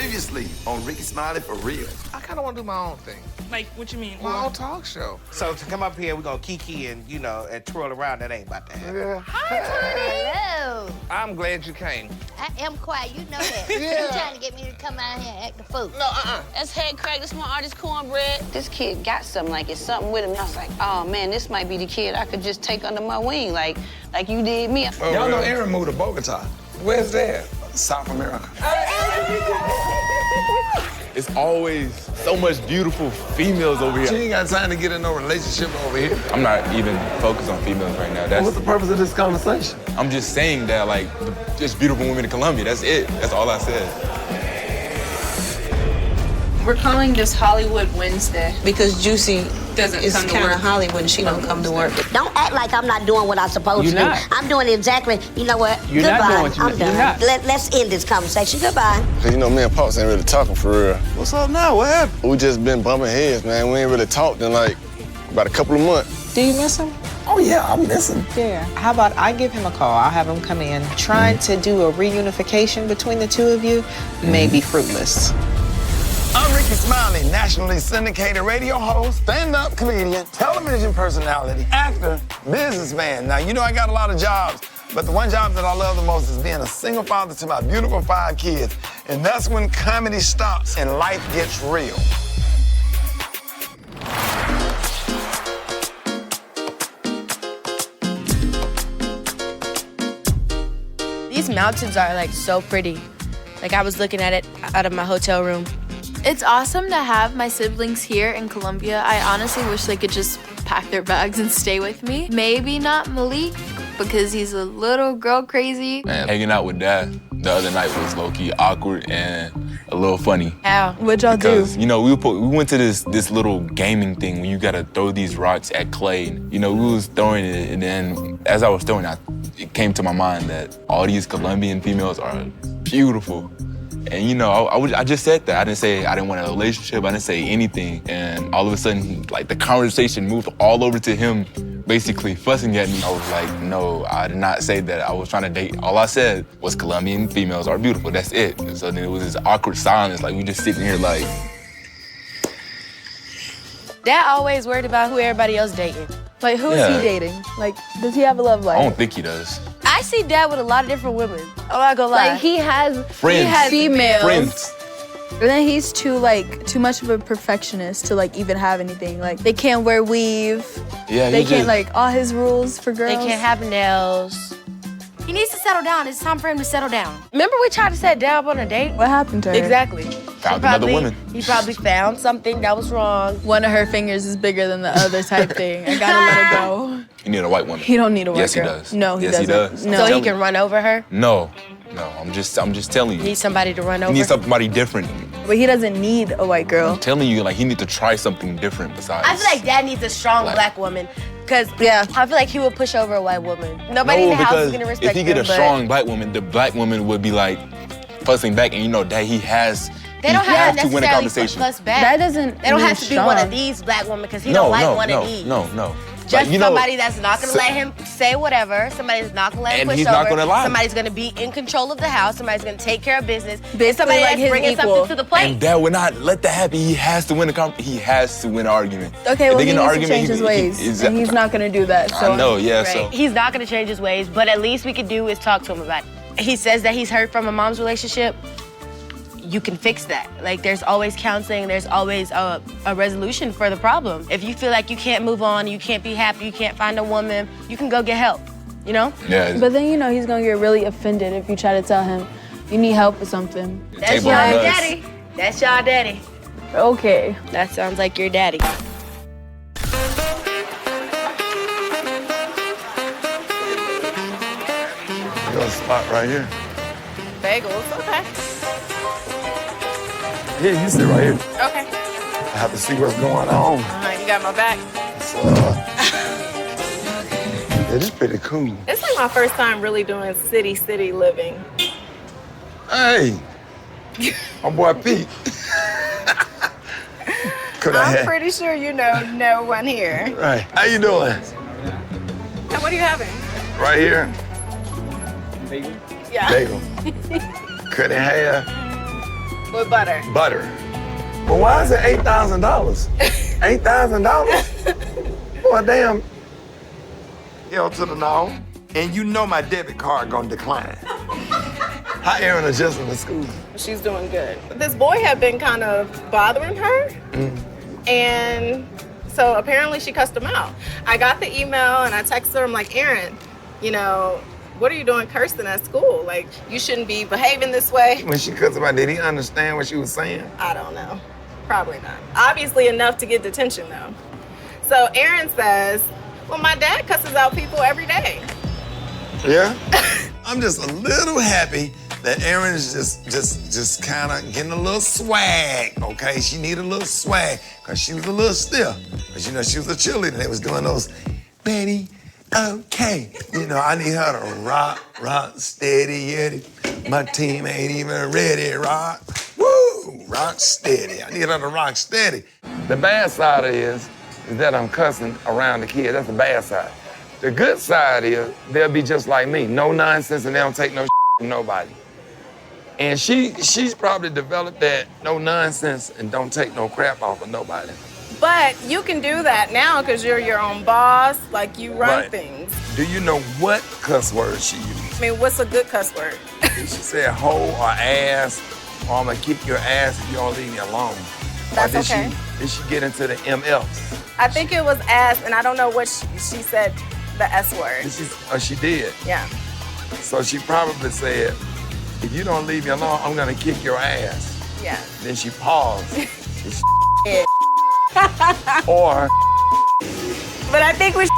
Previously on Rickey Smiley for Real. I kind of want to do my own thing. Like, what you mean? My own talk show. So to come up here, we're gonna kiki and, you know, and twirl around, that ain't about to happen. Yeah. Hello. I'm glad you came. I am quiet, you know that. Yeah. You trying to get me to come out here and act the fool. No, That's head crack. That's my artist cornbread. This kid got something, like it's something with him. And I was like, oh man, this might be the kid I could just take under my wing, like you did me. Oh, y'all know Aaron moved to Bogota. Where's that? South America. It's always so much beautiful females over She here. ain't got time to get in no relationship over here. I'm not even focused on females right now. What's the purpose of this conversation? I'm just saying that, like, just beautiful women in Colombia. That's it. That's all I said. We're calling this Hollywood Wednesday Because Juicy doesn't is come to kind of work. Hollywood and she don't come to work. Don't act like I'm not doing what I'm supposed You're to do. not. I'm doing exactly, you know what? You're Goodbye. not doing what I'm you're done. not. Let's end this conversation. Goodbye. Cause you know, me and Pops ain't really talking for real. What's up now? What happened? We just been bumping heads, man. We ain't really talked in like about a couple of months. Do you miss him? Oh yeah, I miss him. Yeah. How about I give him a call? I'll have him come in. Trying to do a reunification between the two of you may be fruitless. I'm Rickey Smiley, nationally syndicated radio host, stand-up comedian, television personality, actor, businessman. Now, you know I got a lot of jobs, but the one job that I love the most is being a single father to my beautiful 5 kids. And that's when comedy stops and life gets real. These mountains are like so pretty. Like I was looking at it out of my hotel room. It's awesome to have my siblings here in Colombia. I honestly wish they could just pack their bags and stay with me. Maybe not Malik, because he's a little girl crazy. Man, hanging out with Dad the other night was low-key awkward and a little funny. How? What'd y'all do? Because, you know, we went to this little gaming thing where you gotta throw these rocks at clay. You know, we was throwing it, and then as I was throwing it, it came to my mind that all these Colombian females are beautiful. And you know, I just said that. I didn't say I didn't want a relationship. I didn't say anything. And all of a sudden, like the conversation moved all over to him basically fussing at me. I was like, no, I did not say that. I was trying to date. All I said was Colombian females are beautiful. That's it. And so then it was this awkward silence. Like we just sitting here like. Dad always worried about who everybody else dating. Like, who is he dating? Like, does he have a love life? I don't think he does. I see Dad with a lot of different women. I'm not gonna lie. Like, he has Friends. females. Friends. But then he's too much of a perfectionist to like even have anything. Like, they can't wear weave. Yeah, They can't, like, all his rules for girls. They can't have nails. He needs to settle down. It's time for him to settle down. Remember we tried to set Dad up on a date? What happened to her? Exactly. Found another woman. He probably found something that was wrong. One of her fingers is bigger than the other type thing. I gotta let her go. You need a white woman. He don't need a white Yes, girl. he does. No, he yes, doesn't. He does. No. So he can run over her? No, I'm just telling you. Need somebody to run over? He needs somebody different. But he doesn't need a white girl. I'm telling you, like, he needs to try something different besides. I feel like Dad needs a strong black woman. Because I feel like he would push over a white woman. Nobody in the house is gonna respect him. If he get a strong black woman, the black woman would be like fussing back, and you know that he has. They don't have to win a necessarily conversation. fuss back. That doesn't. They don't mean have to be strong. one of these black women because he don't like one of these. No. Just Like, you know, somebody that's not gonna let him say whatever. Somebody that's not gonna let him And push he's over. not gonna lie. Somebody's gonna be in control of the house. Somebody's gonna take care of business. Basically Somebody like that's his bringing equal. something to the plate. And Dad would not let that happen. He has to win he has to win an argument. Okay, If well, they he get needs in an to change his ways, and he's not gonna do that. So I know, yeah. Right. So He's not gonna change his ways, but at least we could do is talk to him about it. He says that he's hurt from a mom's relationship. You can fix that. Like, there's always counseling, there's always a resolution for the problem. If you feel like you can't move on, you can't be happy, you can't find a woman, you can go get help, you know? yeah. But then, you know, he's gonna get really offended if you try to tell him you need help with something. That's y'all daddy. That's y'all daddy. Okay. That sounds like your daddy. Got a spot right here. Bagels, okay. Yeah, you sit right here. Okay. I have to see what's going on. You got my back. It is pretty cool. It's like my first time really doing city living. Hey, my boy Pete. I'm pretty sure you know no one here. Right. How you doing? And what are you having? Right here. Yeah. Bagel. Cut in half. With butter. Butter. Well, why is it $8,000? $8,000? Boy, damn. L to the no. And you know my debit card gonna decline. How Erin adjusting to school? She's doing good. This boy had been kind of bothering her. And so apparently she cussed him out. I got the email and I texted her, I'm like, Erin, you know, what are you doing cursing at school? Like, you shouldn't be behaving this way. When she cussed him out, did he understand what she was saying? I don't know. Probably not. Obviously enough to get detention though. So Erin says, well, my dad cusses out people every day. Yeah? I'm just a little happy that Erin is just kind of getting a little swag, okay? She needed a little swag, because she was a little stiff. Because, you know, she was a cheerleader. They was doing those, Betty, okay. You know, I need her to rock, steady, Yeti. My team ain't even ready, rock. Woo, rock steady. I need her to rock steady. The bad side is that I'm cussing around the kids. That's the bad side. The good side is they'll be just like me. No nonsense, and they don't take no from nobody. And she's probably developed that no nonsense and don't take no crap off of nobody. But you can do that now because you're your own boss, like you run things. Do you know what cuss word she used? I mean, what's a good cuss word? She said hoe or ass, or I'm gonna kick your ass if you don't leave me alone. That's or did okay. Did she get into the MFs? I think it was ass, and I don't know what she said, the S word. She did? Yeah. So she probably said, if you don't leave me alone, I'm gonna kick your ass. Yeah. Then she paused. Yeah. Or. But I think with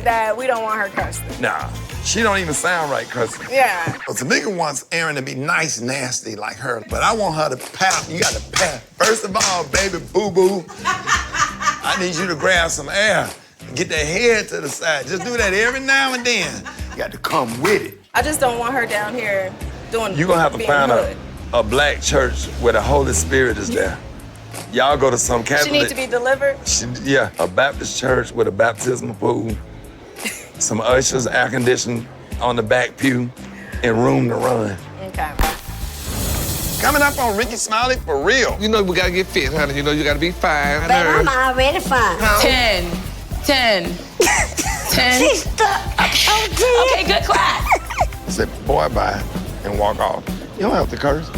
that we don't want her cussing. Nah, she don't even sound right cussing. Yeah. So Tamika wants Erin to be nice, nasty like her, but I want her to pout. You gotta pout. First of all, baby boo-boo, I need you to grab some air and get that head to the side. Just do that every now and then. You got to come with it. I just don't want her down here doing. You're gonna have to find a black church where the Holy Spirit is there. Y'all go to some Catholic. She needs to be delivered? Yeah, a Baptist church with a baptismal pool, some ushers, air conditioning on the back pew, and room to run. Okay. Coming up on Rickey Smiley for real. You know we gotta get fit, honey. You know you gotta be fine. Baby, I'm already fine. 10. 10. 10. She's stuck. Oh, okay, good clap. Say boy bye and walk off. You don't have to curse.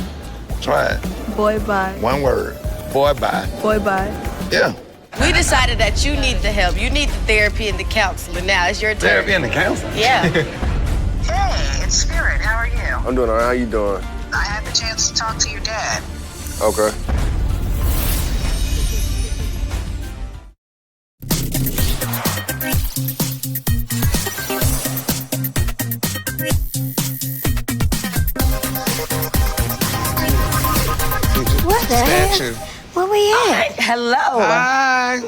Try it. Boy, bye. One word. Boy bye. Boy, bye. Yeah. We decided that you need the help. You need the therapy and the counseling. Now it's your turn. Therapy and the counseling? Yeah. Hey, it's Spirit. How are you? I'm doing all right. How you doing? I had the chance to talk to your dad. Okay. What the hell? Where we at? Hello. Hi.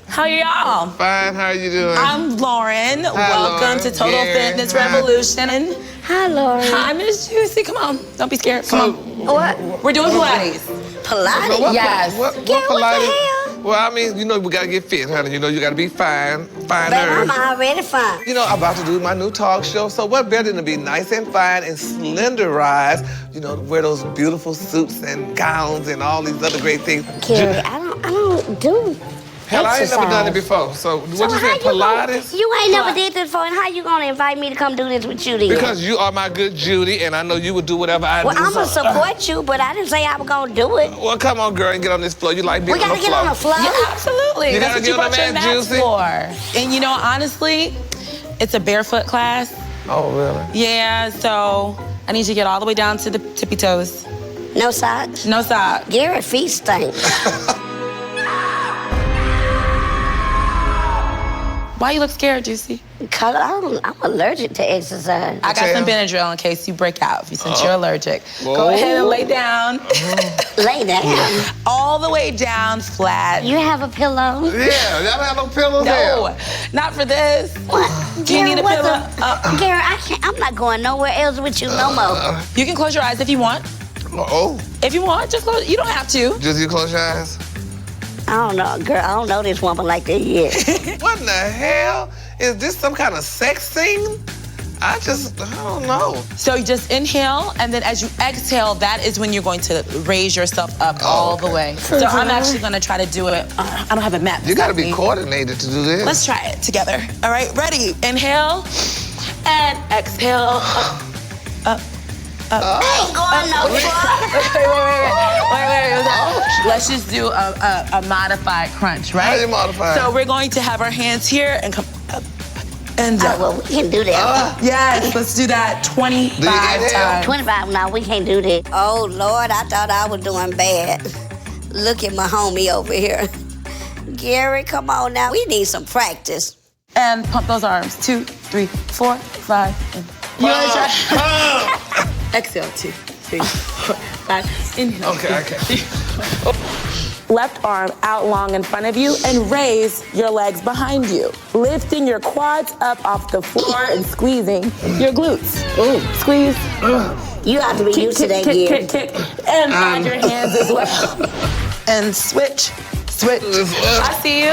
How are y'all? Fine. How are you doing? I'm Lauren. Hi, Welcome Lauren. to Total Yeah. Fitness Hi. Revolution. Hi, Lauren. Hi, Miss Juicy. Come on. Don't be scared. Come on. What? We're doing Pilates. Pilates? What, Yes. What Pilates? Well, I mean, you know we gotta get fit, honey. You know you gotta be fine. Baby, I'm already fine. You know, I'm about to do my new talk show, so what better than to be nice and fine and slenderized, you know, wear those beautiful suits and gowns and all these other great things. Carrie, I don't do Hell, I ain't never done it exercise. before. So what you how said, Pilates? You ain't never did this before, and how you gonna invite me to come do this with you then? Because you are my good Judy, and I know you would do whatever I do. Well, I'm gonna support you, but I didn't say I was gonna do it. Well, come on, girl, and get on this floor. You like being We on the gotta floor. get on the floor? Yeah, absolutely. You That's gotta what you get on brought your that mats Juicy. for. And you know, honestly, it's a barefoot class. Oh, really? Yeah, so I need you to get all the way down to the tippy toes. No socks? No socks. Garrett feet stink. Why you look scared, Juicy? Because I'm allergic to exercise. I got some Benadryl in case you break out, since you're allergic. Go ahead and lay down. Lay down? All the way down, flat. You have a pillow? Yeah, y'all don't have no pillows No, not for this. What? Do you need a pillow? Garrett, I'm not going nowhere else with you no more. You can close your eyes if you want. Oh. If you want, just close. You don't have to. Just you close your eyes? I don't know, girl. I don't know this woman like that yet. What in the hell? Is this some kind of sex scene? I don't know. So you just inhale, and then as you exhale, that is when you're going to raise yourself up all the way. So I'm actually gonna try to do it. I don't have a map. You gotta be coordinated to do this. Let's try it together. All right, ready? Inhale, and exhale. Up. I ain't going no Wait. Let's just do a modified crunch, right? How you modify? So we're going to have our hands here and come up and down. Well, we can do that. Yes, let's do that 25 times. 25, no, we can't do that. Oh, Lord, I thought I was doing bad. Look at my homie over here. Gary, come on now. We need some practice. And pump those arms. 2, 3, 4, 5. And you want to try? Exhale, 2, 3, 4, 5. Inhale. Okay. Left arm out long in front of you and raise your legs behind you. Lifting your quads up off the floor and squeezing your glutes. Ooh. Squeeze. You have to be used to that, Gary. Kick. And find your hands as well. And switch. I see you.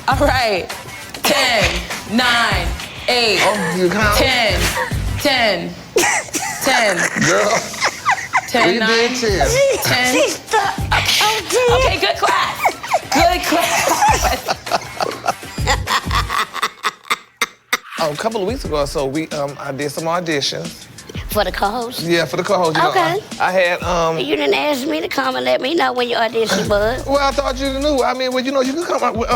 All right. 10, 9, 8, 10. Girl. 10, 9, 10. Okay, good class. A couple of weeks ago or so, I did some auditions. For the co-host? Yeah, for the co-host. Okay. I had You didn't ask me to come and let me know when your audition was. Well, I thought you knew. I mean, you can come up with,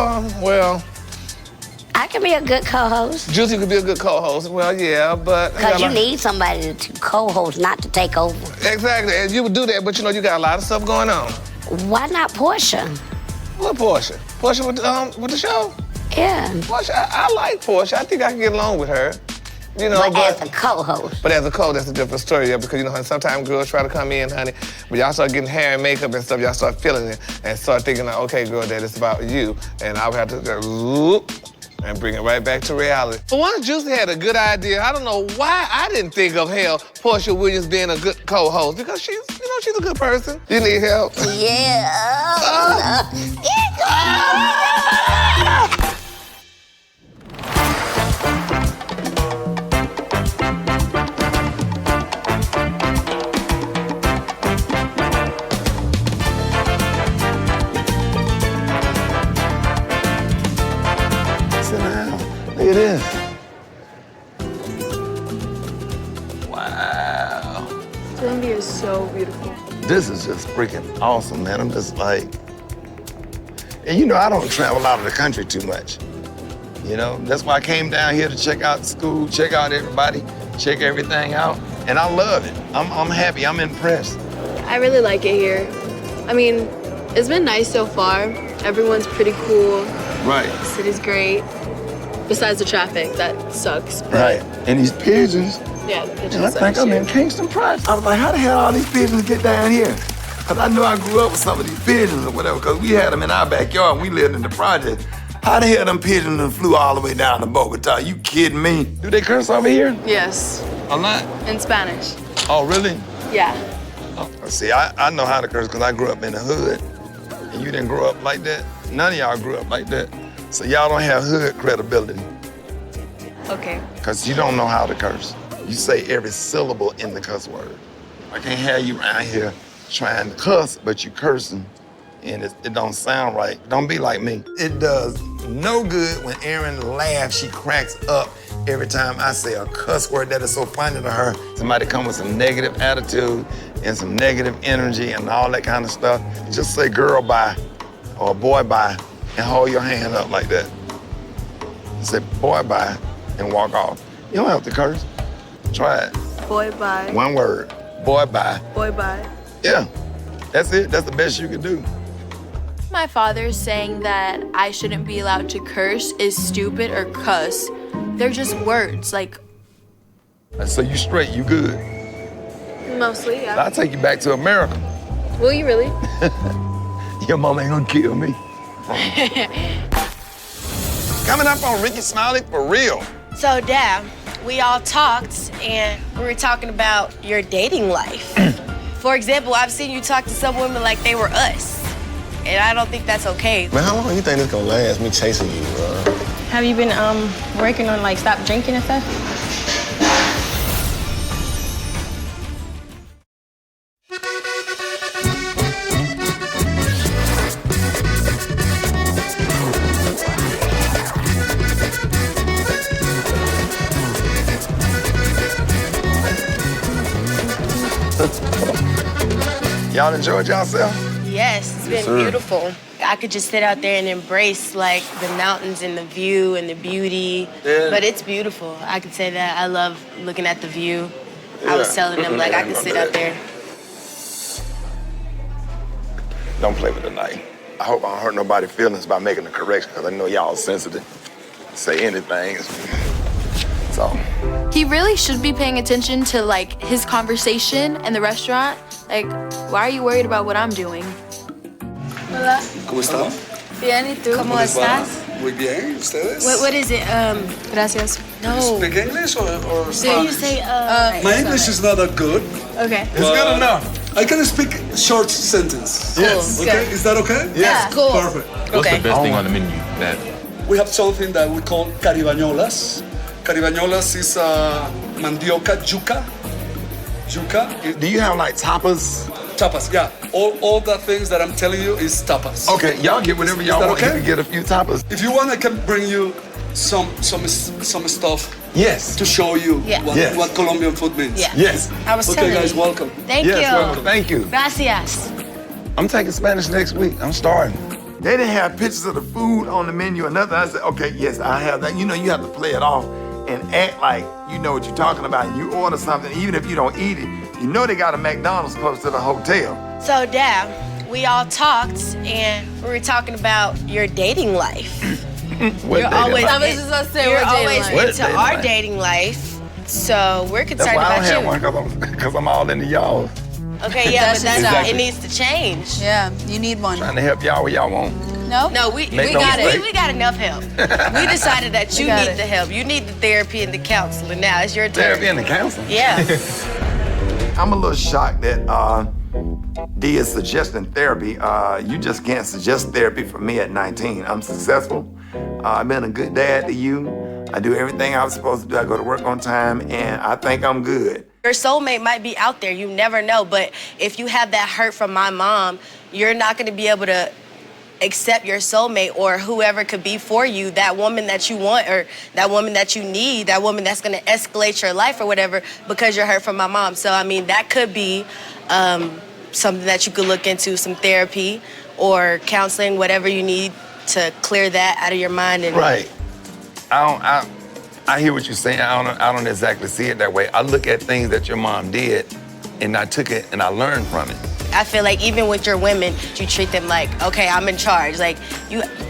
I can be a good co-host. Juicy could be a good co-host. Well, yeah, but... Because you need somebody to co-host, not to take over. Exactly, and you would do that, but you got a lot of stuff going on. Why not Portia? What Portia? Portia with the show? Yeah. Portia, I like Portia. I think I can get along with her. But as a co-host. But as a co-host, that's a different story, yeah, because, honey, sometimes girls try to come in, honey, but y'all start getting hair and makeup and stuff, y'all start feeling it and start thinking, like, okay, girl, that it's about you. And I would have to go, whoop, and bring it right back to reality. For one, Juicy had a good idea. I don't know why I didn't think of, Portia Williams being a good co-host, because she's a good person. You need help? Yeah. Look at this. Wow. Colombia is so beautiful. This is just freaking awesome, man. I'm just like, and I don't travel out of the country too much. That's why I came down here to check out the school, check out everybody, check everything out, and I love it. I'm happy, I'm impressed. I really like it here. I mean, it's been nice so far. Everyone's pretty cool. Right. The city's great. Besides the traffic, that sucks. But right. And these pigeons. Yeah, the pigeons. And I think I'm in Kingston Price. I was like, how the hell all these pigeons get down here? Because I knew I grew up with some of these pigeons or whatever, because we had them in our backyard and we lived in the project. How the hell them pigeons done flew all the way down to Bogota? You kidding me? Do they curse over here? Yes. A lot? In Spanish. Oh, really? Yeah. Oh, see, I know how to curse because I grew up in the hood. And you didn't grow up like that. None of y'all grew up like that. So y'all don't have hood credibility. Okay. Because you don't know how to curse. You say every syllable in the cuss word. I can't have you around here trying to cuss, but you cursing, and it don't sound right. Don't be like me. It does no good when Erin laughs. She cracks up every time I say a cuss word that is so funny to her. Somebody come with some negative attitude and some negative energy and all that kind of stuff. Just say girl bye or boy bye and hold your hand up like that. Say boy bye and walk off. You don't have to curse. Try it. Boy bye. One word. Boy bye. Boy bye. Yeah. That's it. That's the best you can do. My father saying that I shouldn't be allowed to curse is stupid or cuss. They're just words, like... So you straight, you good. Mostly, yeah. I'll take you back to America. Will you really? Your mama ain't gonna kill me. Coming up on Rickey Smiley For Real. So, Dad, we all talked, and we were talking about your dating life. For example, I've seen you talk to some women like they were us, and I don't think that's okay. Man, how long you think this gonna last, me chasing you, bro? Have you been working on like stop drinking and stuff? Y'all enjoyed yourself? Yes, it's been Yes, sir. beautiful. I could just sit out there and embrace like the mountains and the view and the beauty. Yeah. But it's beautiful. I could say that. I love looking at the view. I was telling them like I could sit out there. Don't play with the knife. I hope I don't hurt nobody's feelings by making a correction, because I know y'all sensitive. Say anything. So. He really should be paying attention to like his conversation in the restaurant. Like, why are you worried about what I'm doing? Hola. ¿Cómo está? Bien, ¿y tú? ¿Cómo estás? Muy bien, ¿ustedes? What is it? Gracias. No. Speak English or So Spanish? you say My English is not that good. Okay. It's good enough. I can speak short sentence. Cool. Yes. Okay, is that okay? Yeah. Cool. Perfect. What's the best thing on the menu? That We have something that we call caribañolas. Caribañolas is mandioca, yuca. Do you have like tapas? Tapas, yeah. All the things that I'm telling you is tapas. Okay, y'all get whatever y'all want. Okay? You can get a few tapas. If you want, I can bring you some stuff. Yes. To show you Yeah. what Colombian food means. Yeah. Yes. I was Okay, telling guys, you. welcome. Thank Yes, you. welcome. Thank you. Gracias. I'm taking Spanish next week. I'm starting. They didn't have pictures of the food on the menu or nothing. I said, okay, yes, I have that. You know, you have to play it off and act like you know what you're talking about. You order something, even if you don't eat it, you know they got a McDonald's close to the hotel. So, Dad, we all talked and we were talking about your dating life. What You're dating always, life? I was just gonna say, you're always What into dating our life? dating life. So we're That's concerned why I about don't you. have one, because I'm all into y'all. Okay, yeah, but that's Exactly. it needs to change. Yeah, you need one. Trying to help y'all where y'all want. No, we Make no got it. mistake. We got enough help. We decided that you We got need it. the help. You need the therapy and the counseling. Now it's your turn. Therapy and the counseling. Yeah. I'm a little shocked that D is suggesting therapy. You just can't suggest therapy for me at 19. I'm successful. I've been a good dad to you. I do everything I was supposed to do. I go to work on time, and I think I'm good. Your soulmate might be out there. You never know. But if you have that hurt from my mom, you're not going to be able to accept your soulmate or whoever could be for you, that woman that you want or that woman that you need, that woman that's going to escalate your life or whatever because you're hurt from my mom. So, I mean, that could be something that you could look into, some therapy or counseling, whatever you need to clear that out of your mind. And Right. I hear what you're saying. I don't exactly see it that way. I look at things that your mom did, and I took it and I learned from it. I feel like even with your women, you treat them like, okay, I'm in charge. Like,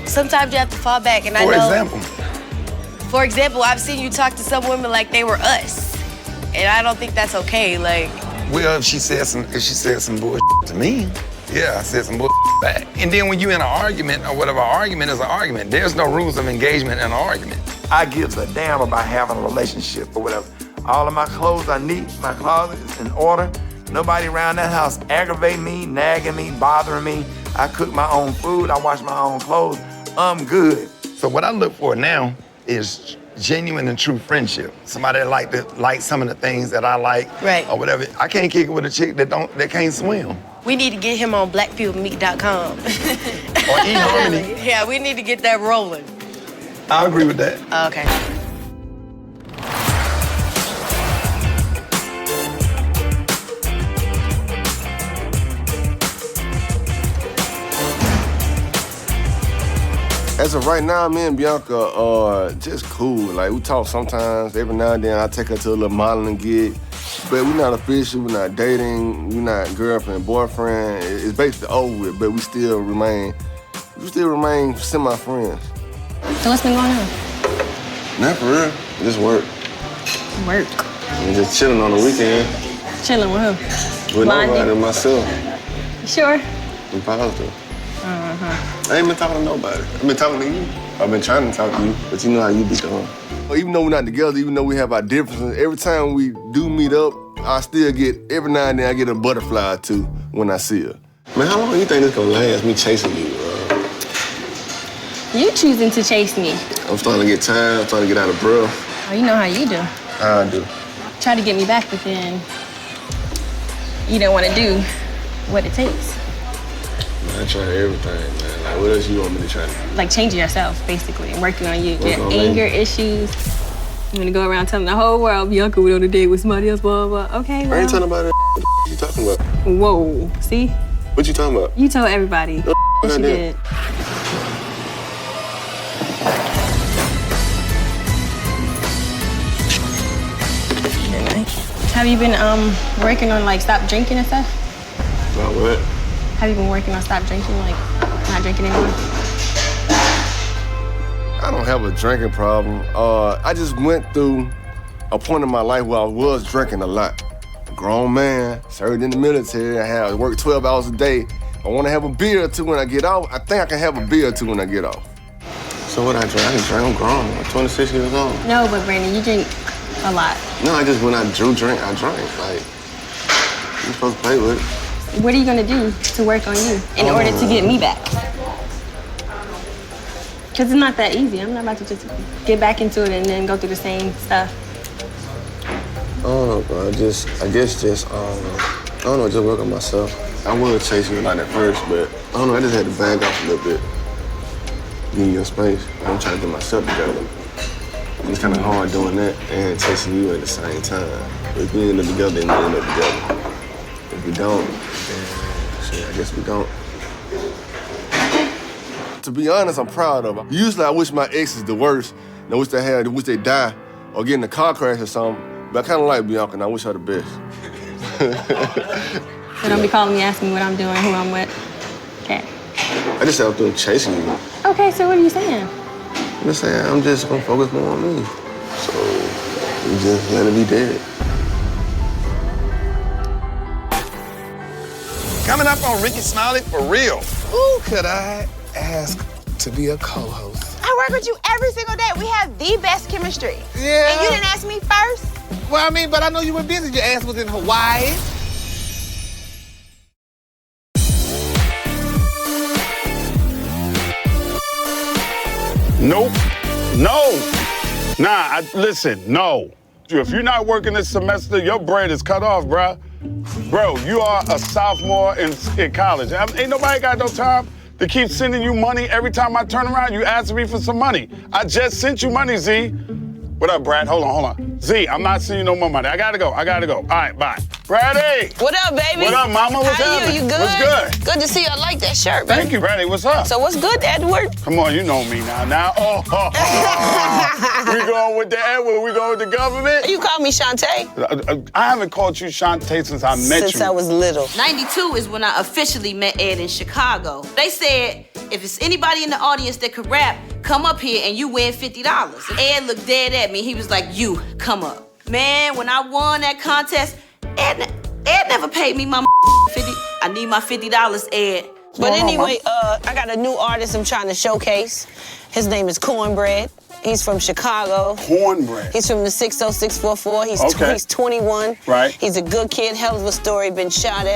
sometimes you have to fall back. And For example, I've seen you talk to some women like they were us. And I don't think that's okay. Like, Well, if she said some bullshit to me, yeah, I said some bullshit back. And then when you're in an argument or whatever, argument is an argument. There's no rules of engagement in an argument. I gives a damn about having a relationship or whatever. All of my clothes are neat, my closet is in order. Nobody around that house aggravating me, nagging me, bothering me. I cook my own food, I wash my own clothes. I'm good. So what I look for now is genuine and true friendship. Somebody that like some of the things that I like, right, or whatever. I can't kick it with a chick that can't swim. we need to get him on blackpeoplemeet.com. Or eHarmony. Yeah, we need to get that rolling. I agree with that. Okay. As of right now, me and Bianca are just cool. Like, we talk sometimes. Every now and then, I take her to a little modeling gig. But we're not official, we're not dating, we're not girlfriend, boyfriend. It's basically over with, but we still remain semi-friends. So what's been going on? Not for real, just work. Work. I'm just chilling on the weekend. Chilling with who? With Blondie? nobody, myself. You sure? I'm positive. I ain't been talking to nobody. I've been talking to you. I've been trying to talk to you, but you know how you be doing. Even though we're not together, even though we have our differences, every time we do meet up, every now and then I get a butterfly or two when I see her. Man, how long do you think this gonna last, me chasing you, You choosing to chase me. I'm starting to get tired. I'm starting to get out of breath. Oh, you know how you do. How I do? Try to get me back, but then you don't want to do what it takes. Man, I try everything, man. Like, what else you want me to try? Like changing yourself, basically, and working on you. Work Your on anger me. issues. I'm gonna go around telling the whole world Bianca went on a date with somebody else, blah, blah, blah. Okay, well. I ain't talking about it. What you talking about? Whoa, see? What you talking about? You told everybody. No, Yes, I you didn't. did. Have you been working on like stop drinking and stuff? About what? Have you been working on stop drinking, like not drinking anymore? I don't have a drinking problem. I just went through a point in my life where I was drinking a lot. A grown man, served in the military, I worked 12 hours a day. I want to have a beer or two when I get off. I think I can have a beer or two when I get off. So what I drink? I can drink. I'm grown. I'm 26 years old. No, but Brandon, you drink a lot. No, when I do drink, I drink. Like, you're supposed to play with it. What are you gonna do to work on you in order to get me back? Because it's not that easy. I'm not about to just get back into it and then go through the same stuff. I don't know, bro. I guess just work on myself. I was chasing you like at first, but I don't know, I just had to bag off a little bit. Give me your space. I'm trying to get myself together. It's kind of hard doing that and chasing you at the same time. If we end up together, then we end up together. If we don't, then shit, I guess we don't. To be honest, I'm proud of them. Usually I wish my exes the worst, and I wish they die or get in a car crash or something. But I kind of like Bianca, and I wish her the best. So don't be calling me, asking me what I'm doing, who I'm with. Okay. I just said I'm through chasing you. Okay, so what are you saying? I'm just saying I'm just gonna focus more on me. So you just let it be dead. Coming up on Rickey Smiley for real. Who could I ask to be a co-host? I work with you every single day. We have the best chemistry. Yeah. And you didn't ask me first? Well, I mean, but I know you were busy. Your ass was in Hawaii. Nope. No. Nah, listen, no. If you're not working this semester, your bread is cut off, bruh. Bro, you are a sophomore in college. Ain't nobody got no time to keep sending you money. Every time I turn around, you ask me for some money. I just sent you money, Z. What up, Brad? Hold on. Z, I'm not sending you no more money. I gotta go. All right, bye. Brady! What up, baby? What up, mama? What's How happening? you good? What's good? Good to see you. I like that shirt, baby. Thank you, Brady. What's up? So what's good, Edward? Come on, you know me now. We going with the Edward. We going with the government. You call me Shantae? I haven't called you Shantae since I met you. Since I was little. 92 is when I officially met Ed in Chicago. They said, if it's anybody in the audience that could rap, come up here and you win $50. And Ed looked dead at me. He was like, you, come up. Man, when I won that contest, Ed never paid me my $50. I need my $50, Ed. But anyway, I got a new artist I'm trying to showcase. His name is Cornbread. He's from Chicago. Cornbread? He's from the 60644. He's 21. Right. He's a good kid, hell of a story. Been shot.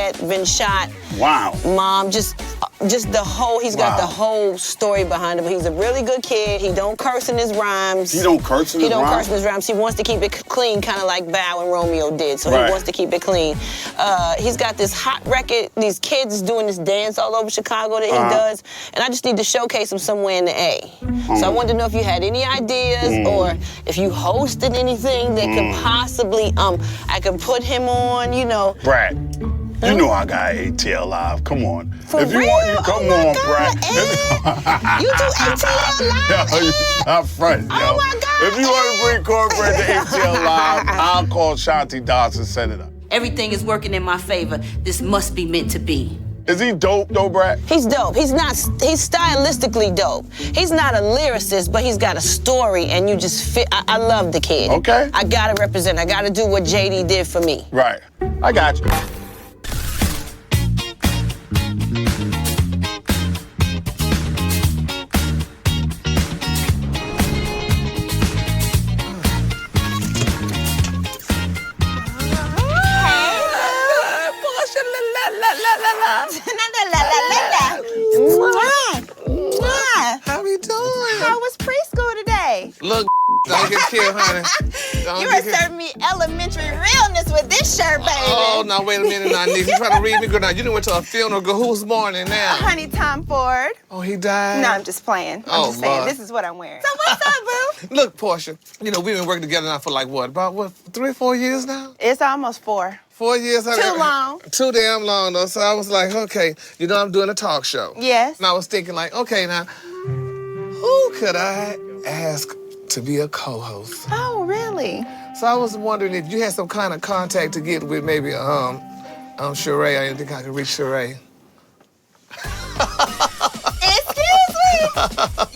Wow. Mom, just the whole, he's got the whole story behind him. He's a really good kid. He don't curse in his rhymes. He don't curse in his rhymes? He don't curse in his rhymes. He wants to keep it clean, kind of like Bow and Romeo did. So he wants to keep it clean. He's got this hot record. These kids doing this dance all over Chicago that he does. And I just need to showcase him somewhere in the A. So I wanted to know if you had any ideas or if you hosted anything that could possibly, I could put him on, you know. Brad, you know I got ATL Live. Come on. For if you real? want, you come on, Brad. You do ATL Live? Yo, you not front, yo. Oh my God. If you want to bring Cornbread to ATL Live, I'll call Shanti Dawes and set it up. Everything is working in my favor. This must be meant to be. Is he dope, though, Brad? He's dope. He's stylistically dope. He's not a lyricist, but he's got a story, and you just fit. I love the kid. Okay. I gotta represent. I gotta do what JD did for me. Right. I got you. How we doing? How was preschool today? Look, don't get killed, honey. You are serving me elementary realness with this shirt, baby. Oh, now wait a minute now, Nick. You trying to read me good now. You done went to a funeral. Girl, who's mourning now? Honey, Tom Ford. Oh, he died? No, I'm just playing. I'm just saying, this is what I'm wearing. So what's up, boo? Look, Portia, you know, we've been working together now for like what, about 3 or 4 years now? It's almost 4. 4 years? Honey. Too long. Too damn long, though. So I was like, okay, you know, I'm doing a talk show. Yes. And I was thinking like, okay, now, who could I ask to be a co-host? Oh, really? So I was wondering if you had some kind of contact to get with maybe Sheree. I didn't think I could reach Sheree. Excuse me?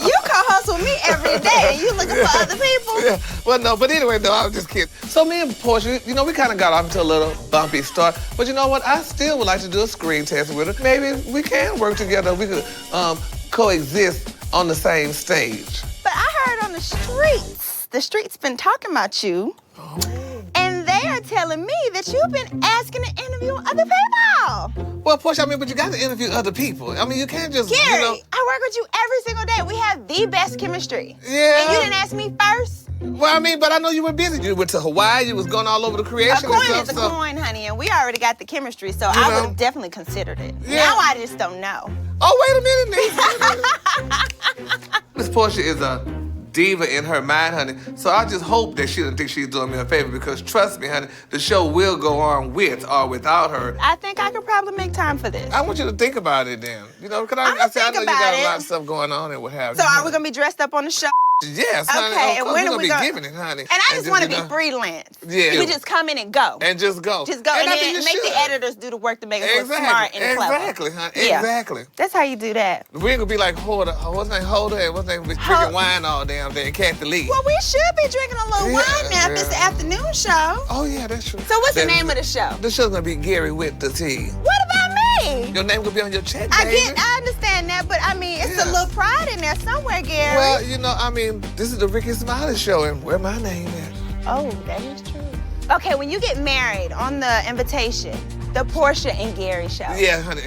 You co-host with me every day and you looking for other people? Yeah, well, no, but anyway, though, I was just kidding. So me and Portia, you know, we kind of got off into a little bumpy start. But you know what? I still would like to do a screen test with her. Maybe we can work together. We could coexist on the same stage. But I heard on the streets been talking about you. Oh. And they are telling me that you've been asking to interview other people. Well, Portia, I mean, but you got to interview other people. I mean, you can't just, Gary, you know. I work with you every single day. We have the best chemistry. Yeah. And you didn't ask me first? Well, I mean, but I know you were busy. You went to Hawaii. You was going all over the creation A coin and stuff. is a coin, honey, and we already got the chemistry, so I would have definitely considered it. Yeah. Now I just don't know. Oh, wait a minute, Nick. Miss Portia is a diva in her mind, honey. So I just hope that she doesn't think she's doing me a favor because trust me, honey, the show will go on with or without her. I think I could probably make time for this. I want you to think about it then. You know, because I know you got a lot of stuff going on and what have you. So are we going to be dressed up on the show? Yes, honey. Okay, and when we're are we gonna going be giving it, honey. And I just want to be freelance. Yeah. You can just come in and go. And just go. Just go. And then make the editors do the work to make us look smart and clever. Exactly, honey. Yeah. Exactly. That's how you do that. We ain't gonna be like Holder. What's his name? Holder, and what's his name? Drinking wine all damn day and Kathy Lee. Well, we should be drinking a little wine now if it's the afternoon show. Oh, yeah, that's true. So what's the name of the show? The show's gonna be Gary with the T. What about me? Your name gonna be on your check, I understand that, but I mean, it's a little pride in there somewhere, Gary. Well, you know, I mean, this is the Rickey Smiley show, and where my name at? Oh, that is true. Okay, when you get married on the invitation, the Portia and Gary show. Yeah, honey.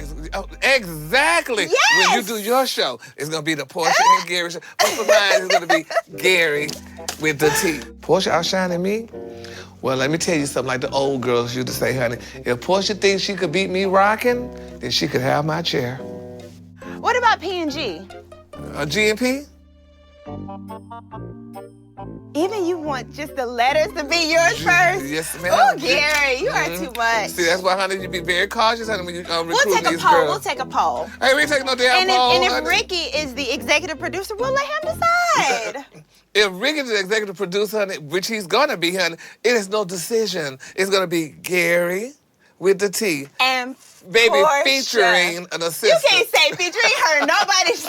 Exactly. Yes! When you do your show, it's gonna be the Portia and Gary show. But for mine, it's gonna be Gary with the T. Portia outshining me? Well, let me tell you something like the old girls used to say, honey. If Portia thinks she could beat me rocking, then she could have my chair. What about P&G? G&P? Even you want just the letters to be yours first? Yes, ma'am. Oh, Gary, you are too much. See, that's why, honey, you be very cautious, honey, when you recruit We'll take a these poll. girls. We'll take a poll. Hey, we ain't taking no damn poll, And if honey. Ricky is the executive producer, we'll let him decide. If Rick is the executive producer, honey, which he's gonna be, honey, it is no decision. It's gonna be Gary with the T. And baby Portia. Featuring an assistant. You can't say featuring her. Nobody's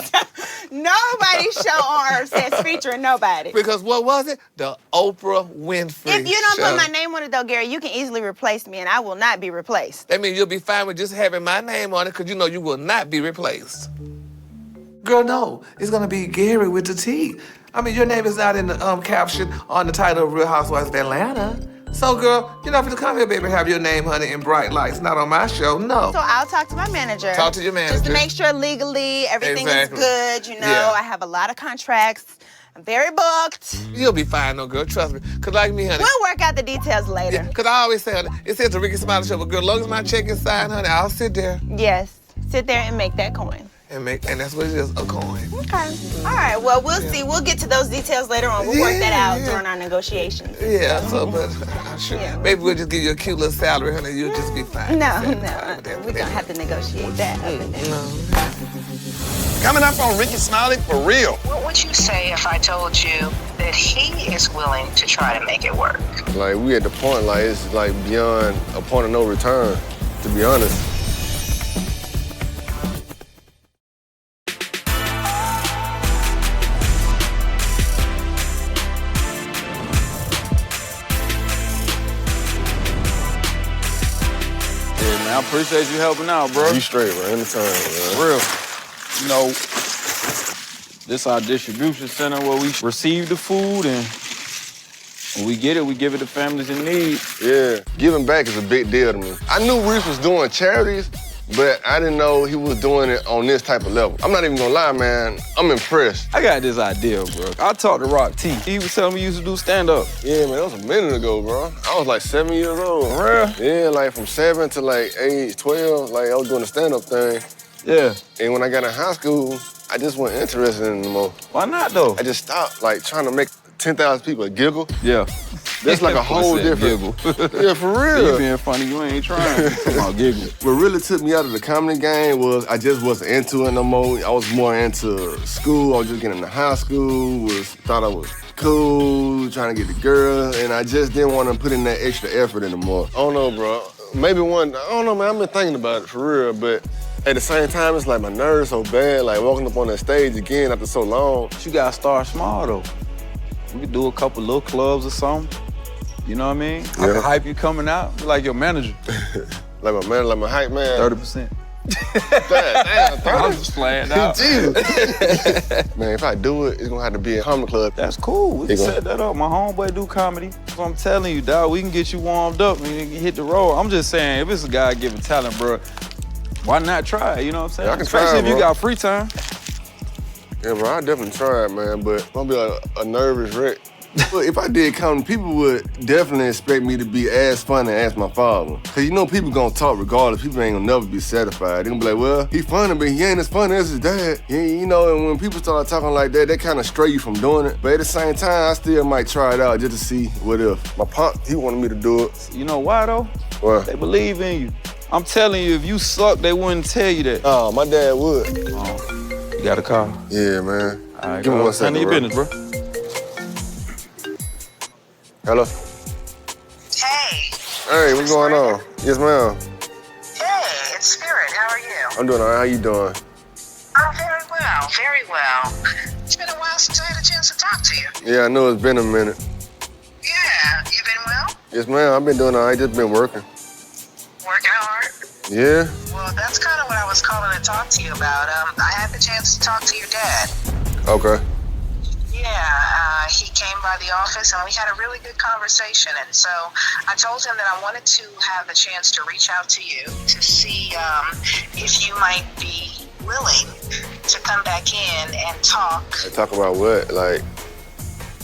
show on earth says featuring nobody. Because what was it? The Oprah Winfrey If you don't show. put my name on it though, Gary, you can easily replace me and I will not be replaced. That means you'll be fine with just having my name on it because you know you will not be replaced. Girl, no. It's gonna be Gary with the T. I mean, your name is not in the caption on the title of Real Housewives of Atlanta. So, girl, you're not going to come here, baby, and have your name, honey, in bright lights. Not on my show, no. So I'll talk to my manager. Talk to your manager. Just to make sure legally everything is good, you know. Yeah. I have a lot of contracts. I'm very booked. You'll be fine, though, girl. Trust me. Because like me, honey. We'll work out the details later. Because I always say, honey, it says the Rickey Smiley show, but girl, as long as my check is signed, honey, I'll sit there. Yes. Sit there and make that coin. And that's what it is, a coin. Okay. All right, well, we'll see. We'll get to those details later on. We'll work that out during our negotiations. Yeah, so, but I'm sure. Yeah. Maybe we'll just give you a cute little salary, honey. You'll just be fine. No. We're going to have to negotiate that up and down. Coming up on Rickey Smiley for real. What would you say if I told you that he is willing to try to make it work? Like, we at the point, like, it's like beyond a point of no return, to be honest. I appreciate you helping out, bro. You straight, bro. Anytime, man. For real. You know, this our distribution center where we receive the food, and when we get it, we give it to families in need. Yeah, giving back is a big deal to me. I knew Reese was doing charities, but I didn't know he was doing it on this type of level. I'm not even gonna lie, man. I'm impressed. I got this idea, bro. I talked to Rock T. He was telling me he used to do stand-up. Yeah, man, that was a minute ago, bro. I was like 7 years old. For real? Yeah, like from 7 to like age 12, like I was doing the stand-up thing. Yeah. And when I got in high school, I just wasn't interested in it anymore. Why not, though? I just stopped, like, trying to make 10,000 people giggle. Yeah. That's like a whole different... Giggle. Yeah, for real. You being funny, you ain't trying. Come on, giggle. What really took me out of the comedy game was I just wasn't into it no more. I was more into school. I was just getting into high school, thought I was cool, trying to get the girl, and I just didn't want to put in that extra effort anymore. I don't know, bro. Maybe I don't know, man. I've been thinking about it for real, but at the same time, it's like my nerves so bad, like walking up on that stage again after so long. But you gotta start small, though. We could do a couple little clubs or something. You know what I mean? I can hype you coming out. Be like your manager. Like my manager, like my hype man? 30%. Damn, 30? I'm just playing out. Jesus. Man, if I do it, it's gonna have to be a comedy club. That's cool. We can set that up. My homeboy do comedy. So I'm telling you, dog, we can get you warmed up and you can hit the road. I'm just saying, if it's a God-given talent, bro, why not try it? You know what I'm saying? Yeah, I can Especially try, if you bro. got free time. Yeah, bro, I definitely try it, man, but I'm gonna be a nervous wreck. But if I did comedy, people would definitely expect me to be as funny as my father. Cause you know people gonna talk regardless. People ain't gonna never be satisfied. They gonna be like, well, he funny, but he ain't as funny as his dad. Yeah, you know, and when people start talking like that, they kind of stray you from doing it. But at the same time, I still might try it out just to see what if. My pop, he wanted me to do it. You know why, though? What? They believe in you. I'm telling you, if you suck, they wouldn't tell you that. Oh, my dad would. Oh, you got a call? Yeah, man. All right, Give me 1 second, handle your business, bro. Hello? Hey. Hey, what's going on? Yes, ma'am. Hey, it's Spirit. How are you? I'm doing all right. How you doing? I'm very well, very well. It's been a while since I had a chance to talk to you. Yeah, I know it's been a minute. Yeah, you been well? Yes, ma'am. I've been doing all right. Just been working. Working hard? Yeah? Well, that's kind of what I was calling to talk to you about. I had the chance to talk to your dad. Okay. Yeah, he came by the office and we had a really good conversation. And so I told him that I wanted to have the chance to reach out to you to see if you might be willing to come back in and talk. Talk about what? Like,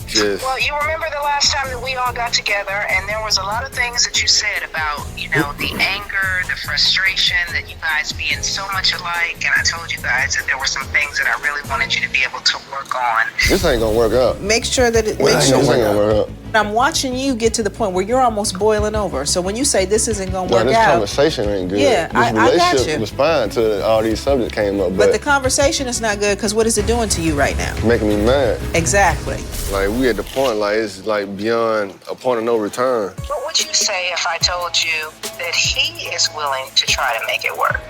just... Well, you remember the last time that we all got together and there was a lot of things that you said about, you know, the anger, the frustration, that you guys being so much alike. And I told you guys that there were some things that I really wanted you to be able to work on. This ain't gonna work out. Make sure that it Well, makes this sure. ain't gonna work out. I'm watching you get to the point where you're almost boiling over. So when you say this isn't gonna work this out, conversation ain't good. Yeah, this I got relationship you. was fine till all these subjects came up, but the conversation is not good because what is it doing to you right now? making me mad. Exactly. Like, we at the point, like, it's like beyond a point of no return. What would you say if I told you that he is willing to try to make it work?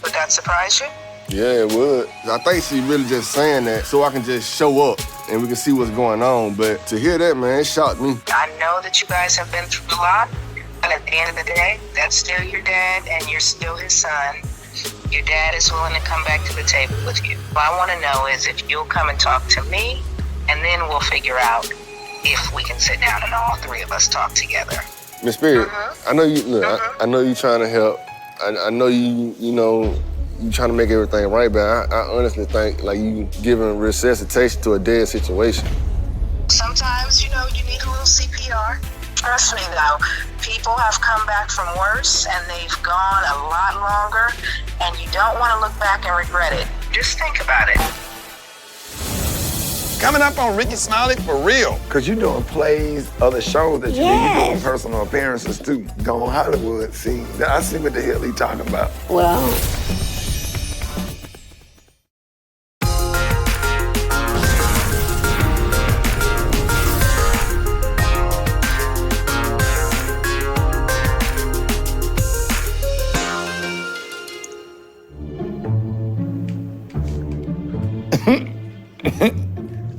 Would that surprise you? Yeah, it would. I think she really just saying that so I can just show up and we can see what's going on. But to hear that, man, it shocked me. I know that you guys have been through a lot, but at the end of the day, that's still your dad and you're still his son. Your dad is willing to come back to the table with you. What I want to know is if you'll come and talk to me, and then we'll figure out if we can sit down and all three of us talk together. Miss Spirit, I know you, look, I know you trying to help. I know you know, you trying to make everything right, but I honestly think like you giving resuscitation to a dead situation. Sometimes, you know, you need a little CPR. Trust me, though, people have come back from worse, and they've gone a lot longer, and you don't want to look back and regret it. Just think about it. Coming up on Rickey Smiley for real. Cause you doing plays, other shows that you do. You doing personal appearances too. Go on Hollywood. See, I see what the hell he talking about. Well.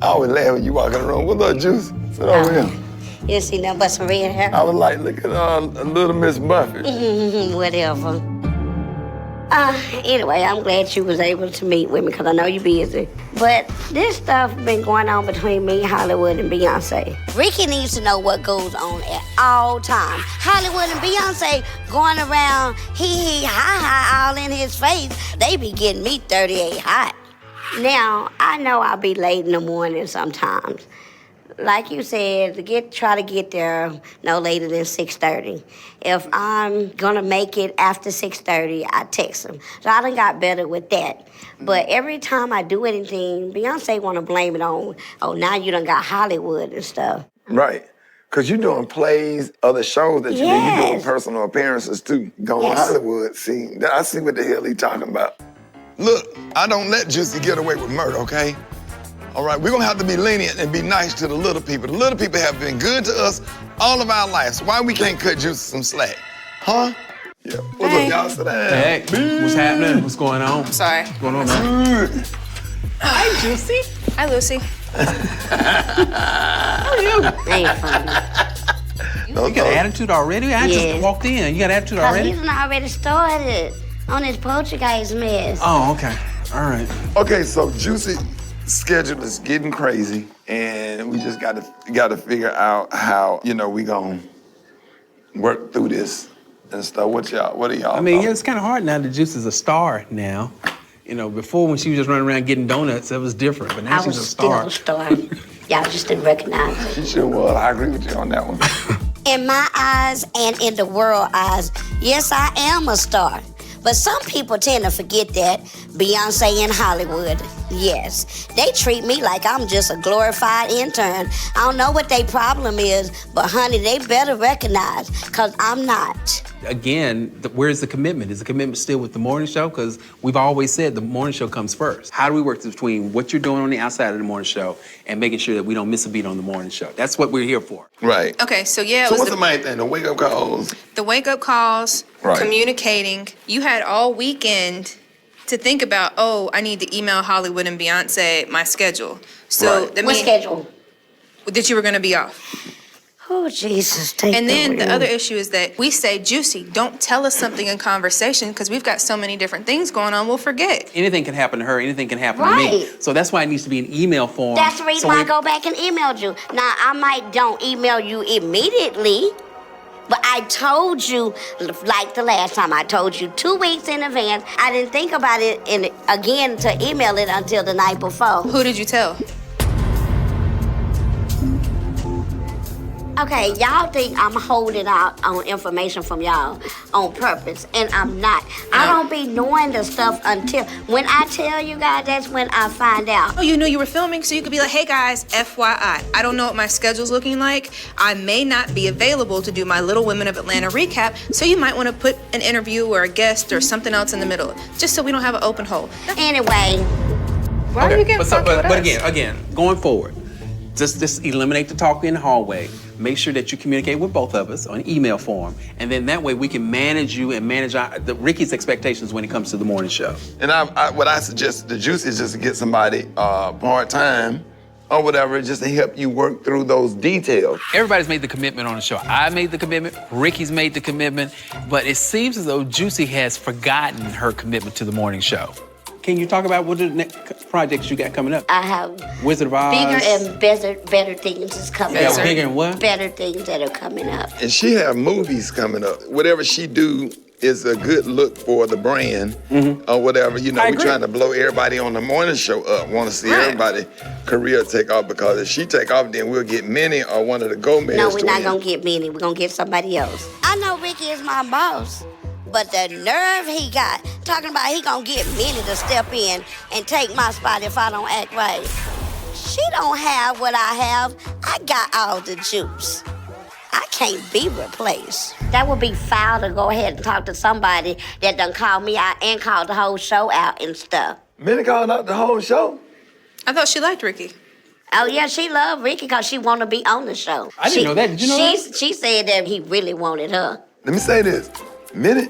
I always laugh when you walk in the room. What's up, Juice? Sit over here. You see nothing but some red hair? I was like, look at little Miss Buffett. Whatever. Anyway, I'm glad you was able to meet with me because I know you're busy. But this stuff been going on between me, Hollywood, and Beyonce. Rickey needs to know what goes on at all times. Hollywood and Beyonce going around hee ha all in his face. They be getting me 38 hot. Now, I know I'll be late in the morning sometimes. Like you said, try to get there no later than 6:30. If I'm gonna make it after 6:30, I text them. So I done got better with that. But every time I do anything, Beyonce wanna blame it on, oh, now you done got Hollywood and stuff. Right. Because you're doing plays, other shows that you do. You're doing personal appearances too. Going Hollywood. See, I see what the hell he talking about. Look, I don't let Juicy get away with murder, okay? All right, we're gonna have to be lenient and be nice to the little people. The little people have been good to us all of our lives. Why we can't cut Juicy some slack? Huh? Yeah. What's up, y'all? Sit down. Hey, what's happening? What's going on? Sorry. What's going on, man? Hi, Juicy. Hi, Lucy. How are you? Ain't funny. You got an attitude already? I just walked in. You got an attitude already? He's already started on his poltergeist mess. Oh, okay. All right. Okay, so Juicy schedule is getting crazy, and we just got to figure out how, we gonna work through this and stuff. What are y'all? I mean, it's kind of hard now that Juice is a star now. Before when she was just running around getting donuts, it was different, but now she's a star. I was still a star. Y'all just didn't recognize it. She sure was. I agree with you on that one. In my eyes and in the world eyes, yes, I am a star. But some people tend to forget that. Beyonce in Hollywood, yes. They treat me like I'm just a glorified intern. I don't know what their problem is, but honey, they better recognize, because I'm not. Again, where's the commitment? Is the commitment still with the morning show? Because we've always said the morning show comes first. How do we work between what you're doing on the outside of the morning show and making sure that we don't miss a beat on the morning show? That's what we're here for. Right. Okay, so yeah. So what's the main thing? The wake-up calls? The wake-up calls, right. Communicating. You had all weekend to think about, I need to email Hollywood and Beyonce my schedule. So right. What schedule? That you were going to be off. Oh, Jesus. And then the other issue is that we say, Juicy, don't tell us something in conversation because we've got so many different things going on, we'll forget. Anything can happen to her, anything can happen to me. So that's why it needs to be an email form. That's the reason why I go back and emailed you. Now, I don't email you immediately, but I told you, like the last time, I told you 2 weeks in advance. I didn't think about it again to email it until the night before. Who did you tell? Okay, y'all think I'm holding out on information from y'all on purpose, and I'm not. I don't be knowing the stuff until, when I tell you guys, that's when I find out. Oh, you knew you were filming, so you could be like, hey guys, FYI, I don't know what my schedule's looking like. I may not be available to do my Little Women of Atlanta recap, so you might want to put an interview or a guest or something else in the middle, just so we don't have an open hole. Anyway. Why are you getting funky with but us? again, going forward, just eliminate the talk in the hallway. Make sure that you communicate with both of us on email form, and then that way we can manage you and manage Rickey's expectations when it comes to the morning show. And what I suggest to Juicy is just to get somebody part-time or whatever, just to help you work through those details. Everybody's made the commitment on the show. I made the commitment, Rickey's made the commitment, but it seems as though Juicy has forgotten her commitment to the morning show. Can you talk about what the next projects you got coming up? I have Wizard of Oz. bigger and better things is coming up. Bigger and what? Better things that are coming up. And she have movies coming up. Whatever she do is a good look for the brand or whatever. We're trying to blow everybody on the morning show up. Want to see everybody career take off, because if she take off, then we'll get Minnie or one of the Gomez No, we're not twins. going to get Minnie. We're going to get somebody else. I know Rickey is my boss. But the nerve he got, talking about he gonna get Minnie to step in and take my spot if I don't act right. She don't have what I have. I got all the juice. I can't be replaced. That would be foul to go ahead and talk to somebody that done called me out and called the whole show out and stuff. Minnie called out the whole show? I thought she liked Rickey. Oh, yeah, she loved Rickey because she wanted to be on the show. I didn't know that. Did you know that? She said that he really wanted her. Let me say this. Minnie,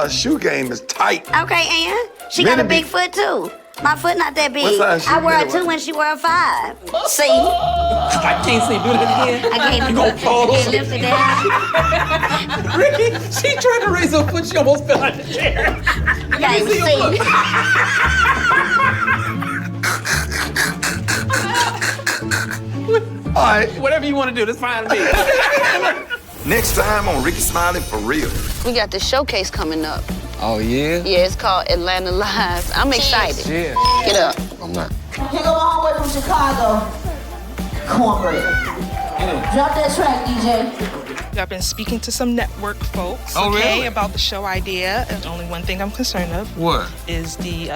shoe game is tight. Okay, Ann. She got a big foot, too. My foot not that big. What size shoe I wear a you 2 wear? when she wear a 5. See? I can't see. Do that again. I can't You gonna fall. I can't lift it down. Ricky, she tried to raise her foot. She almost fell out the chair. Can't see. All right, whatever you want to do, that's fine with me. Next time on Rickey Smiley for real. We got this showcase coming up. Oh, yeah? Yeah, it's called Atlanta Live. I'm excited. Yeah. Get up. I'm not. Take a long way from Chicago. Cornbread. Drop that track, DJ. I've been speaking to some network folks, Oh, okay, really? about the show idea. And only one thing I'm concerned of What? is the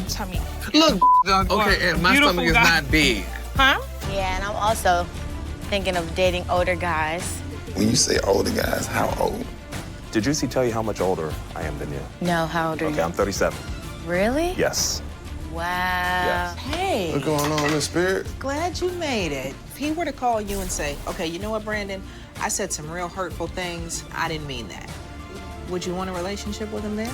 tummy. Look, okay, and my Beautiful stomach is guy. not big. Huh? Yeah, and I'm also thinking of dating older guys. When you say older guys, how old? Did Juicy tell you how much older I am than you? No, how old are Okay, you? I'm 37. Really? Yes. Wow. Hey. What's going on, Miss Spirit? Glad you made it. If he were to call you and say, okay, you know what, Brandon? I said some real hurtful things. I didn't mean that. Would you want a relationship with him then?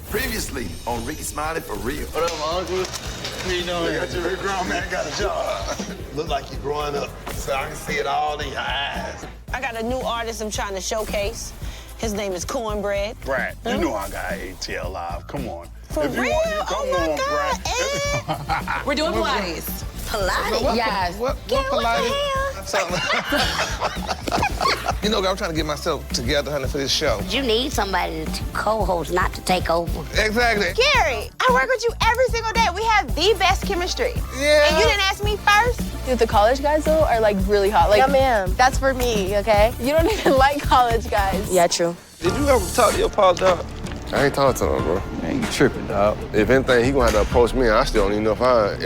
Previously on Rickey Smiley for real. What up, uncle? How you doing? Got your grown man got a job. Look like you're growing up, so I can see it all in your eyes. I got a new artist I'm trying to showcase. His name is Cornbread. Brad, you know I got ATL Live. Come on. For If you real? want to, come Oh my on, God, Brad. We're doing Pilates. Pilates? Yes. What You know, I'm trying to get myself together, honey, for this show. You need somebody to co-host, not to take over. Exactly. Gary, I work with you every single day. We have the best chemistry. Yeah. And you didn't ask me first? Dude, the college guys though are like really hot. Like, Yeah, ma'am. that's for me, okay? You don't even like college guys. Yeah, true. Did you ever talk to your pop, dog? I ain't talking to him, bro. Man, you tripping, dog. If anything, he gonna have to approach me. I still don't even know if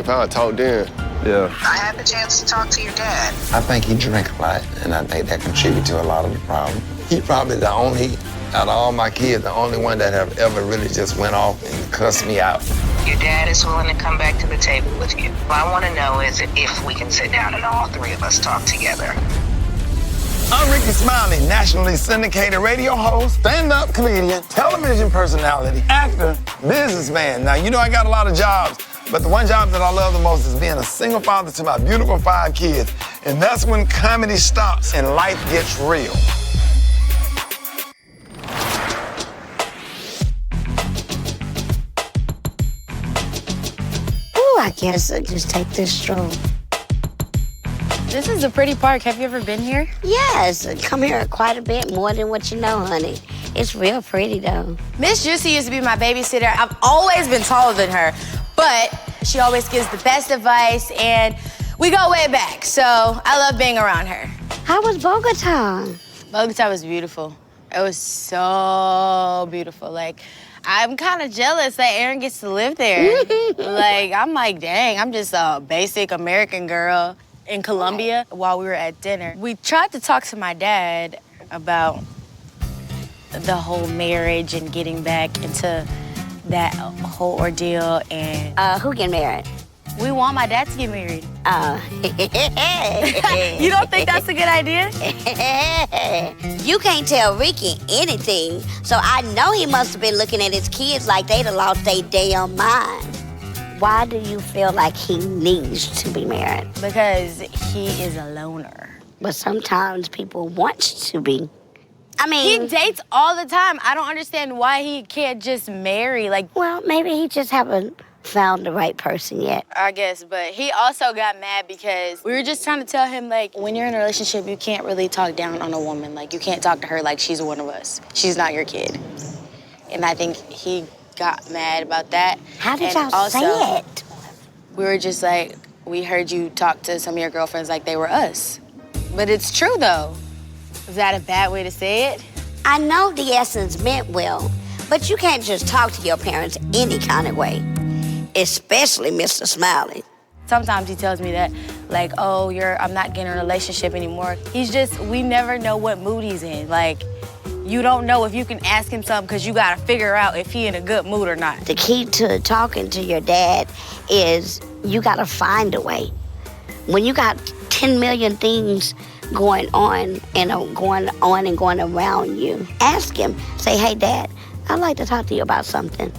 I talk then. Yeah. I had the chance to talk to your dad. I think he drink a lot, and I think that contributes to a lot of the problem. He probably the only, out of all my kids, the only one that have ever really just went off and cussed me out. Your dad is willing to come back to the table with you. What I want to know is if we can sit down and all three of us talk together. I'm Rickey Smiley, nationally syndicated radio host, stand-up comedian, television personality, actor, businessman. Now, you know I got a lot of jobs, but the one job that I love the most is being a single father to my beautiful 5 kids. And that's when comedy stops and life gets real. Ooh, I guess I'll just take this stroll. This is a pretty park. Have you ever been here? Yes, I come here quite a bit, more than what you know, honey. It's real pretty, though. Miss Juicy used to be my babysitter. I've always been taller than her, but she always gives the best advice, and we go way back, so I love being around her. How was Bogota? Bogota was beautiful. It was so beautiful. Like, I'm kind of jealous that Aaron gets to live there. Like, I'm like, dang, I'm just a basic American girl in Colombia. While we were at dinner, we tried to talk to my dad about the whole marriage and getting back into that whole ordeal. And who get married? We want my dad to get married. You don't think that's a good idea? You can't tell Ricky anything, so I know he must have been looking at his kids like they'd have lost their damn mind. Why do you feel like he needs to be married? Because he is a loner. But sometimes people want to be. I mean, he dates all the time. I don't understand why he can't just marry. Like, well, maybe he just haven't found the right person yet. I guess, but he also got mad because we were just trying to tell him, like, when you're in a relationship, you can't really talk down on a woman. Like, you can't talk to her like she's one of us. She's not your kid. And I think he got mad about that. How did And y'all say it? We were just like, we heard you talk to some of your girlfriends like they were us. But it's true, though. Is that a bad way to say it? I know the essence meant well, but you can't just talk to your parents any kind of way, especially Mr. Smiley. Sometimes he tells me that, like, oh, I'm not getting a relationship anymore. He's just, we never know what mood he's in. Like, you don't know if you can ask him something because you got to figure out if he in a good mood or not. The key to talking to your dad is you got to find a way. When you got 10 million things going on and going around you, ask him. Say, hey, Dad, I'd like to talk to you about something.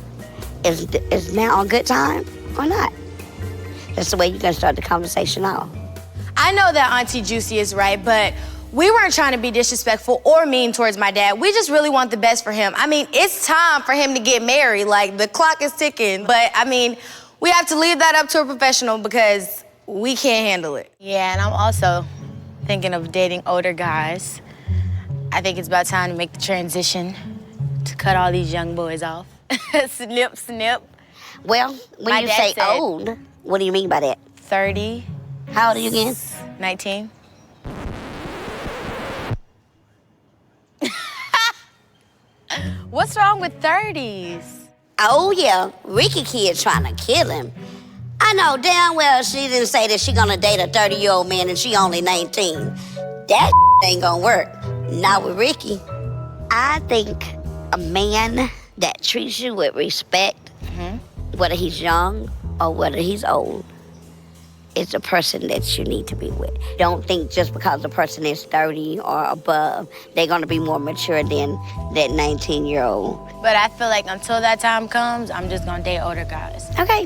Is now a good time or not? That's the way you're gonna start the conversation off. I know that Auntie Juicy is right, but we weren't trying to be disrespectful or mean towards my dad. We just really want the best for him. I mean, it's time for him to get married. Like, the clock is ticking. But, I mean, we have to leave that up to a professional because we can't handle it. Yeah, and I'm also thinking of dating older guys. I think it's about time to make the transition to cut all these young boys off. Snip, snip. Well, when you say old, what do you mean by that? 30. How old are you again? 19. What's wrong with 30s? Oh, yeah. Rickey kid trying to kill him. I know damn well she didn't say that she gonna date a 30-year-old man and she only 19. That ain't gonna work. Not with Rickey. I think a man that treats you with respect, whether he's young or whether he's old, is the person that you need to be with. Don't think just because the person is 30 or above, they're gonna be more mature than that 19-year-old. But I feel like until that time comes, I'm just gonna date older guys. Okay.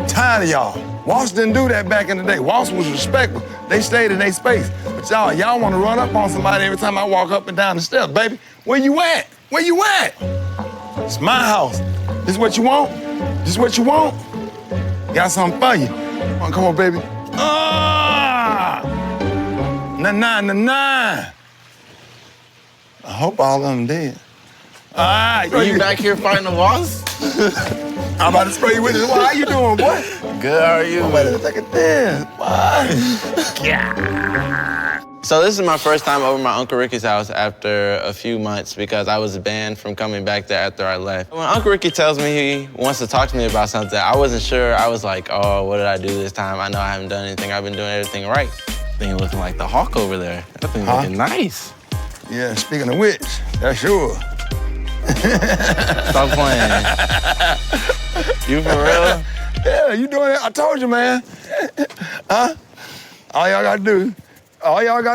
Tired of y'all. Walsh didn't do that back in the day. Walsh was respectful. They stayed in their space. But y'all want to run up on somebody every time I walk up and down the steps, baby. Where you at? Where you at? It's my house. This what you want? This what you want? Got something for you. Come on, baby. Nah. I hope all of them dead. All right. Are you back here fighting the boss? I'm about to spray you with it. How you doing, boy? Good, how are you? Oh, wait, look at this. So this is my first time over my Uncle Ricky's house after a few months because I was banned from coming back there after I left. When Uncle Ricky tells me he wants to talk to me about something, I wasn't sure. I was like, oh, what did I do this time? I know I haven't done anything. I've been doing everything right. Thing looking like the hawk over there. That thing looking nice. Yeah, speaking of which, that's yours. Stop playing. You for real? Yeah, you doing it. I told you, man. Huh? All y'all gotta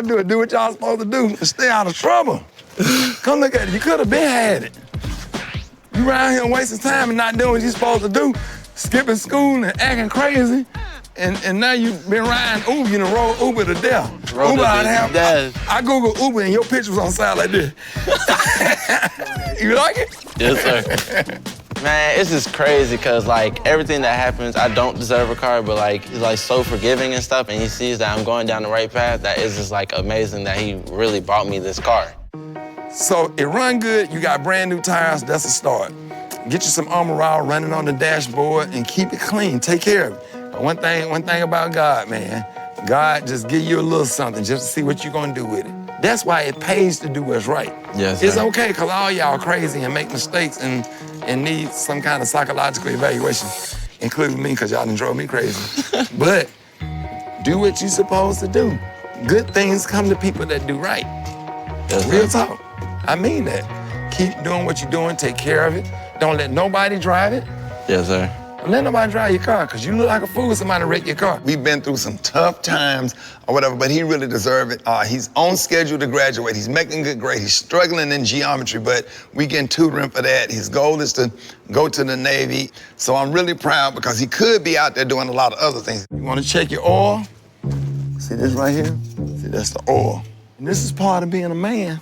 do is do what y'all supposed to do and stay out of trouble. Come look at it. You could have been had it. You around here wasting time and not doing what you're supposed to do, skipping school and acting crazy. And now you've been riding Uber, you done rolled Uber to death. Uber out of death. I Googled Uber and your picture was on the side like this. You like it? Yes, sir. Man, it's just crazy because, like, everything that happens, I don't deserve a car, but, like, he's, like, so forgiving and stuff, and he sees that I'm going down the right path. That is just, like, amazing that he really bought me this car. So it run good, you got brand new tires, that's a start. Get you some Armor All running on the dashboard and keep it clean, take care of it. But one thing about God, man, God just give you a little something just to see what you're gonna do with it. That's why it pays to do what's right. Yes, it's sir. okay, because all y'all crazy and make mistakes and need some kind of psychological evaluation, including me, because y'all done drove me crazy. But do what you're supposed to do. Good things come to people that do right. Yes, Real sir. talk. I mean that. Keep doing what you're doing, take care of it. Don't let nobody drive it. Yes, sir. Don't let nobody drive your car, because you look like a fool if somebody wreck your car. We've been through some tough times or whatever, but he really deserves it. He's on schedule to graduate. He's making good grades. He's struggling in geometry, but we getting tutoring for that. His goal is to go to the Navy. So I'm really proud because he could be out there doing a lot of other things. You want to check your oil? See this right here? See, that's the oil. And this is part of being a man.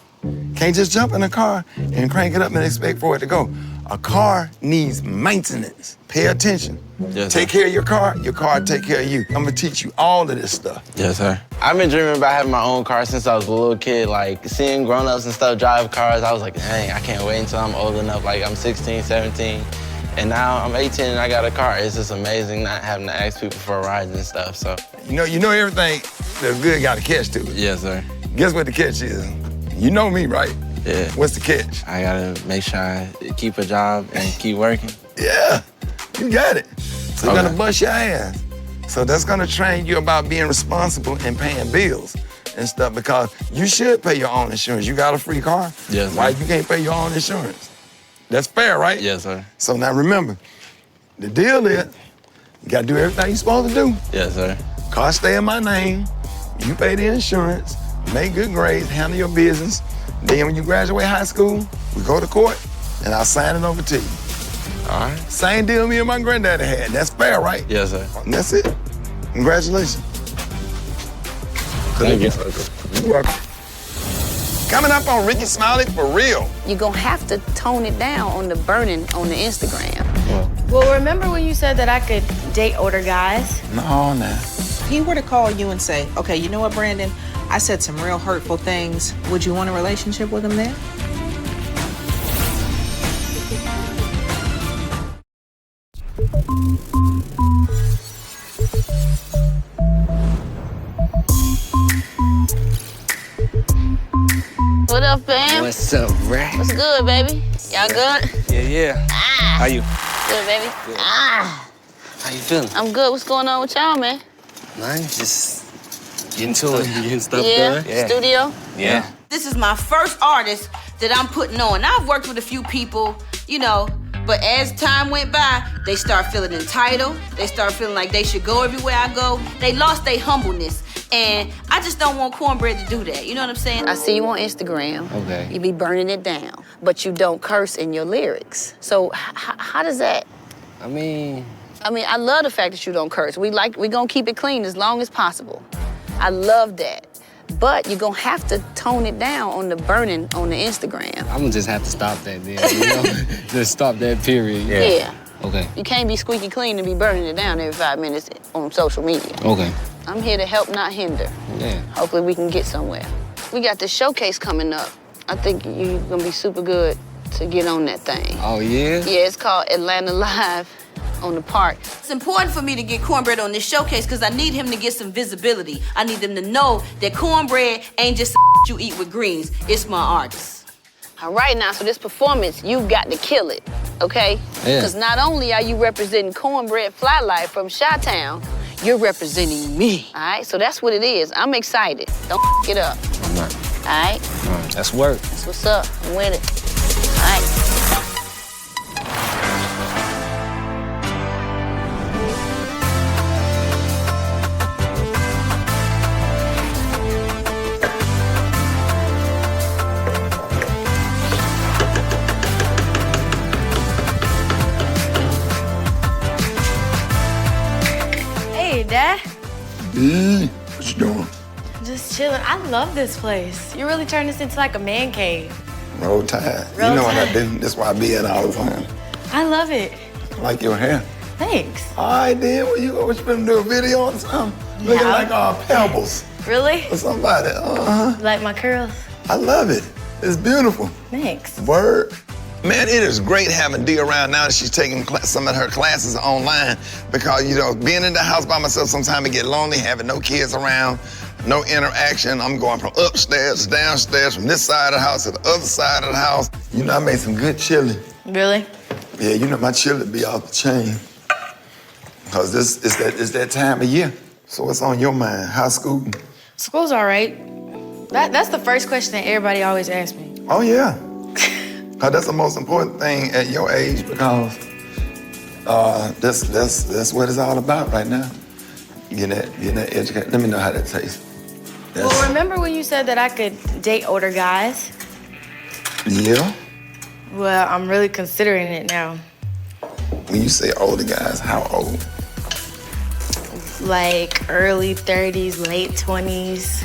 Can't just jump in a car and crank it up and expect for it to go. A car needs maintenance. Pay attention. Yes, take care of your car take care of you. I'm gonna teach you all of this stuff. Yes, sir. I've been dreaming about having my own car since I was a little kid. Like, seeing grown-ups and stuff drive cars, I was like, dang, I can't wait until I'm old enough. Like, I'm 16, 17, and now I'm 18 and I got a car. It's just amazing not having to ask people for rides and stuff, so. You know everything that's good got a catch to it. Yes, sir. Guess what the catch is? You know me, right? Yeah. What's the catch? I gotta make sure I keep a job and keep working. Yeah, you got it. So you're Okay. gonna bust your ass. So that's gonna train you about being responsible and paying bills. and stuff because you should pay your own insurance. You got a free car. Yes, Why sir. you can't pay your own insurance? That's fair, right? Yes, sir. So now remember, the deal is you gotta do everything you're supposed to do. Yes, sir. Car stay in my name, you pay the insurance, make good grades, handle your business. Then when you graduate high school, we go to court and I'll sign it over to you. All right. Same deal me and my granddaddy had. That's fair, right? Yes, sir. And that's it. Congratulations. Thank you. You're welcome. Coming up on Rickey Smiley For Real. You're gonna have to tone it down on the burning on the Instagram. Well, remember when you said that I could date older guys? No, nah. If he were to call you and say, okay, you know what, Brandon? I said some real hurtful things. Would you want a relationship with him then? What up, fam? What's up, Ray? What's good, baby? Y'all good? Yeah. How you? Good, baby. Ah. How you feeling? I'm good. What's going on with y'all, man? Man, just getting to it. Getting stuff Yeah? done. Studio? Yeah. This is my first artist that I'm putting on. I've worked with a few people, you know, but as time went by, they start feeling entitled. They start feeling like they should go everywhere I go. They lost their humbleness. And I just don't want Cornbread to do that. You know what I'm saying? I see you on Instagram. Okay. You be burning it down, but you don't curse in your lyrics. So how does that? I mean, I love the fact that you don't curse. We gonna keep it clean as long as possible. I love that. But you're gonna have to tone it down on the burning on the Instagram. I'm gonna just have to stop that then, you know? Just stop that period. Yeah. Okay. You can't be squeaky clean and be burning it down every 5 minutes on social media. Okay. I'm here to help, not hinder. Yeah. Hopefully we can get somewhere. We got this showcase coming up. I think you're gonna be super good to get on that thing. Oh, yeah? Yeah, it's called Atlanta Live on the Park. It's important for me to get Cornbread on this showcase because I need him to get some visibility. I need them to know that Cornbread ain't just you eat with greens. It's my artist. All right, now, so this performance, you've got to kill it, okay? Yeah. Because not only are you representing Cornbread Fly Life from Chi-Town, you're representing me. All right, so that's what it is. I'm excited. Don't f it up. I'm not. All right? All right, that's work. That's what's up. I'm with it. All right. Hey, Dad. What you doing? Just chilling. I love this place. You really turned this into like a man cave. Roll Tide. Roll You know what I Tide. do. That's why I be at all the time. I love it. I like your hair. Thanks. All right, then. What you finna do a video on something? Looking Yeah. like Pebbles Really? or somebody. Uh-huh. Like my curls? I love it. It's beautiful. Thanks. Word. Man, it is great having Dee around now that she's taking some of her classes online because, you know, being in the house by myself, sometimes it get lonely, having no kids around, no interaction. I'm going from upstairs to downstairs, from this side of the house to the other side of the house. You know, I made some good chili. Really? Yeah, you know my chili be off the chain. Because it's that time of year. So what's on your mind? How's school? School's all right. That's the first question that everybody always asks me. Oh, yeah. Cause that's the most important thing at your age because that's what it's all about right now. Getting that education. Let me know how that tastes. Well, remember when you said that I could date older guys? Yeah. Well, I'm really considering it now. When you say older guys, how old? Like early 30s, late 20s,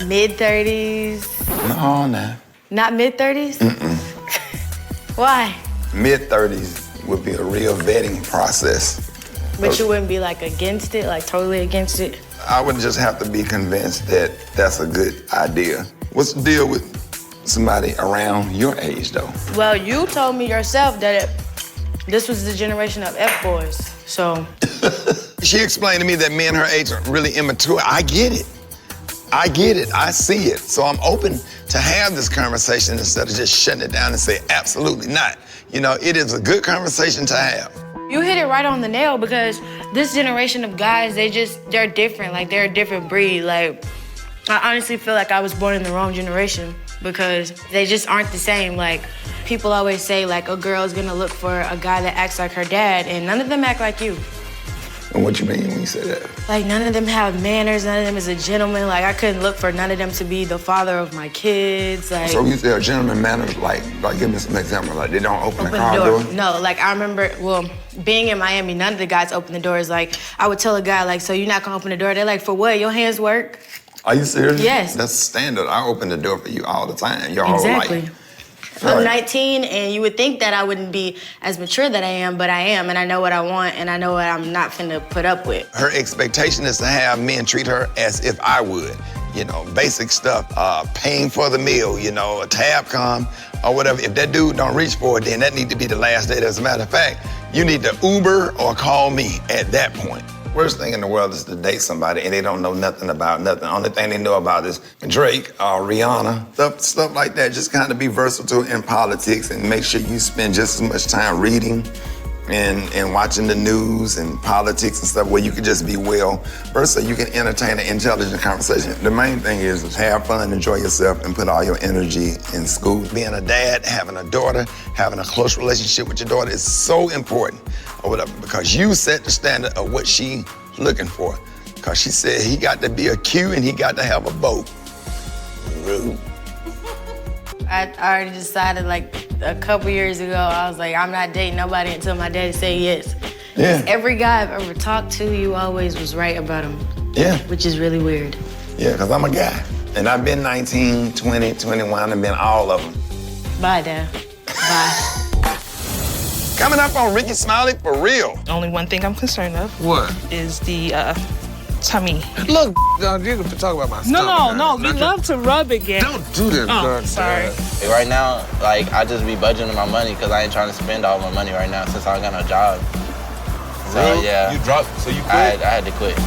mid 30s. No, nah. Not mid 30s? Mm-mm. Why? Mid-30s would be a real vetting process. But you wouldn't be like against it, like totally against it? I would just have to be convinced that that's a good idea. What's the deal with somebody around your age, though? Well, you told me yourself that this was the generation of F-boys, so. She explained to me that men her age are really immature. I get it. I get it. I see it. So I'm open to have this conversation instead of just shutting it down and say, absolutely not. You know, it is a good conversation to have. You hit it right on the nail because this generation of guys, they're different. Like, they're a different breed. Like, I honestly feel like I was born in the wrong generation because they just aren't the same. Like, people always say, like, a girl's gonna look for a guy that acts like her dad, and none of them act like you. And what you mean when you say that? Like, none of them have manners, none of them is a gentleman. Like, I couldn't look for none of them to be the father of my kids. Like, So you say a gentleman manners, like give me some example, like they don't open the car door? No, like, I remember, well, being in Miami, none of the guys open the doors. Like, I would tell a guy, like, so you're not gonna open the door? They're like, for what? Your hands work? Are you serious? Yes. That's standard. I open the door for you all the time. Your whole Exactly. life. I'm 19, and you would think that I wouldn't be as mature that I am, but I am, and I know what I want, and I know what I'm not finna put up with. Her expectation is to have men treat her as if I would. You know, basic stuff, paying for the meal, you know, a tab come or whatever. If that dude don't reach for it, then that need to be the last date. As a matter of fact, you need to Uber or call me at that point. Worst thing in the world is to date somebody and they don't know nothing about nothing. The only thing they know about is Drake or Rihanna, stuff like that. Just kind of be versatile in politics and make sure you spend just as much time reading and watching the news and politics and stuff where you can just be well versed so you can entertain an intelligent conversation. The main thing is have fun, enjoy yourself, and put all your energy in school. Being a dad, having a daughter, having a close relationship with your daughter is so important or whatever because you set the standard of what she looking for. Because she said he got to be a Q and he got to have a bow. Rude. I already decided, like, a couple years ago, I was like, I'm not dating nobody until my daddy say yes. Yeah. Every guy I've ever talked to, you always was right about him. Yeah. Which is really weird. Yeah, because I'm a guy. And I've been 19, 20, 21, and been all of them. Bye, Dad. Bye. Coming up on Rickey Smiley for real. Only one thing I'm concerned of. What? Is the tummy. Look, you can talk about my No, stomach. no, no. We love to rub again. Don't do this, Oh, sorry. Hey, right now, like, I just be budgeting my money because I ain't trying to spend all my money right now since I don't got no job. So, Really? yeah. You dropped, so you quit? I had to quit.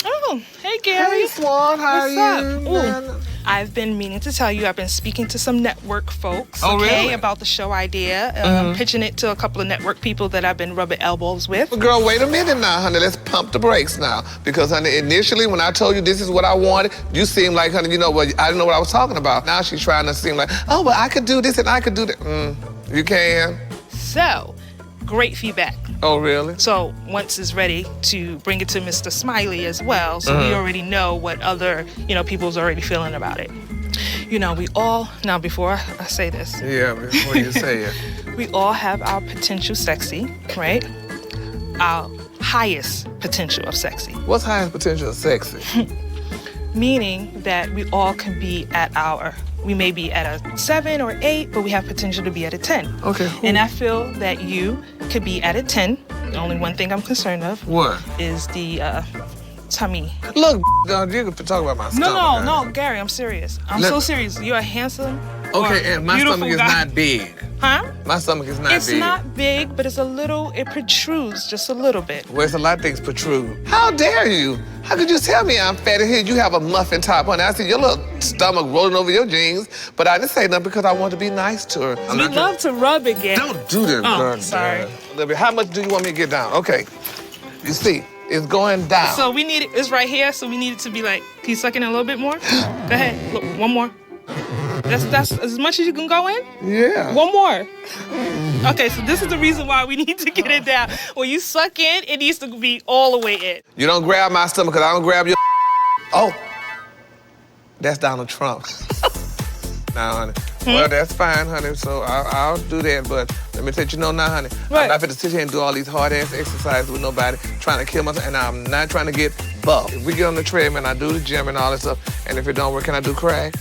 Oh, hey, Gary. Hey, Swan, how What's are up? you? Ooh, I've been meaning to tell you, I've been speaking to some network folks, Oh, okay, really? about the show idea, Mhm. pitching it to a couple of network people that I've been rubbing elbows with. Well, girl, wait a minute now, honey. Let's pump the brakes now. Because, honey, initially when I told you this is what I wanted, you seemed like, honey, you know what, I didn't know what I was talking about. Now she's trying to seem like, oh, well, I could do this and I could do that. You can? So, great feedback. Oh, really? So once it's ready to bring it to Mr. Smiley as well, so we already know what other, people's already feeling about it. We all, now before I say this. Yeah, before you say it. We all have our potential sexy, right? Our highest potential of sexy. What's highest potential of sexy? Meaning that we all can be we may be at a 7 or 8, but we have potential to be at a 10. Okay. And I feel that you could be at a 10. The only one thing I'm concerned of. What? Is the tummy. Look, you can talk about my stomach. No, Gary, I'm serious. I'm so serious. You're a handsome, Okay, and my stomach is guy. not big. Huh? My stomach is not It's big. not big, but it protrudes just a little bit. Well, it's a lot of things protrude. How dare you? How could you tell me I'm fat and here you have a muffin top on? I see your little stomach rolling over your jeans, but I didn't say nothing because I want to be nice to her. We love to rub again. Don't do this, Oh, girl. sorry. Olivia, how much do you want me to get down? Okay. You see, it's going down. So we need it's right here, so we need it to be like, can you suck in a little bit more? Go ahead, look, one more. That's as much as you can go in? Yeah. One more. Okay, so this is the reason why we need to get it down. When you suck in, it needs to be all the way in. You don't grab my stomach because I don't grab your Oh. That's Donald Trump. Now, honey. Well, that's fine, honey. So I'll do that. But let me let you know now, honey. Right. I'm not going to sit here and do all these hard-ass exercises with nobody trying to kill myself. And I'm not trying to get buff. If we get on the treadmill and I do the gym and all that stuff, and if it don't work, can I do crack?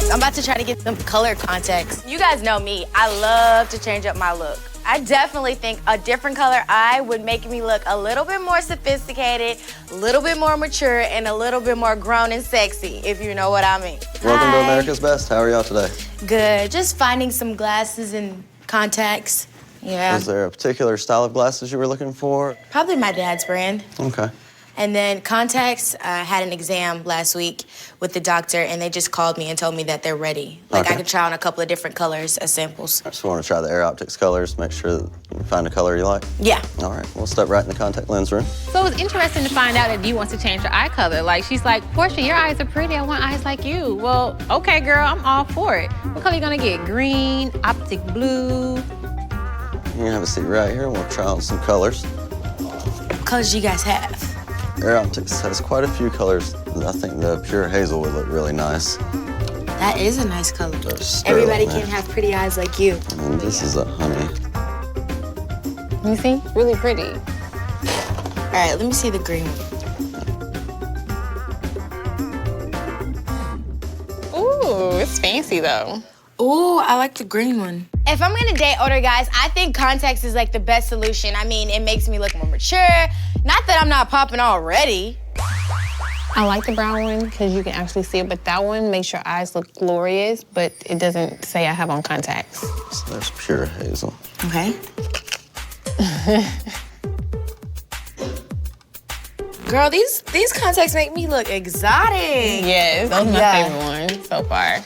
I'm about to try to get some color context. You guys know me. I love to change up my look. I definitely think a different color eye would make me look a little bit more sophisticated, a little bit more mature, and a little bit more grown and sexy, if you know what I mean. Welcome to America's Best. How are y'all today? Good. Just finding some glasses and contacts. Yeah. Is there a particular style of glasses you were looking for? Probably my dad's brand. Okay. And then contacts, I had an exam last week with the doctor, and they just called me and told me that they're ready. Like, Okay. I could try on a couple of different colors as samples. I just want to try the Air Optics colors, make sure that you find a color you like. Yeah. All right, we'll step right in the contact lens room. So it was interesting to find out that Dee wants to change her eye color. Like, she's like, Portia, your eyes are pretty. I want eyes like you. Well, okay, girl, I'm all for it. What color you gonna get? Green, optic blue? You can have a seat right here, and we'll try on some colors. What colors do you guys have? Air Optics has quite a few colors. I think the pure hazel would look really nice. That is a nice color. Sterling, Everybody man. can have pretty eyes like you. And this is a honey. You see? Really pretty. All right, let me see the green one. Ooh, it's fancy though. Ooh, I like the green one. If I'm gonna date older guys, I think contacts is like the best solution. I mean, it makes me look more mature. Not that I'm not popping already. I like the brown one because you can actually see it, but that one makes your eyes look glorious, but it doesn't say I have on contacts. So there's pure hazel. Okay. Girl, these contacts make me look exotic. Yes, those are my favorite ones so far.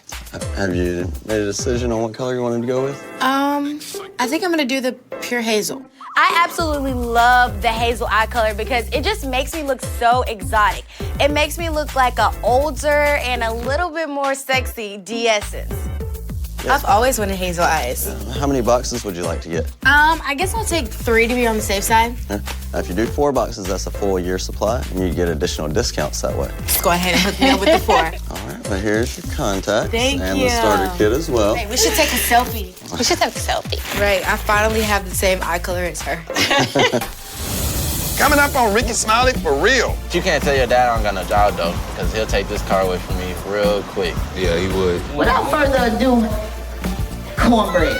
Have you made a decision on what color you wanted to go with? I think I'm gonna do the pure hazel. I absolutely love the hazel eye color because it just makes me look so exotic. It makes me look like a older and a little bit more sexy D'Essence. I've always wanted hazel eyes. How many boxes would you like to get? I guess I'll take 3 to be on the safe side. Yeah. Now, if you do 4 boxes, that's a full year supply, and you get additional discounts that way. Just go ahead and hook me up with the 4. All right, well, here's your contacts Thank and you. the starter kit as well. Hey, we should take a selfie. We should take a selfie. Right, I finally have the same eye color as her. Coming up on Rickey Smiley for real. You can't tell your dad I don't got no job though, because he'll take this car away from me real quick. Yeah, he would. Without further ado, cornbread.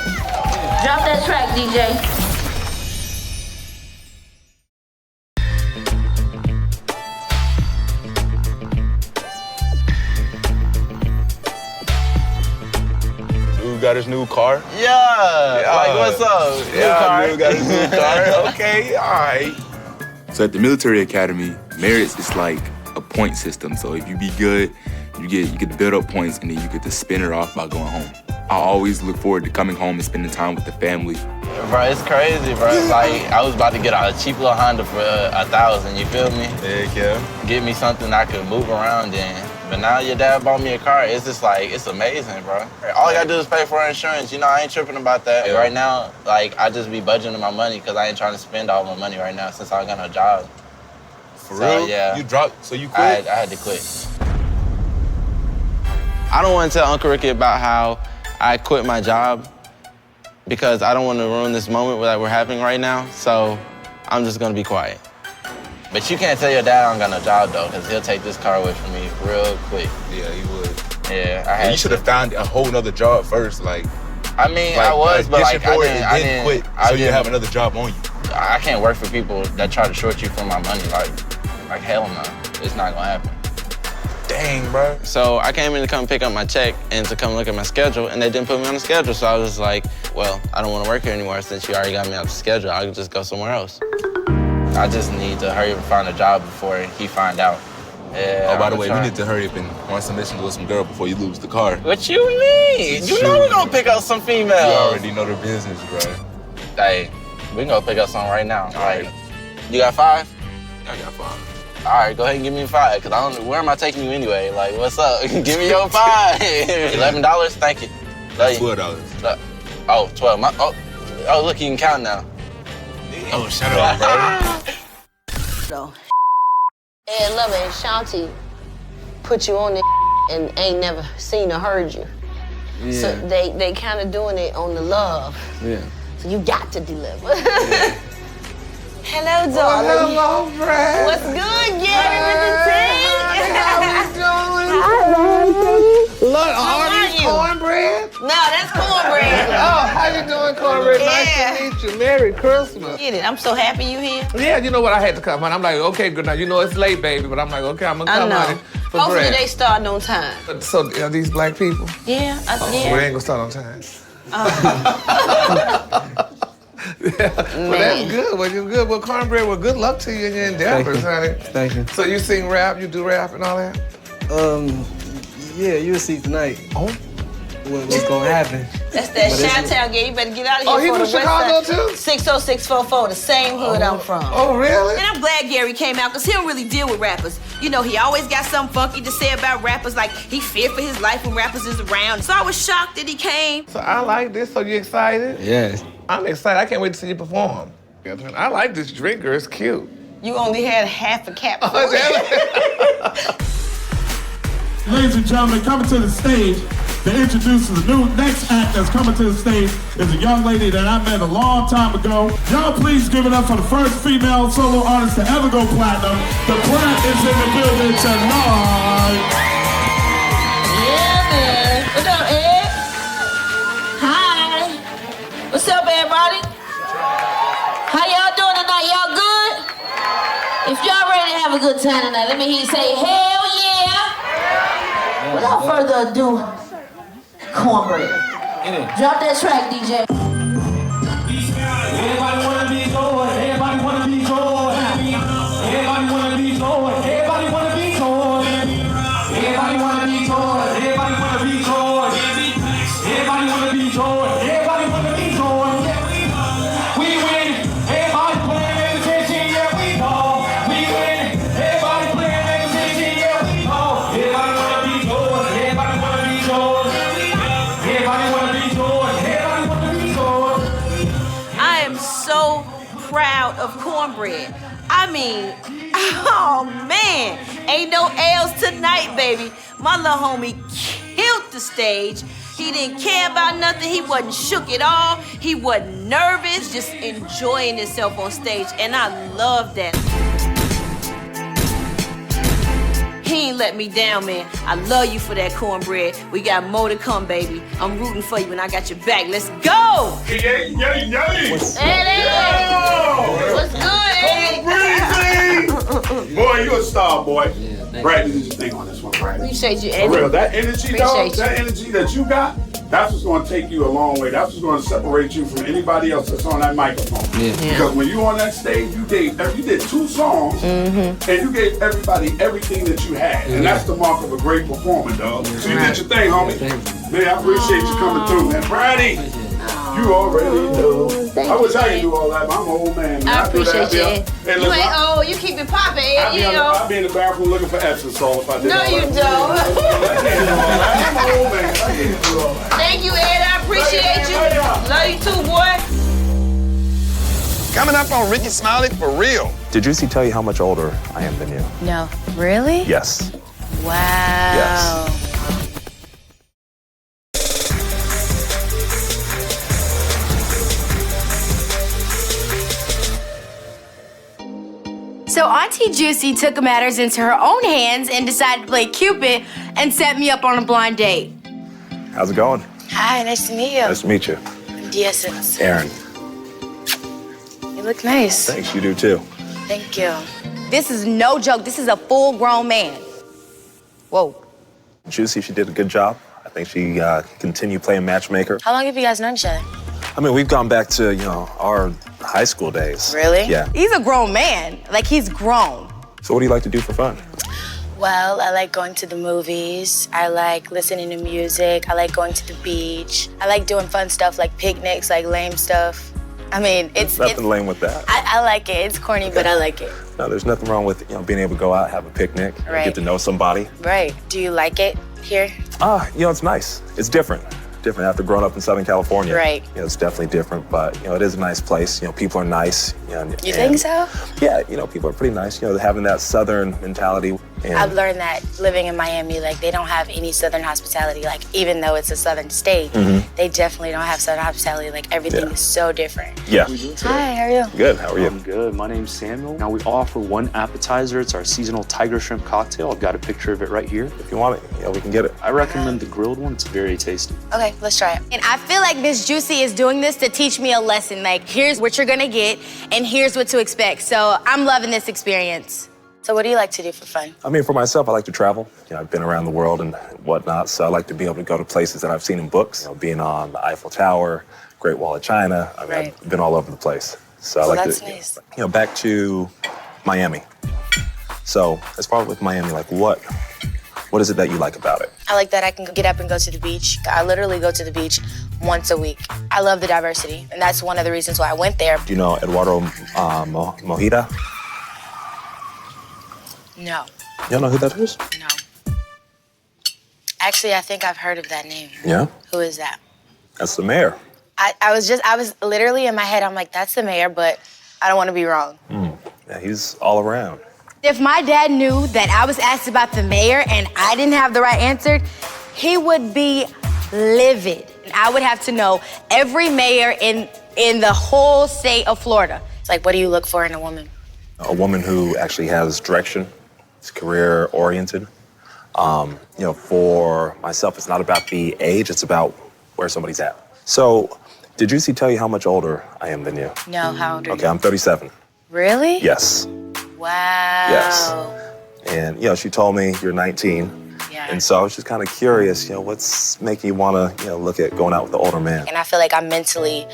Drop that track, DJ. Dude got his new car. Yeah, like what's up? New car. Dude got his new car. Okay, all right. So at the military academy, merits is like a point system. So if you be good, you get to build up points and then you get to spin it off by going home. I always look forward to coming home and spending time with the family. Bro, it's crazy, bro. Like, I was about to get a cheap little Honda for $1,000, you feel me? Heck yeah. Get me something I could move around in. But now your dad bought me a car. It's just like, it's amazing, bro. All I gotta do is pay for insurance. You know, I ain't tripping about that. Yeah. Right now, like, I just be budgeting my money because I ain't trying to spend all my money right now since I got no job. For So, real? yeah. You dropped, so you quit? I had to quit. I don't want to tell Uncle Ricky about how I quit my job because I don't want to ruin this moment that we're having right now, so I'm just gonna be quiet. But you can't tell your dad I don't got no job though, because he'll take this car away from me real quick. Yeah, he would. Yeah, I And had you should have found a whole nother job first, like. I mean, like, I was, but get like, your board I and then didn't quit, so you have another job on you. I can't work for people that try to short you from my money. Like hell no, it's not gonna happen. Dang, bro. So I came in to come pick up my check and to come look at my schedule, and they didn't put me on the schedule. So I was like, well, I don't want to work here anymore since you already got me off the schedule. I could just go somewhere else. I just need to hurry up and find a job before he find out. Yeah, Oh, by the I'm way, trying. we need to hurry up and run some missions with some girl before you lose the car. What you mean? You know we gonna pick up some females. You already know their business, bro. Hey, we gonna pick up some right now. All right. You got 5? I got 5. All right, go ahead and give me 5, because I don't know, where am I taking you anyway? Like, what's up? Give me your 5. $11? Thank you. Love you. $12. Oh, 12. Oh, look, you can count now. Oh, shut up, bro. So, Ed Lover and Shanti put you on it and ain't never seen or heard you. Yeah. So they kind of doing it on the love. Yeah. So you got to deliver. Hello, darling. Hello, friend. What's good, Gary, with the team? How we doing? Hi, Look, How are are these you? cornbread? No, that's cornbread. how you doing, Cornbread? Nice to meet you. Merry Christmas. Get it. I'm so happy you here. Yeah, you know what? I had to come, honey. I'm like, okay, good night. You know it's late, baby, but I'm like, okay, I'm gonna come, honey. Hopefully they start on time. So are these black people? Yeah, Well, they ain't gonna start on time. Well, that's good. Well, you're good. Well, Cornbread, well, good luck to you in your endeavors, honey. Thank you. So you sing rap, you do rap and all that? Yeah, you'll see tonight. Oh? What's gonna happen? That's that Chi-Town gang. You better get out of here. Oh, he from Chicago too? 60644, the same hood I'm from. Oh, really? And I'm glad Gary came out because he don't really deal with rappers. You know, he always got something funky to say about rappers, like he feared for his life when rappers is around. So I was shocked that he came. So I like this. So you excited? Yes. I'm excited. I can't wait to see you perform. I like this drink, girl. It's cute. You only had half a cap. Ladies and gentlemen, coming to the stage to introduce the next act that's coming to the stage is a young lady that I met a long time ago. Y'all please give it up for the first female solo artist to ever go platinum. The Plant is in the building tonight. Yeah, man. What up, Ed? Hi. What's up, everybody? How y'all doing tonight? Y'all good? If y'all ready to have a good time tonight, let me hear you say, hell yeah. Without further ado, Cornbread. Drop that track, DJ. Everybody wanna be joy. Everybody wanna be joy. Everybody wanna be joy. Everybody wanna be joy. Everybody wanna be joy. Everybody wanna be joy. Everybody wanna be joy. Everybody wanna be joy. We win. Everybody playing their attention. Yeah, we know. We win. Everybody playing their attention. Yeah, we know. Everybody wanna be joy. Everybody wanna be joy. Everybody wanna be joy. Everybody wanna be joy. I am so proud of Cornbread. I mean, oh man, ain't no L's tonight, baby. My little homie killed the stage. He didn't care about nothing. He wasn't shook at all. He wasn't nervous, just enjoying himself on stage. And I love that. He ain't let me down, man. I love you for that, Cornbread. We got more to come, baby. I'm rooting for you and I got your back. Let's go! Yay! What's good, Eddie? Boy, you a star, boy. Brad, did you think on this one, Brad? Appreciate you, For Eddie. real, that energy, dog, Appreciate you. that energy that you got, that's what's gonna take you a long way. That's what's gonna separate you from anybody else that's on that microphone. Because when you on that stage, you did 2 songs, and you gave everybody everything that you had. And that's the mark of a great performer, dog. So you did your thing, homie. Man, I appreciate you coming through, man. Brady, you already know. I wish I could do all that, but I'm an old man. I appreciate you, Ed. Hey, You listen, ain't old. You keep it popping, Ed. I'd be in the bathroom looking for Epsom salt if I did No, all you that. don't. I'm an old man. I can't do all that. Thank you, Ed. I appreciate you. Love you too, boy. Coming up on Rickey Smiley for real. Did Juicy tell you how much older I am than you? No. Really? Yes. Wow. Yes. So Auntie Juicy took matters into her own hands and decided to play Cupid and set me up on a blind date. How's it going? Hi, nice to meet you. Nice to meet you. Yes, Aaron. you look nice. Thanks, you do too. Thank you. This is no joke. This is a full-grown man. Whoa. Juicy, she did a good job. I think she continued playing matchmaker. How long have you guys known each other? I mean, we've gone back to, our high school days. Really? Yeah. He's a grown man. Like, he's grown. So what do you like to do for fun? Well, I like going to the movies. I like listening to music. I like going to the beach. I like doing fun stuff like picnics, like lame stuff. I mean, There's nothing lame with that. I like it. It's corny, but I like it. No, there's nothing wrong with, being able to go out, have a picnic, Right. get to know somebody. Right. Do you like it here? It's nice. It's different. Different after growing up in Southern California. Right. It's definitely different, but, it is a nice place. People are nice. You think so? Yeah, people are pretty nice. Having that Southern mentality. And I've learned that living in Miami, like they don't have any Southern hospitality. Like even though it's a Southern state, they definitely don't have Southern hospitality. Like everything is so different. Yeah. Hi, how are you? Good, how are you? I'm good. My name's Samuel. Now we offer one appetizer. It's our seasonal tiger shrimp cocktail. I've got a picture of it right here. If you want it, yeah, we can get it. I recommend the grilled one. It's very tasty. Okay, let's try it. And I feel like Miss Juicy is doing this to teach me a lesson. Like, here's what you're gonna get, and here's what to expect. So I'm loving this experience. So what do you like to do for fun? I mean, for myself, I like to travel. You know, I've been around the world and whatnot, so I like to be able to go to places that I've seen in books. You know, being on the Eiffel Tower, Great Wall of China. I mean, I've been all over the place. So I like that's to, nice. you know, back to Miami. So as far as with Miami, like what is it that you like about it? I like that I can get up and go to the beach. I literally go to the beach once a week. I love the diversity, and that's one of the reasons why I went there. Do you know Eduardo Mojita? No. You don't know who that is? No. Actually, I think I've heard of that name. Yeah? Who is that? That's the mayor. I was literally in my head, I'm like, that's the mayor, but I don't want to be wrong. Yeah, he's all around. If my dad knew that I was asked about the mayor and I didn't have the right answer, he would be livid. And I would have to know every mayor in the whole state of Florida. It's like, what do you look for in a woman? A woman who actually has direction, is career-oriented. You know, for myself, it's not about the age, it's about where somebody's at. So, did Juicy tell you how much older I am than you? No, how old are Okay, I'm 37. Really? Yes. Wow. Yes. And, you know, she told me you're 19. Yeah. And so I was just kind of curious, you know, what's making you want to, you know, look at going out with an older man? And I feel like I'm mentally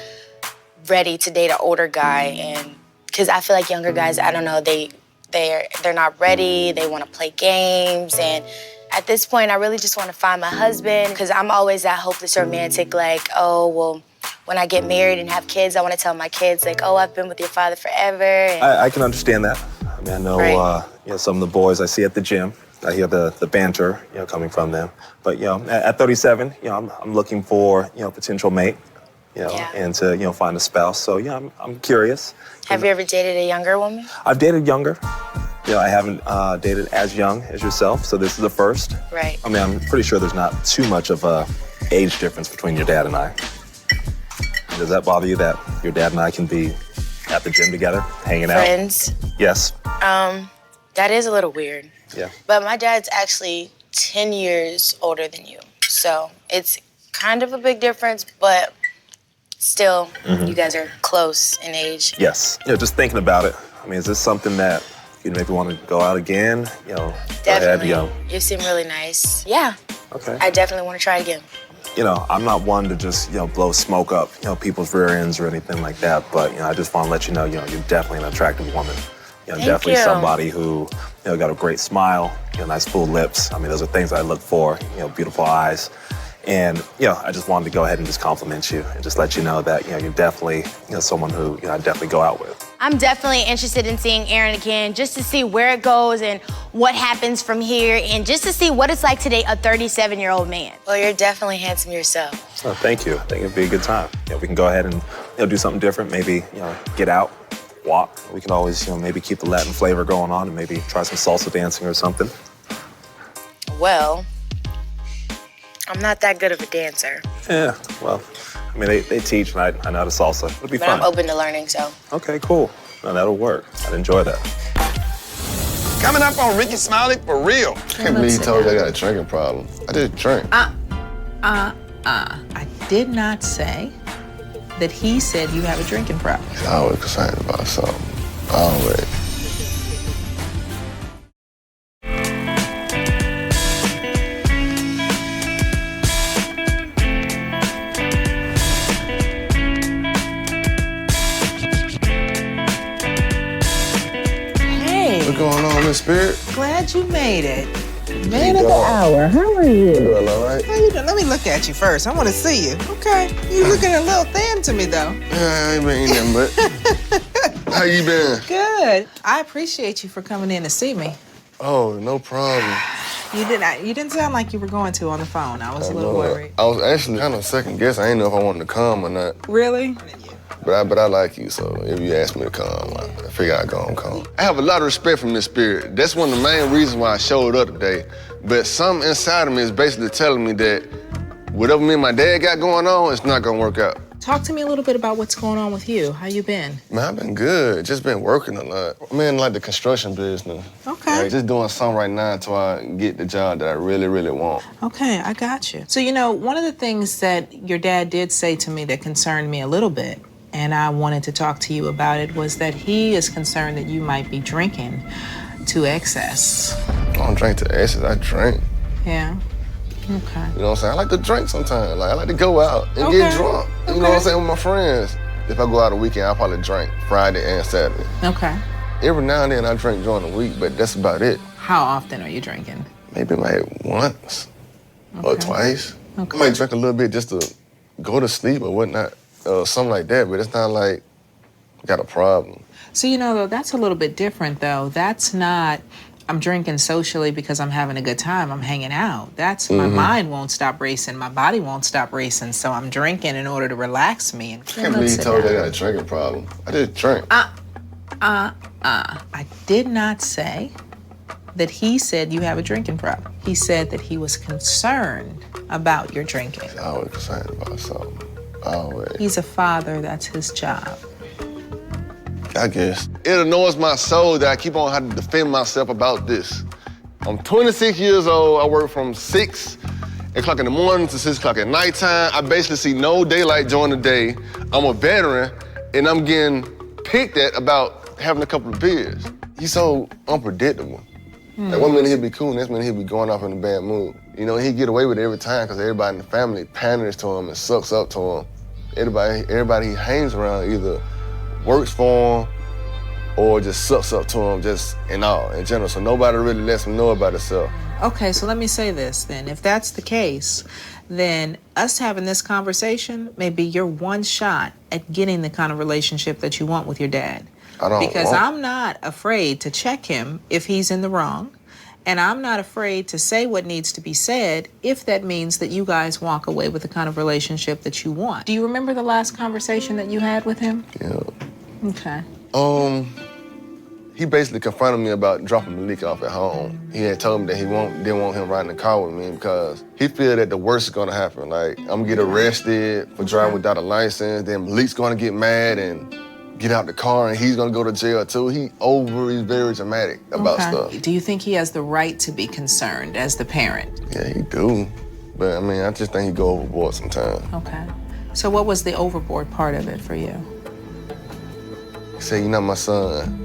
ready to date an older guy, and because I feel like younger guys, I don't know, they're not ready, they want to play games, and at this point, I really just want to find my husband, because I'm always that hopeless romantic, like, oh, well, when I get married and have kids, I want to tell my kids, like, oh, I've been with your father forever. And I can understand that. I mean, I know, you know, some of the boys I see at the gym, I hear the banter, you know, coming from them. But, you know, at 37, you know, I'm looking for, you know, a potential mate, you know, and to, you know, find a spouse. So, yeah, I'm curious. Have you ever dated a younger woman? I've dated younger. You know, I haven't dated as young as yourself, so this is the first. Right. I mean, I'm pretty sure there's not too much of a age difference between your dad and I. Does that bother you that your dad and I can be at the gym together, hanging out? Friends? Yes. That is a little weird. Yeah. But my dad's actually 10 years older than you. So it's kind of a big difference, but still, you guys are close in age. Yes. You know, just thinking about it, I mean, is this something that you maybe want to go out again? You know, Definitely. go ahead, You seem really nice. Yeah. Okay. I definitely want to try again. You know, I'm not one to just, you know, blow smoke up, you know, people's rear ends or anything like that, but, you know, I just want to let you know, you're definitely an attractive woman. You know, Thank definitely you. somebody who, you know, got a great smile, you know, nice full lips. I mean, those are things I look for, you know, beautiful eyes. And, you know, I just wanted to go ahead and just compliment you and just let you know that, you know, you're definitely, you know, someone who, you know, I definitely go out with. I'm definitely interested in seeing Aaron again, just to see where it goes and what happens from here, and just to see what it's like to date a 37-year-old man. Well, you're definitely handsome yourself. So thank you. I think it'd be a good time. You know, we can go ahead and, you know, do something different. Maybe, you know, get out, walk. We can always, you know, maybe keep the Latin flavor going on and maybe try some salsa dancing or something. Well, I'm not that good of a dancer, Yeah, well, I mean, they teach, and I know how to salsa. It'll be but fun. I'm open to learning, so. Okay, cool. No, that'll work. I'd enjoy that. Coming up on Rickey Smiley for real. I can't believe he told you I got a drinking problem. I did drink. I did not say that he said you have a drinking problem. He's always concerned about something. Always. Hey, What's going on, Miss Spirit? glad you made it. Man You of the doing? hour. How are you? Doing all right? How you doing? Let me look at you first. I want to see you. Okay. You looking a little thin to me, though. Yeah, I ain't been eating nothing but. How you been? Good. I appreciate you for coming in to see me. Oh, no problem. You didn't sound like you were going to on the phone. I was a little know. worried. I was actually kind of second guessing. I didn't know if I wanted to come or not. Really? But I like you, so if you ask me to come, I figure I'd go and come. I have a lot of respect from this spirit. That's one of the main reasons why I showed up today. But something inside of me is basically telling me that whatever me and my dad got going on, it's not gonna work out. Talk to me a little bit about what's going on with you. How you been? Man, I've been good. Just been working a lot. I'm in like the construction business. Okay. Like, just doing something right now until I get the job that I really, really want. Okay, I got you. So, one of the things that your dad did say to me that concerned me a little bit, and I wanted to talk to you about it, was that he is concerned that you might be drinking to excess. I don't drink to excess, I drink. Yeah. Okay. You know what I'm saying? I like to drink sometimes. Like, I like to go out and get drunk. You know what I'm saying, with my friends. If I go out a weekend, I'll probably drink Friday and Saturday. Okay. Every now and then I drink during the week, but that's about it. How often are you drinking? Maybe like once or twice. Okay. I might drink a little bit just to go to sleep or whatnot, something like that, but it's not like I got a problem. So, though, that's a little bit different, though. That's not, I'm drinking socially because I'm having a good time. I'm hanging out. That's my mind won't stop racing. My body won't stop racing. So I'm drinking in order to relax me. And I can't believe you told me I got a drinking problem. I just drink. I did not say that he said you have a drinking problem. He said that he was concerned about your drinking. He's always concerned about something. Always. He's a father. That's his job. I guess. It annoys my soul that I keep on having to defend myself about this. I'm 26 years old. I work from 6 o'clock in the morning to 6 o'clock at nighttime. I basically see no daylight during the day. I'm a veteran, and I'm getting picked at about having a couple of beers. He's so unpredictable. Like, one minute he'll be cool, next minute he'll be going off in a bad mood. He get away with it every time because everybody in the family panders to him and sucks up to him. Everybody he hangs around either works for him or just sucks up to him just in general. So nobody really lets him know about himself. Okay, so let me say this then. If that's the case, then us having this conversation may be your one shot at getting the kind of relationship that you want with your dad. Because I'm not afraid to check him if he's in the wrong, and I'm not afraid to say what needs to be said if that means that you guys walk away with the kind of relationship that you want. Do you remember the last conversation that you had with him? Yeah. Okay. He basically confronted me about dropping Malik off at home. He had told me that he didn't want him riding the car with me because he feel that the worst is gonna happen. Like, I'm gonna get arrested for driving without a license, then Malik's gonna get mad and get out the car and he's gonna go to jail too. He's very dramatic about stuff. Do you think he has the right to be concerned as the parent? Yeah, he do. But I just think he go overboard sometimes. Okay. So what was the overboard part of it for you? He said, "You're not my son.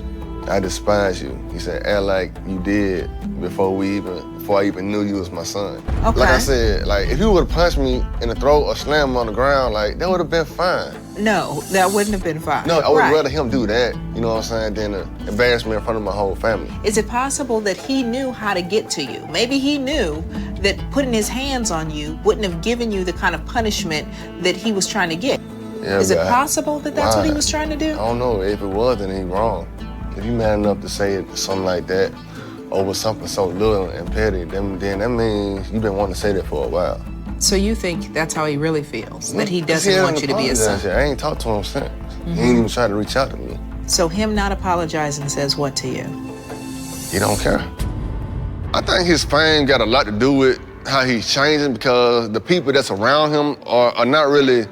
I despise you." He said, "Act like you did before I even knew you was my son." Okay. Like I said, if you would have punched me in the throat or slammed me on the ground, that would have been fine. No, that wouldn't have been fine. No, I would rather him do that, you know what I'm saying, than embarrass me in front of my whole family. Is it possible that he knew how to get to you? Maybe he knew that putting his hands on you wouldn't have given you the kind of punishment that he was trying to get. Yeah, Is it possible that that's what he was trying to do? I don't know. If it was, then he's wrong. If you mad enough to say something like that over something so little and petty, then that means you've been wanting to say that for a while. So you think that's how he really feels? That he doesn't want you to be his son? I ain't talked to him since. He ain't even tried to reach out to me. So him not apologizing says what to you? He don't care. I think his fame got a lot to do with how he's changing because the people that's around him are not really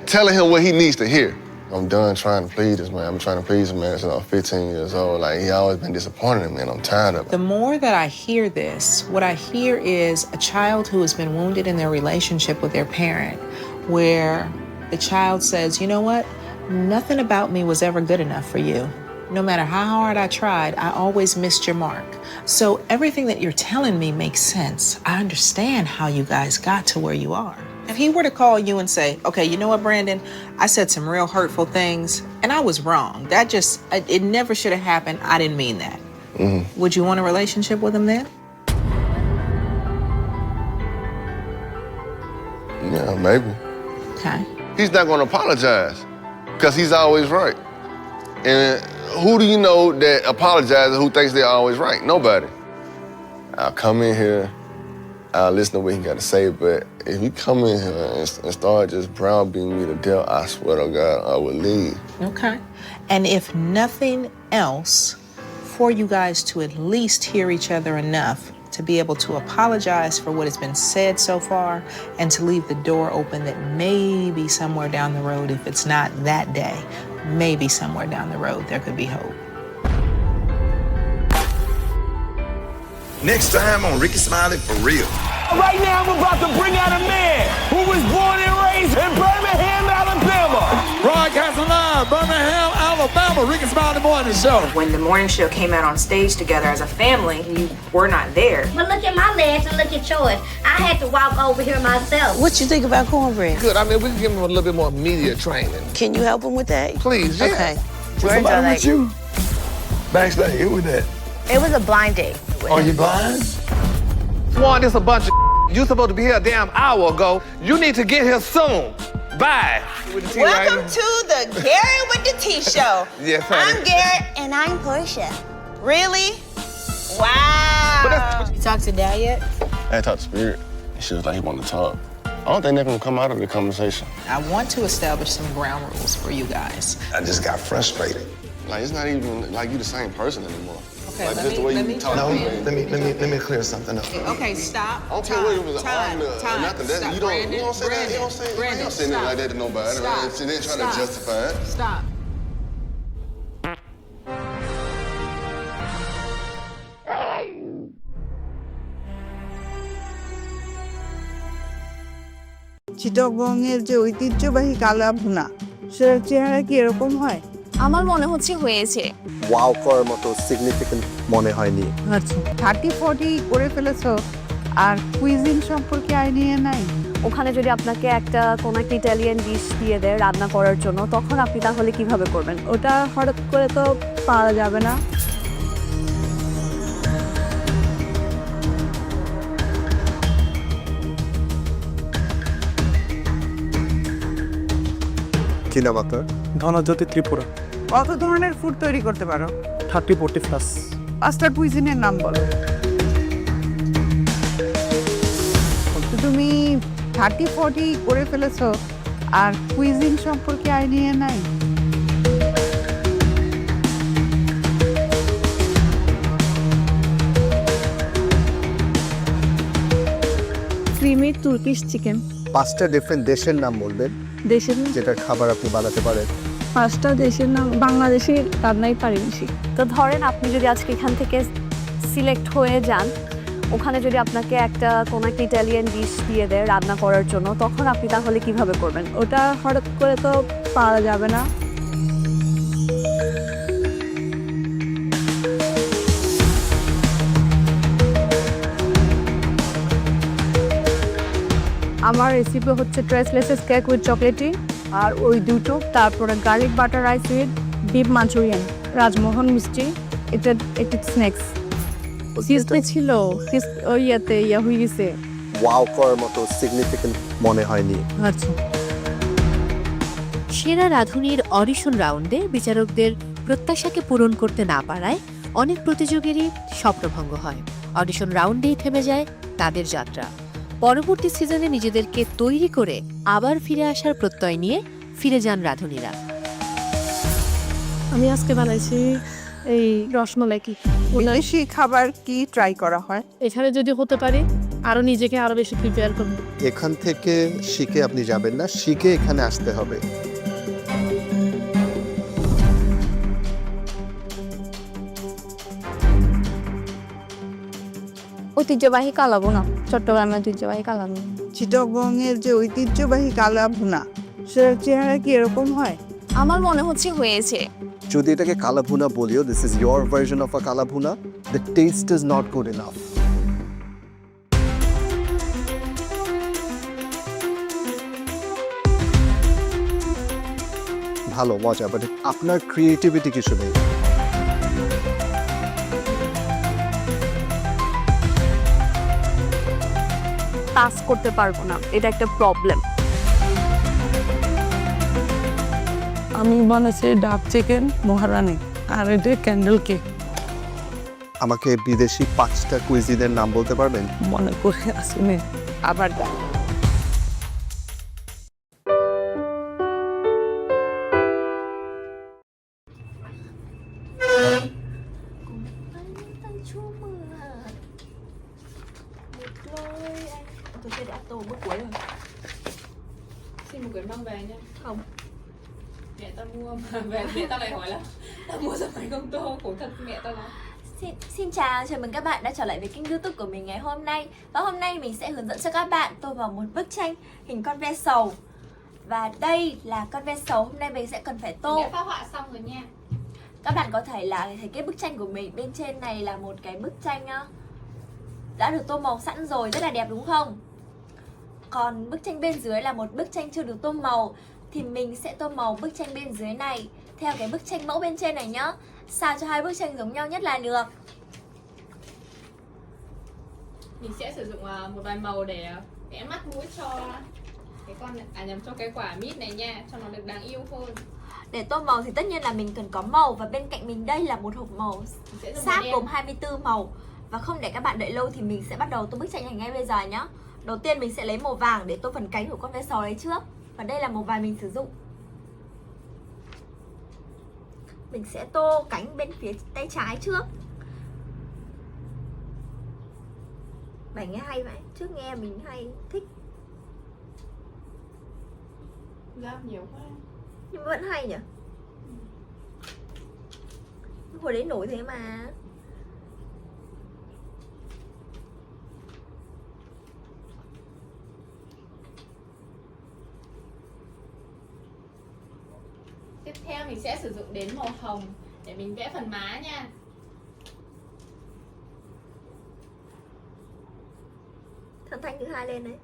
telling him what he needs to hear. I'm done trying to please this man. I'm trying to please him, man, since I'm 15 years old. He always been disappointed in me, and I'm tired of it. The more that I hear this, what I hear is a child who has been wounded in their relationship with their parent, where the child says, you know what? Nothing about me was ever good enough for you. No matter how hard I tried, I always missed your mark. So everything that you're telling me makes sense. I understand how you guys got to where you are. If he were to call you and say, okay, you know what, Brandon? I said some real hurtful things, and I was wrong. It never should have happened. I didn't mean that. Mm-hmm. Would you want a relationship with him then? Yeah, maybe. Okay. He's not gonna apologize, because he's always right. And who do you know that apologizes who thinks they're always right? Nobody. I'll come in here I'll listen to what he got to say, but if you come in here and start just browbeating me to death, I swear to God, I will leave. Okay. And if nothing else, for you guys to at least hear each other enough to be able to apologize for what has been said so far and to leave the door open that maybe somewhere down the road, if it's not that day, maybe somewhere down the road there could be hope. Next time on Rickey Smiley For Real. Right now, I'm about to bring out a man who was born and raised in Birmingham, Alabama. Broadcasting live, Birmingham, Alabama. Rickey Smiley Morning Show. When the morning show came out on stage together as a family, you were not there. But look at my legs and look at yours. I had to walk over here myself. What you think about cornbread? Good. I mean, we can give him a little bit more media training. Can you help him with that? Please, yeah. Okay. Was somebody with you? Backstage, who was that? It was a blind date. Are you blind? Swan, this a bunch of you supposed to be here a damn hour ago. You need to get here soon. Bye. Welcome to the Garrett with the T show. Yes, honey. I'm Garrett and I'm Portia. Really? Wow. You talked to Dad yet? I talked to Spirit, and she was like, he wanted to talk. I don't think nothing will come out of the conversation. I want to establish some ground rules for you guys. I just got frustrated. Like, it's not even like you the same person anymore. Okay, like, let just me- the way let you me talk. No, jump to let me clear something up. Okay, stop. I don't care whether it was an argument or time, nothing. That, stop. you don't Brandon, say that. You don't say Brandon, you don't say nothing like that to nobody. Stop. Right? She didn't try to justify it. Stop. চিটাগংয়ের যে ঐতিহ্যবাহী কালা ভুনা সেটার চেহারা কি এরকম হয়? আমার মনে হচ্ছে হয়েছে। ওয়াও করার মতো সিগনিফিকেন্ট মনে হয়নি। আচ্ছা 30-40 করে ফেলেছো আর কুইজিন সম্পর্কে আইডিয়া নাই? ওখানে যদি আপনাকে কোনো একটা ইটালিয়ান ডিশ দিয়ে দেয় রান্না করার জন্য, তখন আপনি তাহলে কিভাবে করবেন? ওটা হঠাৎ করে তো পাওয়া যাবে না। কি নাম আপনার? ধনজ্যোতি ত্রিপুরা। কত ধরনের ফুড তৈরি করতে পারো? 30-40 প্লাস। 5টা কুইজিনের নাম বলো। তুমি 30-40 করে ফেলেছো আর কুইজিন সম্পর্কে আইডিয়া নাই? Creamy Turkish chicken. 5টা ডিফারেন্ট দেশের নাম বলবেন দেশের যেটার খাবার আপনি বানাতে পারেন। 5টা দেশের নাম বাংলাদেশের রান্নাই পারি বেশি। তো ধরেন আপনি যদি আজকে এখান থেকে সিলেক্ট হয়ে যান, ওখানে যদি আপনাকে কোনো একটা ইটালিয়ান ডিশ দিয়ে দেয় রান্না করার জন্য, তখন আপনি তাহলে কিভাবে করবেন? ওটা হঠাৎ করে তো পাওয়া যাবে না। আমার রেসিপি হচ্ছে ট্রেসলেসেস কেক উইথ চকলেটি আর ওই দুটো, তারপরে garlic butter rice with beef Manchurian, Rajmohan মিষ্টি, এটা স্ন্যাক্স। সিজনে ছিল ওই ইয়া হয়ে গেছে। ওয়াও করার মতো সিগনিফিকেন্ট মনে হয়নি। আচ্ছা। সেরা রাঁধুনির অডিশন রাউন্ডে বিচারকদের প্রত্যাশাকে পূরণ করতে না পারায় অনেক প্রতিযোগীরই স্বপ্নভঙ্গ হয়। অডিশন রাউন্ডেই থেমে যায় তাদের যাত্রা। পরবর্তী সিজনে নিজেদেরকে তৈরি করে আবার ফিরে আসার প্রত্যয় নিয়ে ফিরে যান রাঁধুনিরা। আমি আজকে বানাইছি এই রসমালাই কেক। বিদেশি খাবার কি ট্রাই করা হয়? এখানে যদি হতে পারি আরো নিজেকে আরো বেশি প্রিপেয়ার করব। এখান থেকে শিখে আপনি যাবেন না, শিখে এখানে আসতে হবে। ঐতিহ্যবাহী কালা ভুনা, চট্টগ্রামের ঐতিহ্যবাহী কালা ভুনা। চিটাগংয়ের যে ঐতিহ্যবাহী কালা ভুনা সেটার চেহারা কি এরকম হয়? আমার মনে হচ্ছে হয়েছে। যদি এটাকে কালা ভুনা বলিও, this is your version of a কালা ভুনা, the test is not good enough. ভালো মজা, বাট আপনার ক্রিয়েটিভিটি কিছু নেই। পাস করতে পারবো না, এটা একটা প্রবলেম। আমি বানাইছি ডাব চিকেন মহারানী আর এটা ক্যান্ডেল কেক। আমাকে বিদেশি 5টা কুইজিনের নাম বলতে পারবেন? মনে করে আসলে আবার Tôi sẽ đã tô bước cuối rồi. Xin một quyển mang về nha. Không. Mẹ tao mua mà về mẹ tao lại hỏi là tao mua sao mày không tô, khổ thật mẹ tao nói. Xin chào, chào mừng các bạn đã trở lại với kênh YouTube của mình ngày hôm nay. Và hôm nay mình sẽ hướng dẫn cho các bạn tô vào một bức tranh hình con ve sầu. Và đây là con ve sầu, hôm nay mình sẽ cần phải tô. Mình đã phác họa xong rồi nha. Các bạn có thể là thấy cái bức tranh của mình bên trên này là một cái bức tranh đã được tô màu sẵn rồi, rất là đẹp đúng không? Còn bức tranh bên dưới là một bức tranh chưa được tô màu, thì mình sẽ tô màu bức tranh bên dưới này theo cái bức tranh mẫu bên trên này nhá. Sao cho hai bức tranh giống nhau nhất là được. Mình sẽ sử dụng một vài màu để vẽ mắt mũi cho cái con cho cái quả mít này nha, cho nó được đáng yêu hơn. Để tô màu thì tất nhiên là mình cần có màu. Và bên cạnh mình đây là một hộp màu sáp gồm 24 màu. Và không để các bạn đợi lâu thì mình sẽ bắt đầu tô bức tranh này ngay bây giờ nhá. Đầu tiên mình sẽ lấy màu vàng để tô phần cánh của con ve sầu đấy trước. Và đây là màu vàng mình sử dụng. Mình sẽ tô cánh bên phía tay trái trước. Bài nghe hay vậy, trước nghe mình hay thích. Giáp nhiều quá. Nhưng vẫn hay nhỉ. Hồi đấy nổi thế mà. Tiếp theo mình sẽ sử dụng đến màu hồng để mình vẽ phần má nha. Thằng Thanh thứ hai lên đấy.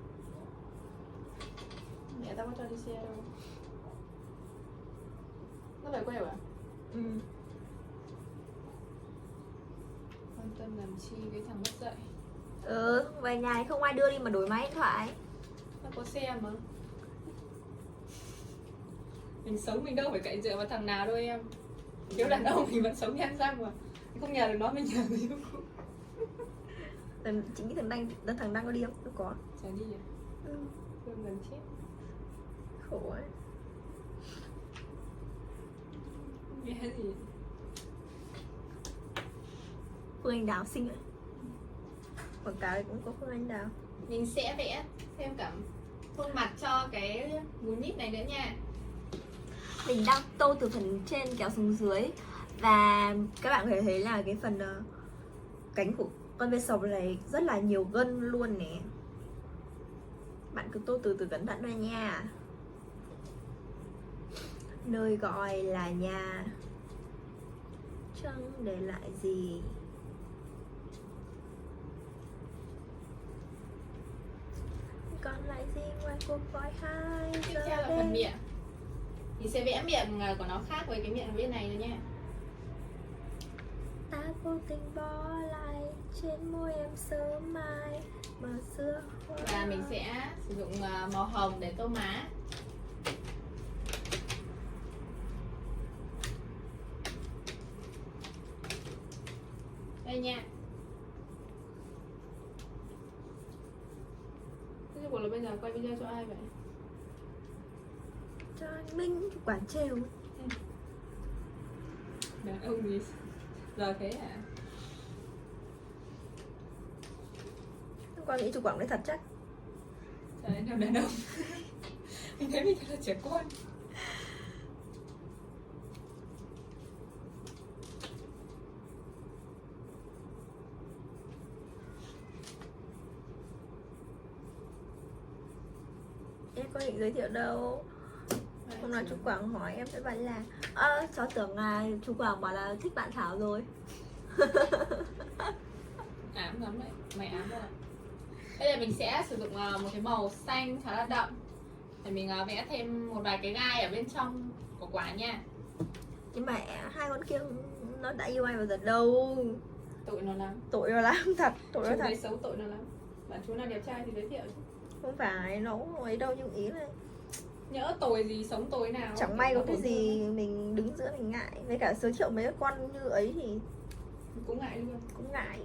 Mẹ tao có cho đi xe đâu. Nó về quê à? Ừ. Quan tâm làm chi cái thằng mất dạy. Về nhà thì không ai đưa đi mà đổi máy điện thoại. Nó có xe mà. Mình sống mình đâu phải cậy dựa vào thằng nào đâu em. Nếu đàn ông mình vẫn sống nhan răng mà. Không nhờ được nó mình nhờ gì đâu. Chính cái thằng Đăng có đi không? Đâu có. Chả đi à? Phương gần chết. Khổ ấy. Nghe gì? Phương Anh Đào xinh rồi. Quảng cáo cũng có Phương Anh Đào. Mình sẽ vẽ thêm cả khuôn mặt cho cái múi mít này nữa nha. Mình đang tô từ phần trên kéo xuống dưới. Và các bạn có thể thấy là cái phần cánh của con ve sầu này rất là nhiều gân luôn nè. Bạn cứ tô từ từ cẩn thận thôi nha. Nơi gọi là nhà, chẳng để lại gì. Còn lại gì ngoài cuộc gọi hai Tiếp giờ theo là đêm. phần miệng. Mình sẽ vẽ miệng của nó khác với cái miệng bên này rồi nha. Ta vô tình bỏ lại trên môi em sớm mai mà xưa. Và mình sẽ sử dụng màu hồng để tô má. Đây nha. Thế cuộc là bây giờ quay video cho ai vậy? Cho anh Minh quản trêu. Đàn ông gì? Giờ thế hả? Con nghĩ chủ quảng đấy thật chắc. Trời ơi, nào đàn ông. Mình thấy mình thật là trẻ con. Em có định giới thiệu đâu. Hôm nào chú Quảng hỏi em sẽ bảo là cháu tưởng là chú Quảng bảo là thích bạn Thảo rồi. Ám lắm đấy, mày ám rồi. Bây giờ mình sẽ sử dụng một cái màu xanh khá là đậm để mình vẽ thêm một vài cái gai ở bên trong của quả nha. Nhưng mà hai con kia nó đã yêu ai bao giờ đâu. Tội nó lắm. Tội nó lắm thật. Tội nó Chú thật. đấy xấu tội nó lắm. Bạn chú nào đẹp trai thì giới thiệu chứ. Không phải nó ấy đâu, nhưng ý là Nhỡ tồi gì sống tồi nào. chẳng may có cái gì mình đứng giữa mình ngại. Với cả giới thiệu mấy con như ấy thì Cũng ngại luôn. Cũng ngại.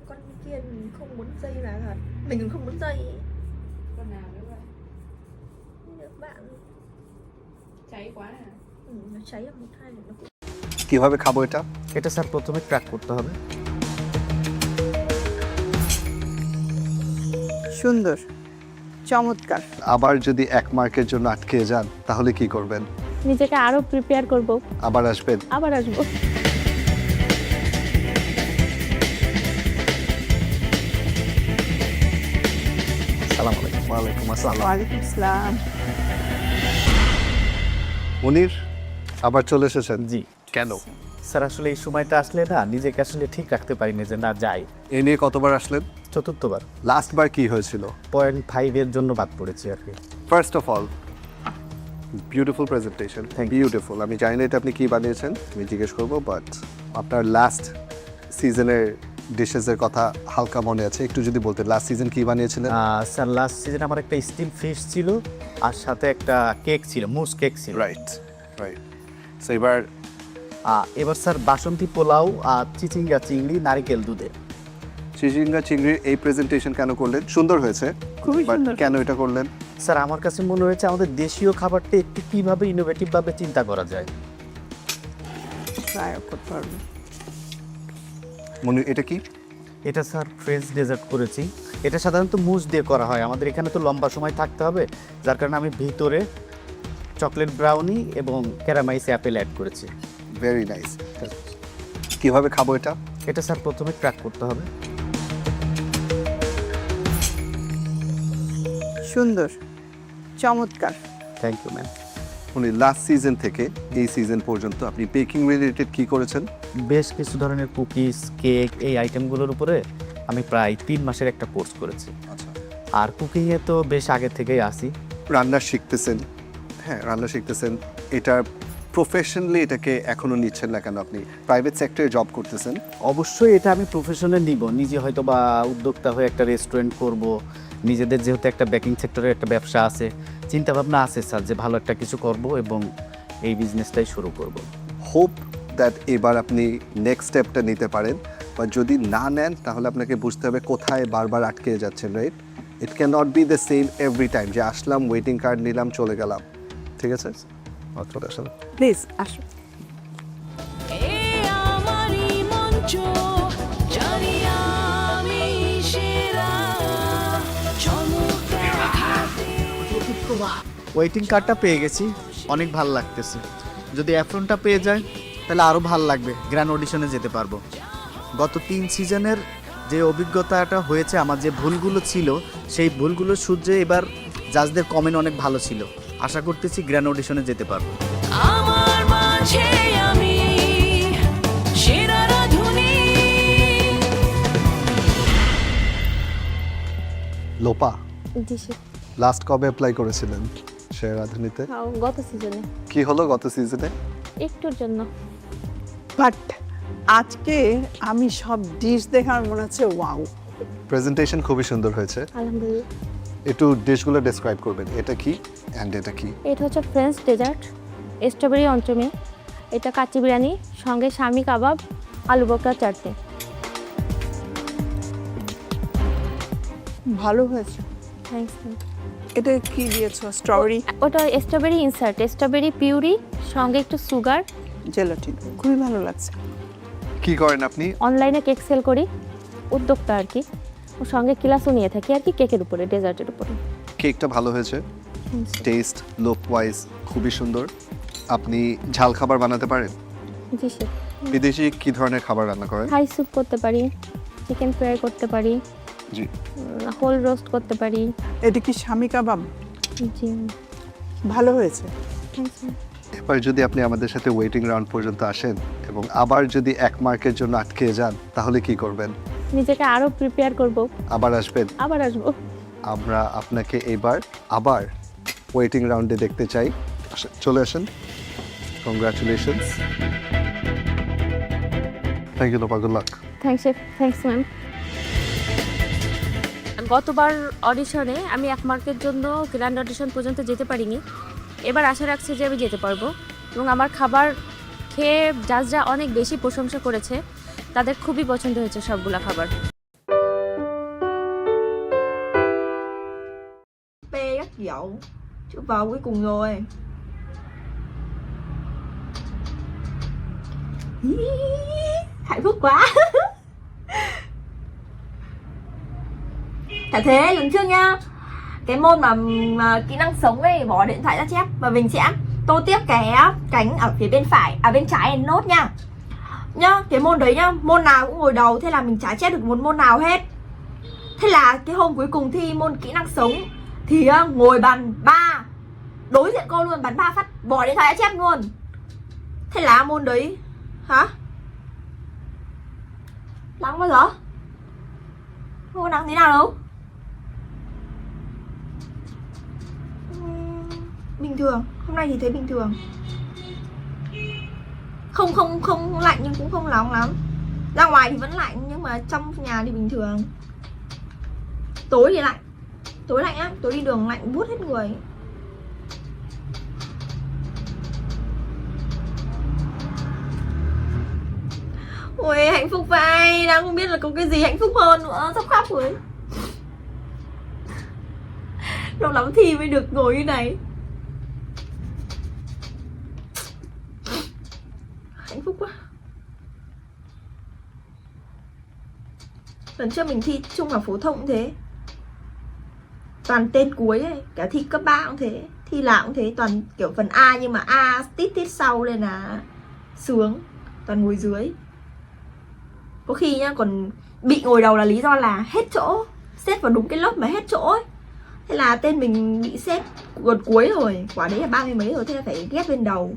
Con kia không muốn dây là thật. Mình cũng không muốn dây. Con nào nữa vậy? Các bạn cháy quá à? Nó cháy là một hai nó cũng কিভাবে খাবো এটা? এটা sir প্রথমে crack করতে হবে। সুন্দর, চমৎকার। আবার যদি 1 মার্কের জন্য আটকে যান তাহলে কি করবেন? নিজেকে আরো প্রিপেয়ার করব। আবার আসবেন? আবার আসবো। আসসালামু আলাইকুম। ওয়ালাইকুম আসসালাম। ওয়ালাইকুম আসসালাম। মুনির, আবার চলে এসেছেন? জি। কেন? স্যার আসলে এই সময়টা আসলে না নিজেকে আসলে ঠিক রাখতে পারিনি যে না যাই। এ নিয়ে কতবার আসলেন? চতুর্থবার। লাস্ট বার কি হয়েছিল? 0.5 এর জন্য বাদ পড়েছি আর কি। First of all beautiful presentation, beautiful. আমি জানি না এটা আপনি কি বানিয়েছেন, আমি জিজ্ঞেস করবো, বাট আপনার লাস্ট সিজনের ডিশেসের কথা হালকা মনে আছে, একটু যদি বলতেন লাস্ট সিজন কি বানিয়েছিলেন? স্যার লাস্ট সিজন আমার একটা স্টিম ফিশ ছিল আর সাথে একটা কেক ছিল, মুস কেক ছিল। Right right. সো এবার স্যার বাসন্তী পোলাও আর চিচিঙ্গা চিংড়ি নারিকেল দুধে। চিচিঙ্গা চিংড়ির এই প্রেজেন্টেশন কেন করলেন? সুন্দর হয়েছে, খুবই সুন্দর। কেন এটা করলেন? স্যার আমার কাছে মনে হয়েছে আমাদের দেশীয় খাবারটা একটু কিভাবে ইনোভেটিভ ভাবে চিন্তা করা যায়। ট্রাই করতে পারবেন। মনে এটা কি? এটা স্যার ফ্রেঞ্চ ডেজার্ট করেছি। এটা সাধারণত মুস দিয়ে করা হয়, আমাদের এখানে তো লম্বা সময় থাকতে হবে, যার কারণে আমি ভিতরে চকলেট ব্রাউনি এবং ক্যারামাইস অ্যাপেল অ্যাড করেছি। Very nice. কিভাবে খাবো এটা? এটা স্যার প্রথমে ক্র্যাক করতে হবে। সুন্দর, চমৎকার। Thank you ma'am. উনি লাস্ট সিজন থেকে এই সিজন পর্যন্ত আপনি বেকিং রিলেটেড কি করেছেন? বেশ কিছু ধরনের কুকিজ, কেক, এই আইটেমগুলোর উপরে আমি প্রায় 3 মাসের একটা কোর্স করেছি। আচ্ছা। আর কুকিংয়ে তো বেশ আগে থেকেই আসি। রান্না শিখতেছেন, হ্যাঁ রান্না শিখতেছেন, এটা প্রফেশনালি এটাকে এখনো নিচ্ছেন না কেন? আপনি প্রাইভেট সেক্টরে জব করতেছেন। অবশ্যই এটা আমি প্রফেশনে নিব, নিজে হয়তো বা উদ্যোক্তা হয়ে একটা রেস্টুরেন্ট করব, নিজেদের যেহেতু একটা বেকিং সেক্টরের একটা ব্যবসা আছে, চিন্তাভাবনা আছে স্যার যে ভালো একটা কিছু করব এবং এই বিজনেসটাই শুরু করব। হোপ দ্যাট এবার আপনি নেক্সট স্টেপটা নিতে পারেন, বা যদি না নেন তাহলে আপনাকে বুঝতে হবে কোথায় বারবার আটকে যাচ্ছেন, right? It can not be the same every time যে আসলাম, ওয়েটিং কার্ড নিলাম, চলে গেলাম। ঠিক আছে, চলে আসুন প্লিজ, আসুন। ওয়েটিং কার্ডটা পেয়ে গেছি, অনেক ভালো লাগতেছে। যদি অ্যাফ্রনটা পেয়ে যায় তাহলে আরও ভালো লাগবে, গ্র্যান্ড অডিশনে যেতে পারবো। গত 3 সিজনের যে অভিজ্ঞতাটা হয়েছে, আমার যে ভুলগুলো ছিল সেই ভুলগুলো সূত্রে এবার জাজদের কমেন্ট অনেক ভালো ছিল। আশা করতেছি গ্র্যান্ড অডিশনে যেতে পারবো। আমার মাঝে আমি সেরা রাধুনী। লোপা, জি স্যার। লাস্ট কবে অ্যাপ্লাই করেছিলেন সেরা রাঁধুনিতে? গত সিজনে। কি হলো গত সিজনে? একটুর জন্য। বাট আজকে আমি সব ডিশ দেখার মনে হচ্ছে ওয়াও। প্রেজেন্টেশন খুবই সুন্দর হয়েছে। আলহামদুলিল্লাহ। একটু ডিশগুলো ডেসক্রাইব করবেন, এটা কি অ্যান্ড এটা কি? এটা হচ্ছে ফ্রেঞ্চ ডেজার্ট, স্ট্রবেরি অঞ্চমি, এটা কাচ্চি বিরিয়ানি, সঙ্গে শামি কাবাব, আলু বকরা চাটনি। ভালো হয়েছে। থ্যাঙ্কস। এটা কি দিয়েছো? স্ট্রবেরি? ওটা স্ট্রবেরি ইনসার্ট, স্ট্রবেরি পিউরি, সঙ্গে একটু সুগার, জেলাটিন। খুবই ভালো লাগছে। কি করেন আপনি? অনলাইনে কেক সেল করি, উদ্যোক্তা আর কি। ওর সঙ্গে ক্লাসও নিয়ে থাকি আর কি, কেকের উপরে, ডেজার্টের উপরে। কেকটা ভালো হয়েছে, টেস্ট লুক ওয়াইজ খুবই সুন্দর। আপনি ঝাল খাবার বানাতে পারেন? জি স্যার। বিদেশি কি ধরনের খাবার রান্না করেন? থাই স্যুপ করতে পারি, চিকেন ফ্রাই করতে পারি, জি, হোল রোস্ট করতে পারি। এটা কি শামি কাবাব? জি। ভালো হয়েছে। থ্যাঙ্কস। এবার যদি আপনি আমাদের সাথে ওয়েটিং রাউন্ড পর্যন্ত আসেন এবং আবার যদি 1 মার্কের জন্য আটকে যান তাহলে কি করবেন? নিজেকে আরো প্রিপেয়ার করব। আবার আসবেন? আবার আসবো। আমরা আপনাকে এবার আবার ওয়েটিং রাউন্ডে দেখতে চাই। চলে আসেন। Congratulations. Thank you Lopa, good luck. Thanks chef. Thanks ma'am. গতবার অডিশনে আমি 1 মার্কের জন্য গ্র্যান্ড অডিশন পর্যন্ত যেতে পারিনি। এবার আশা রাখছি যে আমি যেতে পারবো এবং আমার খাবার খেয়ে জাজরা অনেক বেশি প্রশংসা করেছে, তাদের খুবই পছন্দ হয়েছে সবগুলা খাবার। Bê gắt dậu, chứ vào cuối cùng rồi. Hạnh phúc quá. Chả thế, lần trước nhá, cái môn mà kỹ năng sống ấy, bỏ điện thoại ra chép và mình sẽ tô tiếp cái cánh ở phía bên phải, bên trái này nốt nha. Nhá, cái môn đấy nhá, môn nào cũng ngồi đầu, thế là mình chả chép được một môn nào hết. Thế là cái hôm cuối cùng thi môn kỹ năng sống thì ngồi bàn 3, đối diện cô luôn, bắn 3 phát, bỏ điện thoại ra chép luôn. Thế là môn đấy hả? Nắng bao giờ? Không có nắng thế nào đâu. Bình thường, hôm nay thì thấy bình thường. Không lạnh nhưng cũng không nóng lắm. Ra ngoài thì vẫn lạnh nhưng mà trong nhà thì bình thường. Tối thì lạnh. Tối lạnh lắm, tối đi đường lạnh buốt hết người. Ôi hạnh phúc vậy, đang không biết là có cái gì hạnh phúc hơn nữa, sắp khóc rồi. Lâu lắm thì mới được ngồi như này. Hạnh phúc quá. Lần trước mình thi trung học phổ thông cũng thế, toàn tên cuối ấy. Cả thi cấp 3 cũng thế, thi nào cũng thế, toàn kiểu phần A nhưng mà A tít sau lên là sướng, toàn ngồi dưới. Có khi nhá còn bị ngồi đầu là lý do là hết chỗ, xếp vào đúng cái lớp mà hết chỗ ấy. Thế là tên mình bị xếp gần cuối rồi, quả đấy là 30 mấy rồi, thế là phải ghép lên đầu.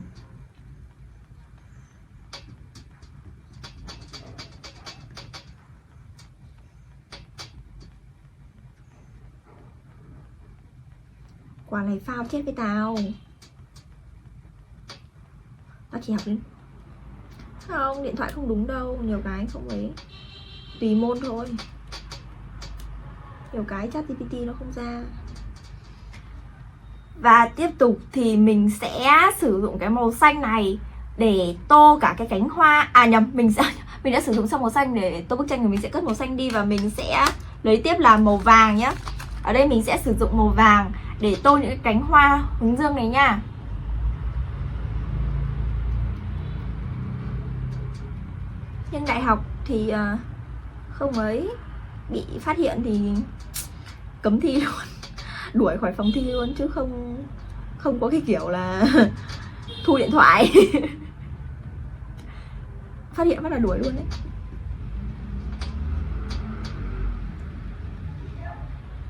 Quả này phao chết với tao. Tao chỉ học đến không, điện thoại không đúng đâu, nhiều cái không ấy, tùy môn thôi. Nhiều cái chat GPT nó không ra. Và tiếp tục thì mình sẽ sử dụng cái màu xanh này để tô cả cái cánh hoa. À nhầm, mình đã sử dụng xong màu xanh để tô bức tranh thì mình sẽ cất màu xanh đi và mình sẽ lấy tiếp là màu vàng nhá. Ở đây mình sẽ sử dụng màu vàng để tô những cái cánh hoa hướng dương này nha. Nhưng đại học thì không ấy, bị phát hiện thì cấm thi luôn, đuổi khỏi phòng thi luôn, chứ không có cái kiểu là thu điện thoại. Phát hiện bắt là đuổi luôn đấy.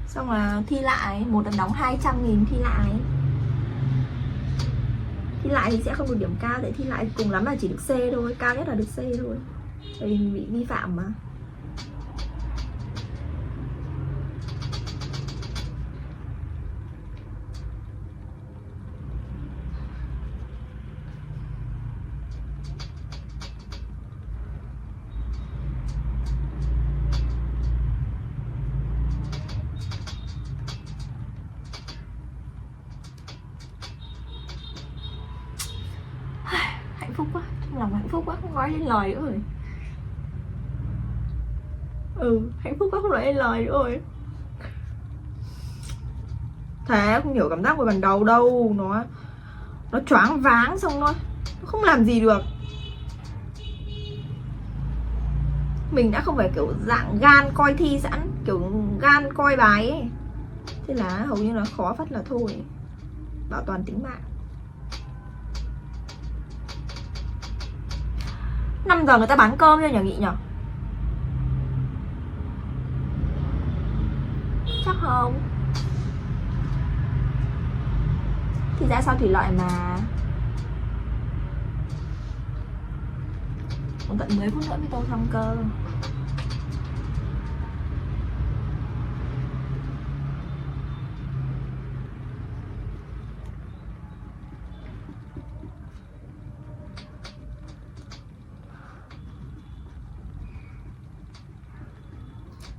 Xong là thi lại, một lần đóng 200.000 thi lại. Thi lại thì sẽ không được điểm cao, để thi lại cùng lắm là chỉ được C thôi, cao nhất là được C thôi. Tại vì mình bị vi phạm mà. Hạnh phúc quá, trong lòng hạnh phúc quá, không nói lên lời nữa rồi. Hạnh phúc quá không nói lên lời nữa rồi. Thế không hiểu cảm giác ngồi bàn đầu đâu, nó choáng váng, xong nó không làm gì được. Mình đã không phải kiểu dạng gan coi thi sẵn, kiểu gan coi bài ấy. Thế là hầu như là khó phát là thôi, bảo toàn tính mạng. 5 giờ người ta bán cơm cho nhờ Nghị nhở? Chắc không. Thì ra sao thủy lợi mà. Còn tận 10 phút nữa mới tô xong cơ.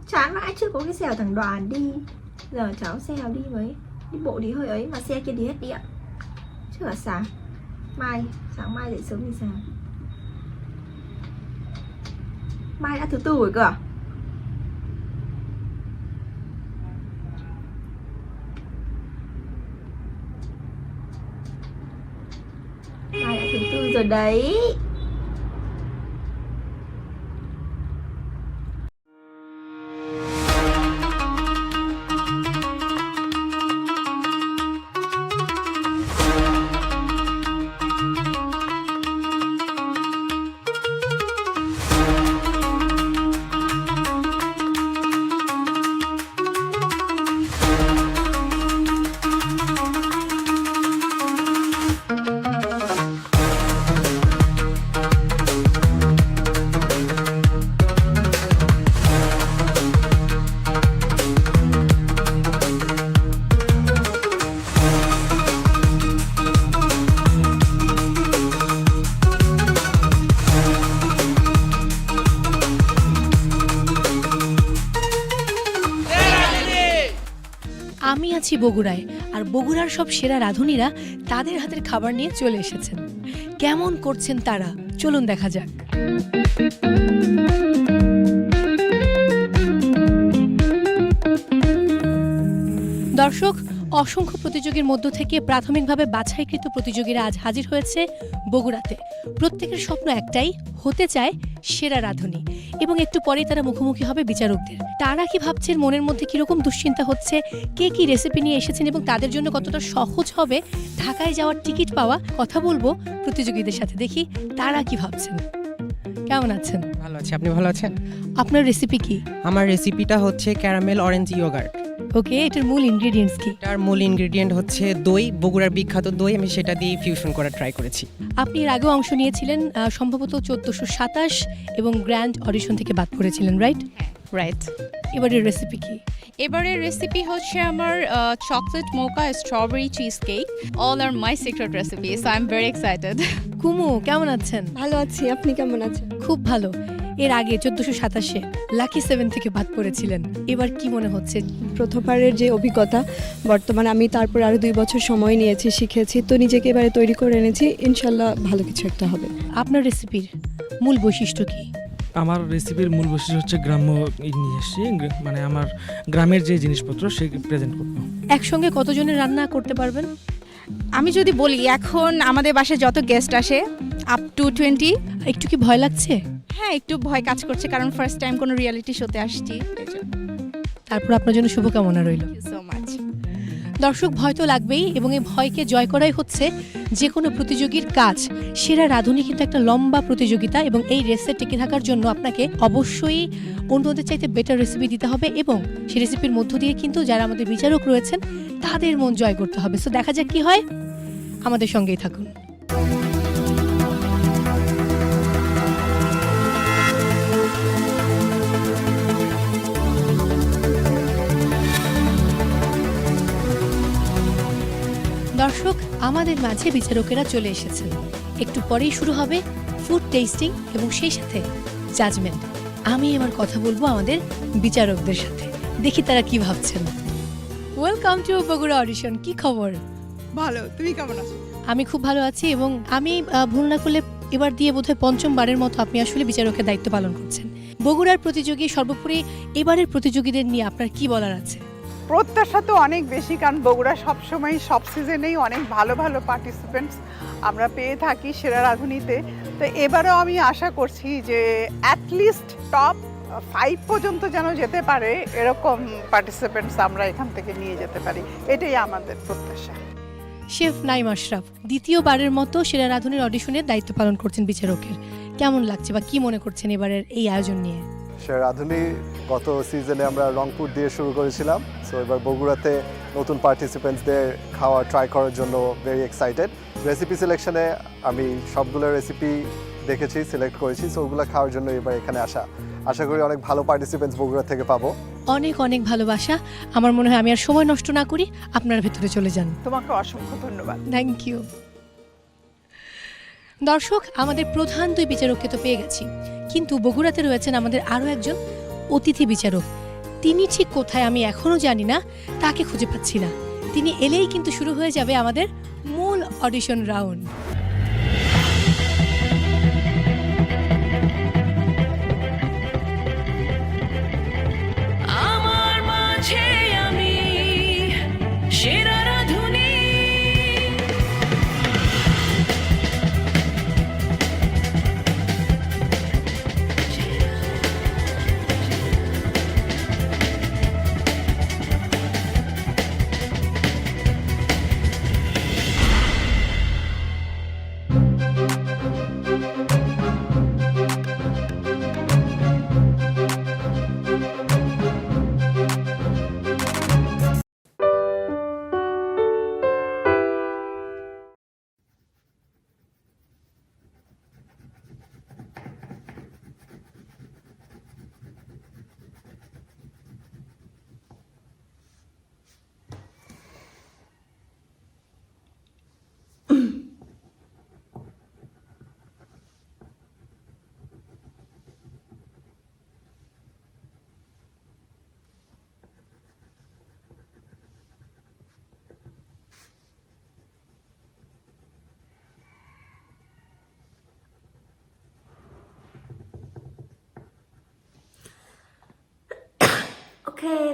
Chán mãi chưa có cái xèo thằng Đoàn đi. Giờ cháu xèo đi mới. Đi bộ thì hơi ấy, mà xe kia thì hết điện. Chứ là sáng mai dậy sớm đi sáng. Mai đã thứ tư rồi cơ à? Mai đã thứ tư rồi đấy. আমি আছি বগুড়ায়, আর বগুড়ার সব সেরা রাঁধুনিরা তাদের হাতের খাবার নিয়ে চলে এসেছেন। কেমন করছেন তারা, চলুন দেখা যাক। দর্শক, অসংখ্য প্রতিযোগীর মধ্য থেকে প্রাথমিকভাবে বাছাইকৃত প্রতিযোগীরা আজ হাজির হয়েছে বগুড়াতে। প্রত্যেকের স্বপ্ন একটাই, হতে চায় সেরা রাঁধুনি, এবং একটু পরেই তারা মুখোমুখি হবে বিচারকদের। তারা কি ভাবছেন, মনের মধ্যে কিরকম দুশ্চিন্তা হচ্ছে, কে কি রেসিপি নিয়ে এসেছেন এবং তাদের জন্য কতটা সহজ হবে ঢাকায় যাওয়ার টিকিট পাওয়া, কথা বলবো প্রতিযোগীদের সাথে। দেখি তারা কি ভাবছেন। কেমন আছেন? ভালো আছি, আপনি ভালো আছেন? আপনার রেসিপি কি? আমার রেসিপিটা হচ্ছে ক্যারামেল অরেঞ্জ ইয়োগার্ট। ওকে, এটার মূল ইনগ্রেডিয়েন্টস কি? এটার মূল ইনগ্রেডিয়েন্ট হচ্ছে দই, বগুড়ার বিখ্যাত দই। আমি সেটা দিয়ে ফিউশন করা ট্রাই করেছি। আপনি এর আগেও অংশ নিয়েছিলেন সম্ভবত 1427 এবং গ্র্যান্ড অডিশন থেকে বাদ পড়েছিলেন, রাইট? রাইট। এবারের রেসিপি কি? এবারের রেসিপি হচ্ছে আমার chocolate mocha strawberry cheese cake. All are my secret recipe, so I am very excited. Kumu, কেমন আছেন? ভালো আছি, আপনি কেমন আছেন? খুব ভালো। এর আগে 1427 লাকি 7 থেকে বাদ পড়েছিলেন, এবার কি মনে হচ্ছে? প্রথমবারের যে অভিজ্ঞতা, বর্তমানে আমি তারপর আরো 2 বছর সময় নিয়েছি, শিখেছি, তো নিজেকে এবারে তৈরি করে এনেছি। ইনশাল্লাহ ভালো কিছু একটা হবে। আপনার রেসিপির মূল বৈশিষ্ট্য কি? আমার রেসিপির মূল বৈশিষ্ট্য হচ্ছে গ্রাম্য নিয়ে এসেছি, মানে আমার গ্রামের যে জিনিসপত্র সে প্রেজেন্ট করবো। একসঙ্গে কতজনের রান্না করতে পারবেন? আমি যদি বলি, এখন আমাদের বাসায় যত গেস্ট আসে আপ টু 20। একটু কি ভয় লাগছে? হ্যাঁ, একটু ভয় কাজ করছে, কারণ ফার্স্ট টাইম কোনো রিয়েলিটি শোতে আসছি। তারপর আপনার জন্য শুভকামনা রইল। So much. দর্শক, ভয় তো লাগবেই, এবং এই ভয়কে জয় করাই হচ্ছে যে কোনো প্রতিযোগীর কাজ। সেরা রাঁধুনি কিন্তু একটা লম্বা প্রতিযোগিতা, এবং এই রেসে টিকে থাকার জন্য আপনাকে অবশ্যই অন্যদের চাইতে বেটার রেসিপি দিতে হবে, এবং সেই রেসিপির মধ্য দিয়ে কিন্তু যারা আমাদের বিচারক রয়েছেন তাদের মন জয় করতে হবে। সো দেখা যাক কি হয়, আমাদের সঙ্গেই থাকুন। দর্শক, আমাদের মাঝে বিচারকেরা চলে এসেছেন। একটু পরেই শুরু হবে ফুড টেস্টিং এবং সেই সাথে জাজমেন্ট। আমি এবার কথা বলবো আমাদের বিচারকদের সাথে, দেখি তারা কি ভাবছেন। Welcome to Bogura audition. কি খবর? ভালো, তুমি কেমন আছো? আমি খুব ভালো আছি, এবং আমি ভুল না করলে এবার দিয়ে বোধহয় 5ম বারের মতো আপনি আসলে বিচারকের দায়িত্ব পালন করছেন। বগুড়ার প্রতিযোগী, সর্বোপরি এবারের প্রতিযোগীদের নিয়ে আপনার কি বলার আছে? প্রত্যাশা তো অনেক বেশি, কারণ বগুড়া সবসময় সব সিজনেই অনেক ভালো ভালো পার্টিসিপেন্টস আমরা পেয়ে থাকি সেরা রাঁধুনিতে। তো এবারও আমি আশা করছি যে অ্যাটলিস্ট টপ 5 পর্যন্ত যেন যেতে পারে, এরকম পার্টিসিপেন্টস আমরা এখান থেকে নিয়ে যেতে পারি, এটাই আমাদের প্রত্যাশা। শেফ নাইম আশরাফ দ্বিতীয়বারের মতো সেরা রাঁধুনির অডিশনের দায়িত্ব পালন করছেন বিচারকের। কেমন লাগছে বা কি মনে করছেন এবারের এই আয়োজন নিয়ে? সেরা রাঁধুনি গত সিজনে আমরা রংপুর দিয়ে শুরু করেছিলাম, সো এবার বগুড়াতে নতুন পার্টিসিপেন্টসদের খাওয়া ট্রাই করার জন্য ভেরি এক্সাইটেড। রেসিপি সিলেকশনে আমি সবগুলো রেসিপি দেখেছি, সিলেক্ট করেছি, সো ওগুলো খাওয়ার জন্য এবার এখানে আশা করি অনেক ভালো পার্টিসিপেন্টস বগুড়া থেকে পাবো। অনেক অনেক ভালোবাসা। আমার মনে হয় আমি আর সময় নষ্ট না করি, আপনার ভেতরে চলে যান। তোমাকে অসংখ্য ধন্যবাদ। Thank you. দর্শক, আমাদের প্রধান 2 বিচারককে তো পেয়ে গেছি, কিন্তু বগুড়াতে রয়েছেন আমাদের আরও একজন অতিথি বিচারক। তিনি ঠিক কোথায় আমি এখনো জানি না, তাকে খুঁজে পাচ্ছি না। তিনি এলেই কিন্তু শুরু হয়ে যাবে আমাদের মূল audition round.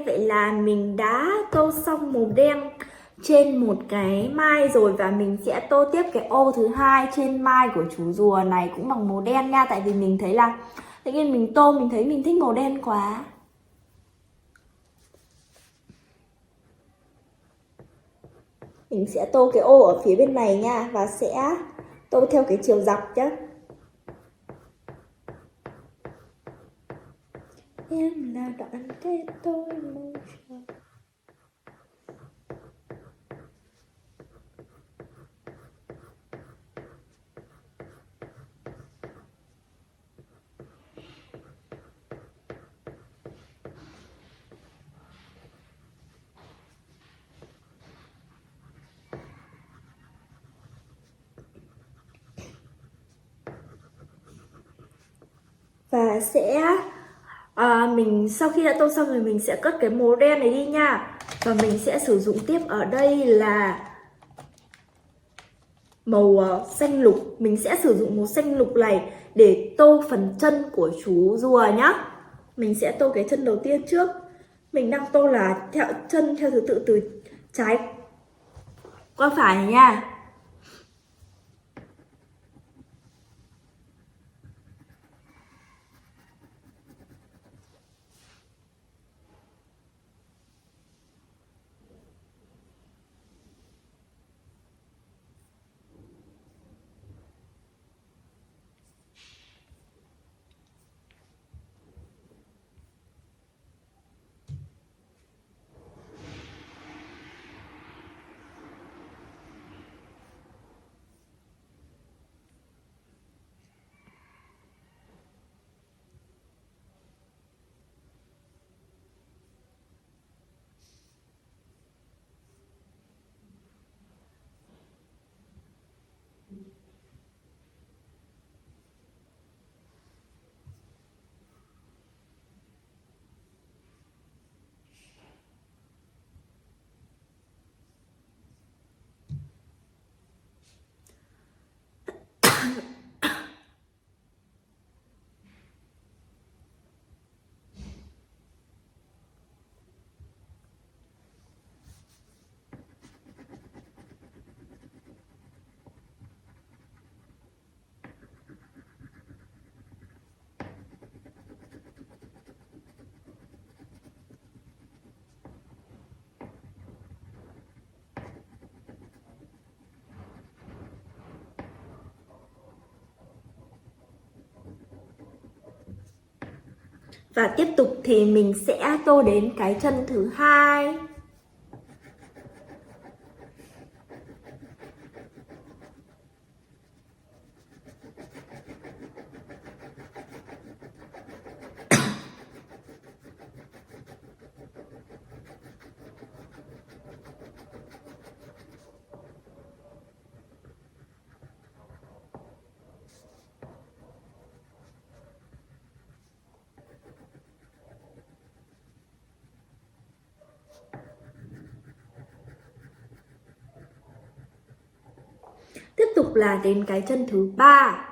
vậy là mình đã tô xong màu đen trên một cái mai rồi, và mình sẽ tô tiếp cái ô thứ hai trên mai của chú rùa này cũng bằng màu đen nha. Tại vì mình thấy là tự nhiên mình tô mình thấy mình thích màu đen quá. Mình sẽ tô cái ô ở phía bên này nha, và sẽ tô theo cái chiều dọc nhé. Em là đoạn kết tôi mong chờ. Và sẽ mình sau khi đã tô xong rồi mình sẽ cất cái màu đen này đi nha. Và mình sẽ sử dụng tiếp ở đây là màu xanh lục. Mình sẽ sử dụng màu xanh lục này để tô phần chân của chú rùa nhá. Mình sẽ tô cái chân đầu tiên trước. Mình đang tô là theo chân theo thứ tự từ trái qua phải nha. Và tiếp tục thì mình sẽ tô đến cái chân thứ hai. Tiếp tục là đến cái chân thứ ba.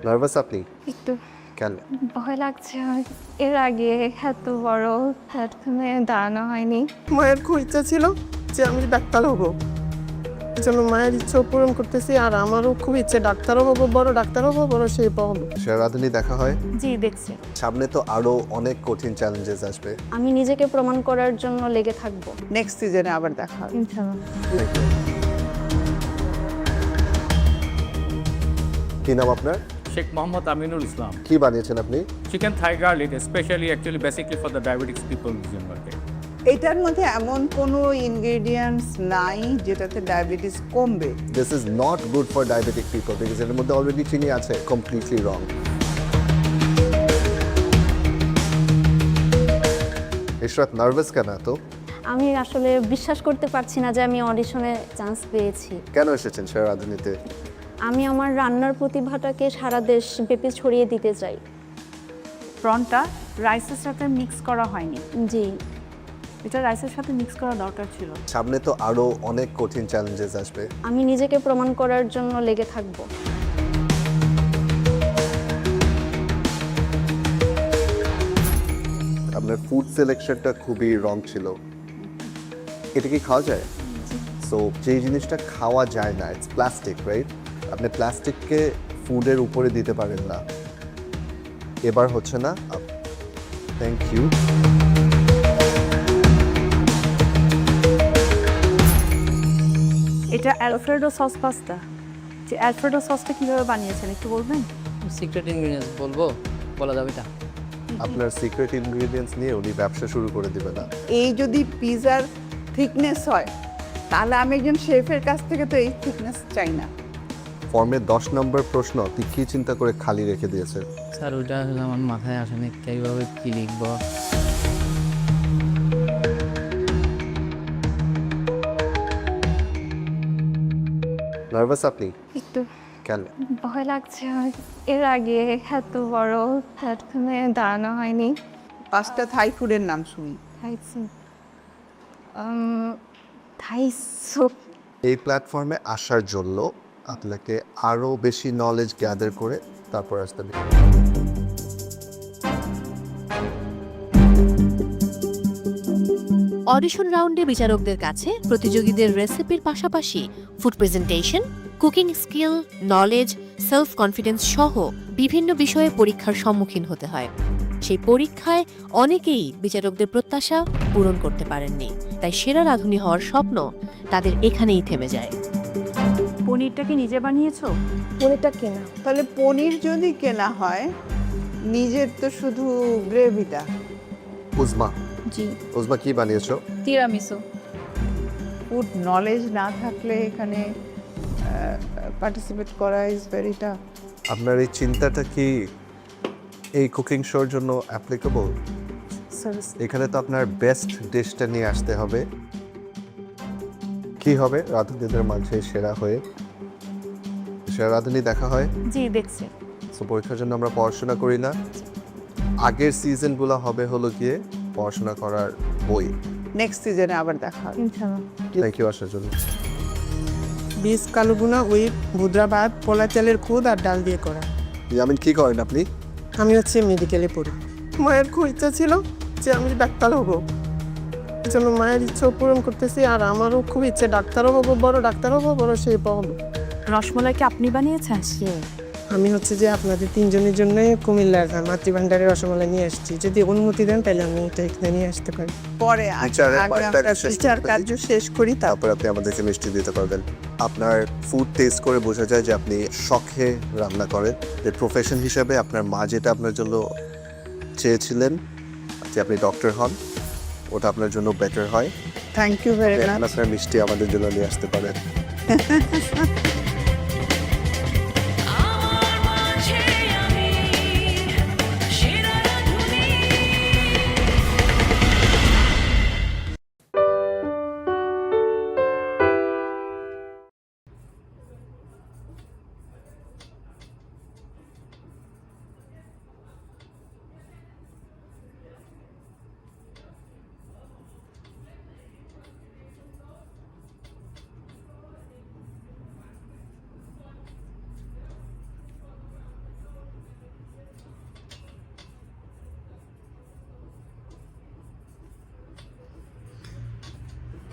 Nervous আপনি একটু কেন? ভয় লাগছে। এর আগে এত বড় প্ল্যাটফর্মে দাঁড়ানো হয়নি। মায়ের খুব ইচ্ছা ছিল যে আমি ডাক্তার হব, এই জন্য মায়ের ইচ্ছা পূরণ করতেছি। আর আমারও খুব ইচ্ছে ডাক্তারও হবো, বড় ডাক্তার হবো, বড় শিল্প হবো। সেরাধুনী দেখা হয়? জি দেখছি। সামনে তো আরো অনেক কঠিন চ্যালেঞ্জেস আসবে। আমি নিজেকে প্রমাণ করার জন্য লেগে থাকবো। নেক্সট সিজনে আবার দেখা হবে ইনশাআল্লাহ। কি নাম আপনার? Sheikh Mohammad Aminul Islam. কি বানিয়েছেন আপনি? Chicken thigh garlic, especially actually basically for the diabetics people in market. এটার মধ্যে এমন কোনো ইনগ্রেডিয়েন্টস নাই যেটাতে ডায়াবেটিস কমবে। This is not good for diabetic people because এর মধ্যে অলরেডি চিনি আছে। Completely wrong. ইশরাত নার্ভাস কেন তো? আমি আসলে বিশ্বাস করতে পারছি না যে আমি অডিশনে চান্স পেয়েছি। কেন এসেছেন সেরা রাঁধুনিতে? আমি আমার রান্নার প্রতিভাটাকে সারা দেশ ব্যাপী ছড়িয়ে দিতে চাই। প্রনটা রাইসের সাথে মিক্স করা হয়নি। জি, এটা রাইসের সাথে মিক্স করা দরকার ছিল। সামনে তো আরো অনেক কঠিন চ্যালেঞ্জেস আসবে। আমি নিজেকে প্রমাণ করার জন্য লেগে থাকব। আপনার ফুড সিলেকশনটা খুবই রং ছিল। এটা কি খাওয়া যায়? সো যেই জিনিসটা খাওয়া যায় না, ইটস প্লাস্টিক, রাইট? আপনি প্লাস্টিককে ফুডের উপরে দিতে পারেন না। এবার হচ্ছে না। Thank you. এটা অ্যালফ্রেডো সস পাস্তা। যে অ্যালফ্রেডো সসটা কিভাবে বানিয়েছেন একটু বলবেন? সিক্রেট ইনগ্রেডিয়েন্টস বলবো, বলা যাবে এটা? আপনার সিক্রেট ইনগ্রেডিয়েন্টস নিয়ে উনি ব্যবসা শুরু করে দিবে না। এই যদি পিজার থিকনেস হয় তাহলে আমি একজন শেফের কাছ থেকে তো এই থিকনেস চাই না। ফর্মে 10 নম্বর প্রশ্ন আপনি কি চিন্তা করে খালি রেখে দিয়েছেন? স্যার ওইটা আসলে আমার মাথায় আসেনি, কীভাবে কী লিখবো। নার্ভাস আপনি? একটু কেন? ভয় লাগছে। এর আগে এত বড় প্ল্যাটফর্মে দাঁড়ানো হয়নি। 5টা থাই ফুডের নাম শুনি। Thai soup. এই প্ল্যাটফর্মে আসার জন্য আপনাকে আরো বেশি নলেজ গ্যাদার করে তারপর আসতে হবে। অডিশন রাউন্ডে বিচারকদের কাছে প্রতিযোগীদের রেসিপির পাশাপাশি food presentation, cooking skill, knowledge, self confidence সহ বিভিন্ন বিষয়ে পরীক্ষার সম্মুখীন হতে হয়। সেই পরীক্ষায় অনেকেই বিচারকদের প্রত্যাশা পূরণ করতে পারেননি, তাই সেরা রাঁধুনি হওয়ার স্বপ্ন তাদের এখানেই থেমে যায়। পনিরটা কি নিজে বানিয়েছো? পনিরটা কেনা। তাহলে পনির যদি কেনা হয়, নিজের তো শুধু গ্রেভিটা। উজমা। জি। উজমা কি বানিয়েছো? তিরামিসু। ফুড নলেজ না থাকলে এখানে পার্টিসিপেট করা ইজ ভেরি টাফ। আপনার এই চিন্তাটা কি এই কুকিং শোর জন্য অ্যাপ্লিকেবল? এখানে তো আপনার বেস্ট ডিশটা নিয়ে আসতে হবে। কি হবে রাঁধুনিদের মাঝে সেরা হয়ে? সেরা রাঁধুনি দেখা হয়? জি, দেখছি। সো পরীক্ষার জন্য আমরা পড়াশোনা করি না। আগের সিজনগুলো হবে হলো গিয়ে পড়াশোনা করার বই। নেক্সট সিজনে আবার দেখা হবে ইনশাআল্লাহ। থ্যাংক ইউ আসার জন্য। বীজ কালো ভুনা উইথ ভুদ্রা ভাত, পোলা চালের খুদ আর ডাল দিয়ে করা। ইয়ামিন কি করেন আপনি? আমি হচ্ছে মেডিকেলে পড়ি। মায়ের খুব ইচ্ছা ছিল যে আমি ডাক্তার হব, এই জন্য মায়ের ইচ্ছা পূরণ করতেছি। আর আমারও খুব ইচ্ছে ডাক্তারও হবো, বড় ডাক্তার হবো, বড় শেফ হবো। রসমলাই কি আপনি বানিয়েছেন? আমি হচ্ছে যে আপনাদের তিনজনের জন্য কুমিল্লার মাতৃভান্ডারের রসমালাই নিয়ে আসছি। যদি অনুমতি দেন তাহলে আমি এটা এখানে নিয়ে আসতে পারি। পরে বিচার কার্য শেষ করি, তারপর আপনি আমাদেরকে মিষ্টি দিতে পারবেন। আপনার ফুড টেস্ট করে বোঝা যায় যে আপনি শখে রান্না করেন। যে প্রফেশন হিসাবে আপনার মা যেটা আপনার জন্য চেয়েছিলেন যে আপনি ডক্টর হন, ওটা আপনার জন্য বেটার হয়। Thank you very much. আপনার মিষ্টি আমাদের জন্য নিয়ে আসতে পারেন।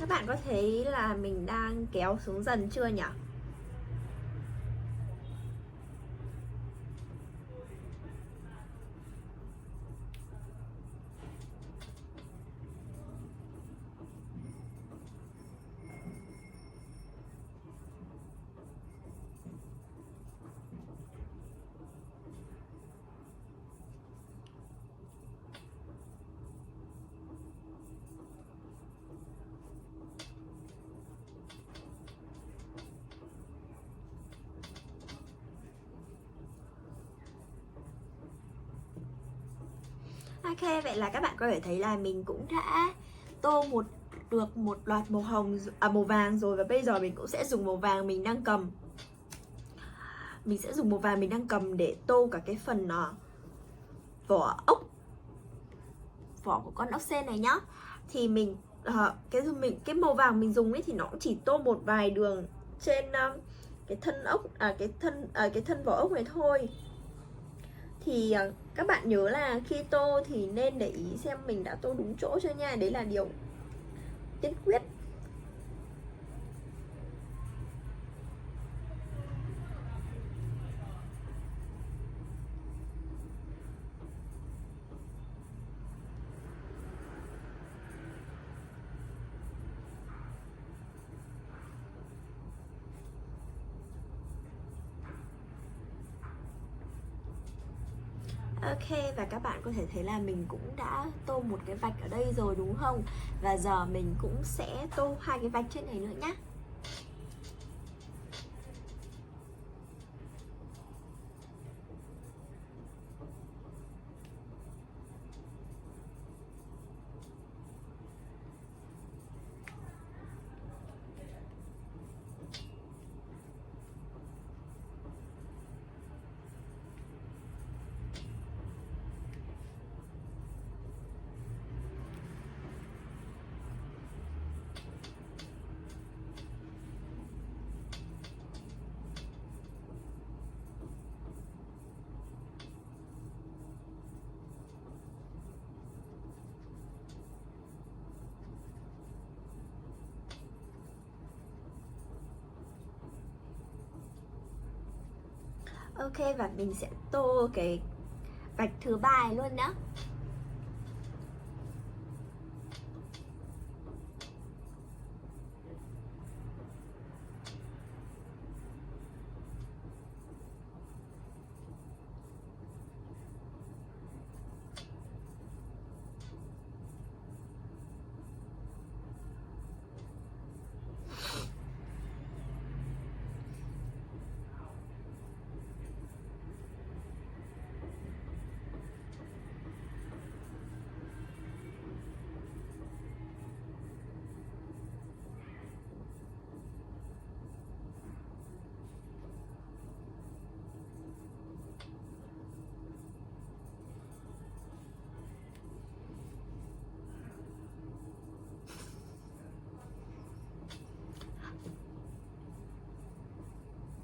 Các bạn có thấy là mình đang kéo xuống dần chưa nhỉ? Ok, vậy là các bạn có thể thấy là mình cũng đã tô được một loạt màu vàng rồi, và bây giờ mình cũng sẽ dùng màu vàng mình đang cầm. Mình sẽ dùng màu vàng mình đang cầm để tô cả cái phần vỏ của con ốc sên này nhá. Thì cái màu vàng mình dùng ấy thì nó cũng chỉ tô một vài đường trên cái thân vỏ ốc này thôi. Thì các bạn nhớ là khi tô thì nên để ý xem mình đã tô đúng chỗ chưa nha. Đấy là điều tiên quyết. Ok, và các bạn có thể thấy là mình cũng đã tô một cái vạch ở đây rồi đúng không? Và giờ mình cũng sẽ tô 2 cái vạch trên này nữa nhá. Ok, và mình sẽ tô cái vạch thứ 3 luôn nhá.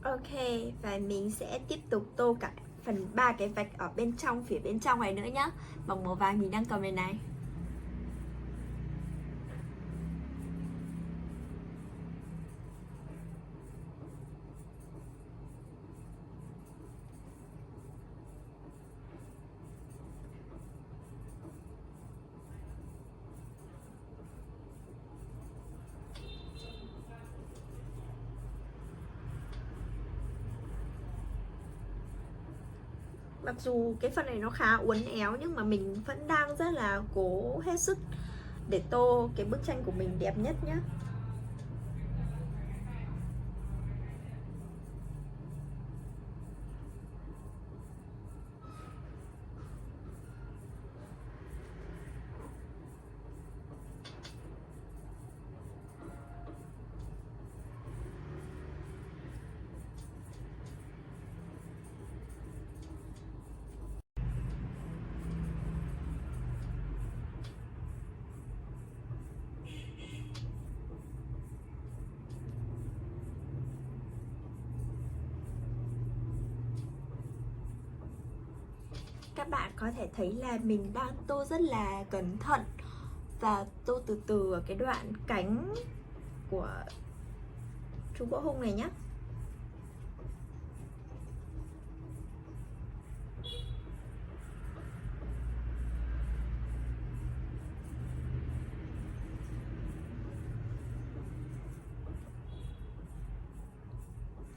Ok, và mình sẽ tiếp tục tô cả phần 3 cái vạch ở bên trong, phía bên trong này nữa nhá, bằng màu vàng mình đang cầm này này. Mặc dù cái phần này nó khá uốn éo nhưng mà mình vẫn đang rất là cố hết sức để tô cái bức tranh của mình đẹp nhất nhá. Các bạn có thể thấy là mình đang tô rất là cẩn thận và tô từ từ ở cái đoạn cánh của chú gỗ hung này nhé.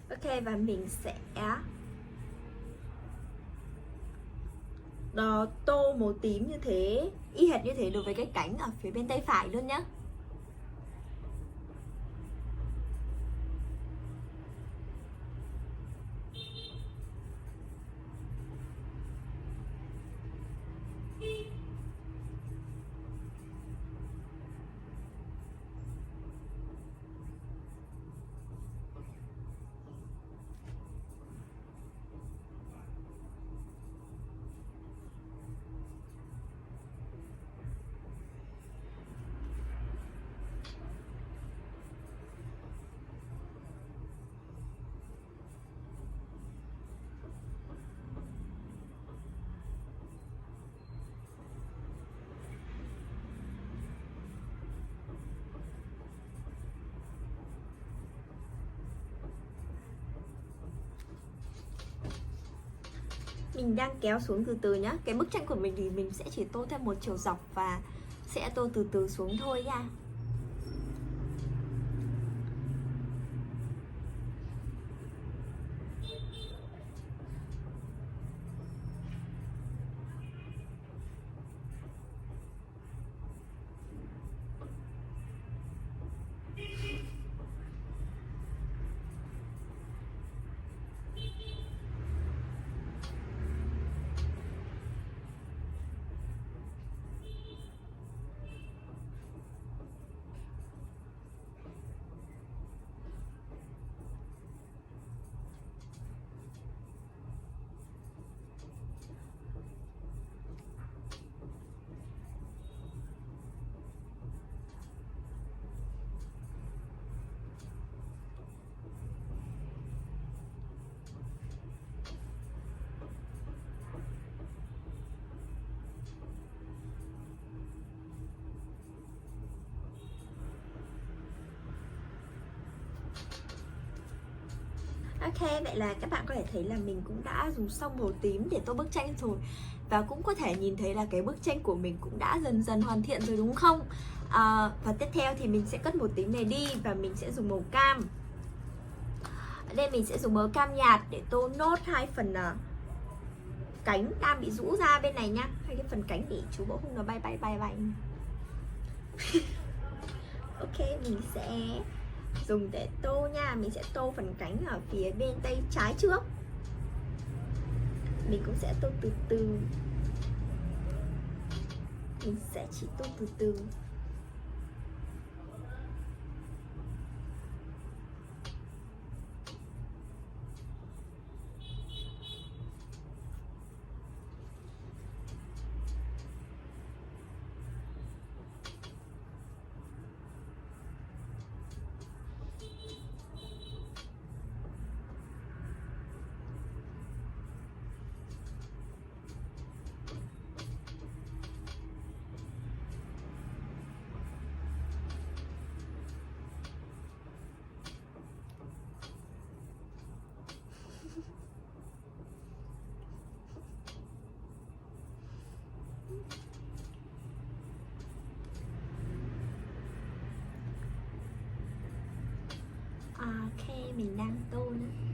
Ok, và mình sẽ tô màu tím như thế, y hệt như thế đối với cái cánh ở phía bên tay phải luôn nhá. Mình đang kéo xuống từ từ nhá. Cái bức tranh của mình thì mình sẽ chỉ tô theo một chiều dọc và sẽ tô từ từ xuống thôi nha. Ok, vậy là các bạn có thể thấy là mình cũng đã dùng xong màu tím để tô bức tranh rồi. Và cũng có thể nhìn thấy là cái bức tranh của mình cũng đã dần dần hoàn thiện rồi đúng không? Và tiếp theo thì mình sẽ cất màu tím này đi và mình sẽ dùng màu cam. Ở đây mình sẽ dùng màu cam nhạt để tô nốt hai phần cánh đang bị rũ ra bên này nhá. Hai cái phần cánh để chú bộ không nó bay. Ok, mình sẽ dùng để tô nha. Mình sẽ tô phần cánh ở phía bên tay trái trước. Mình cũng sẽ tô từ từ. Mình sẽ chỉ tô từ từ. Ok, mình đang tô nữa.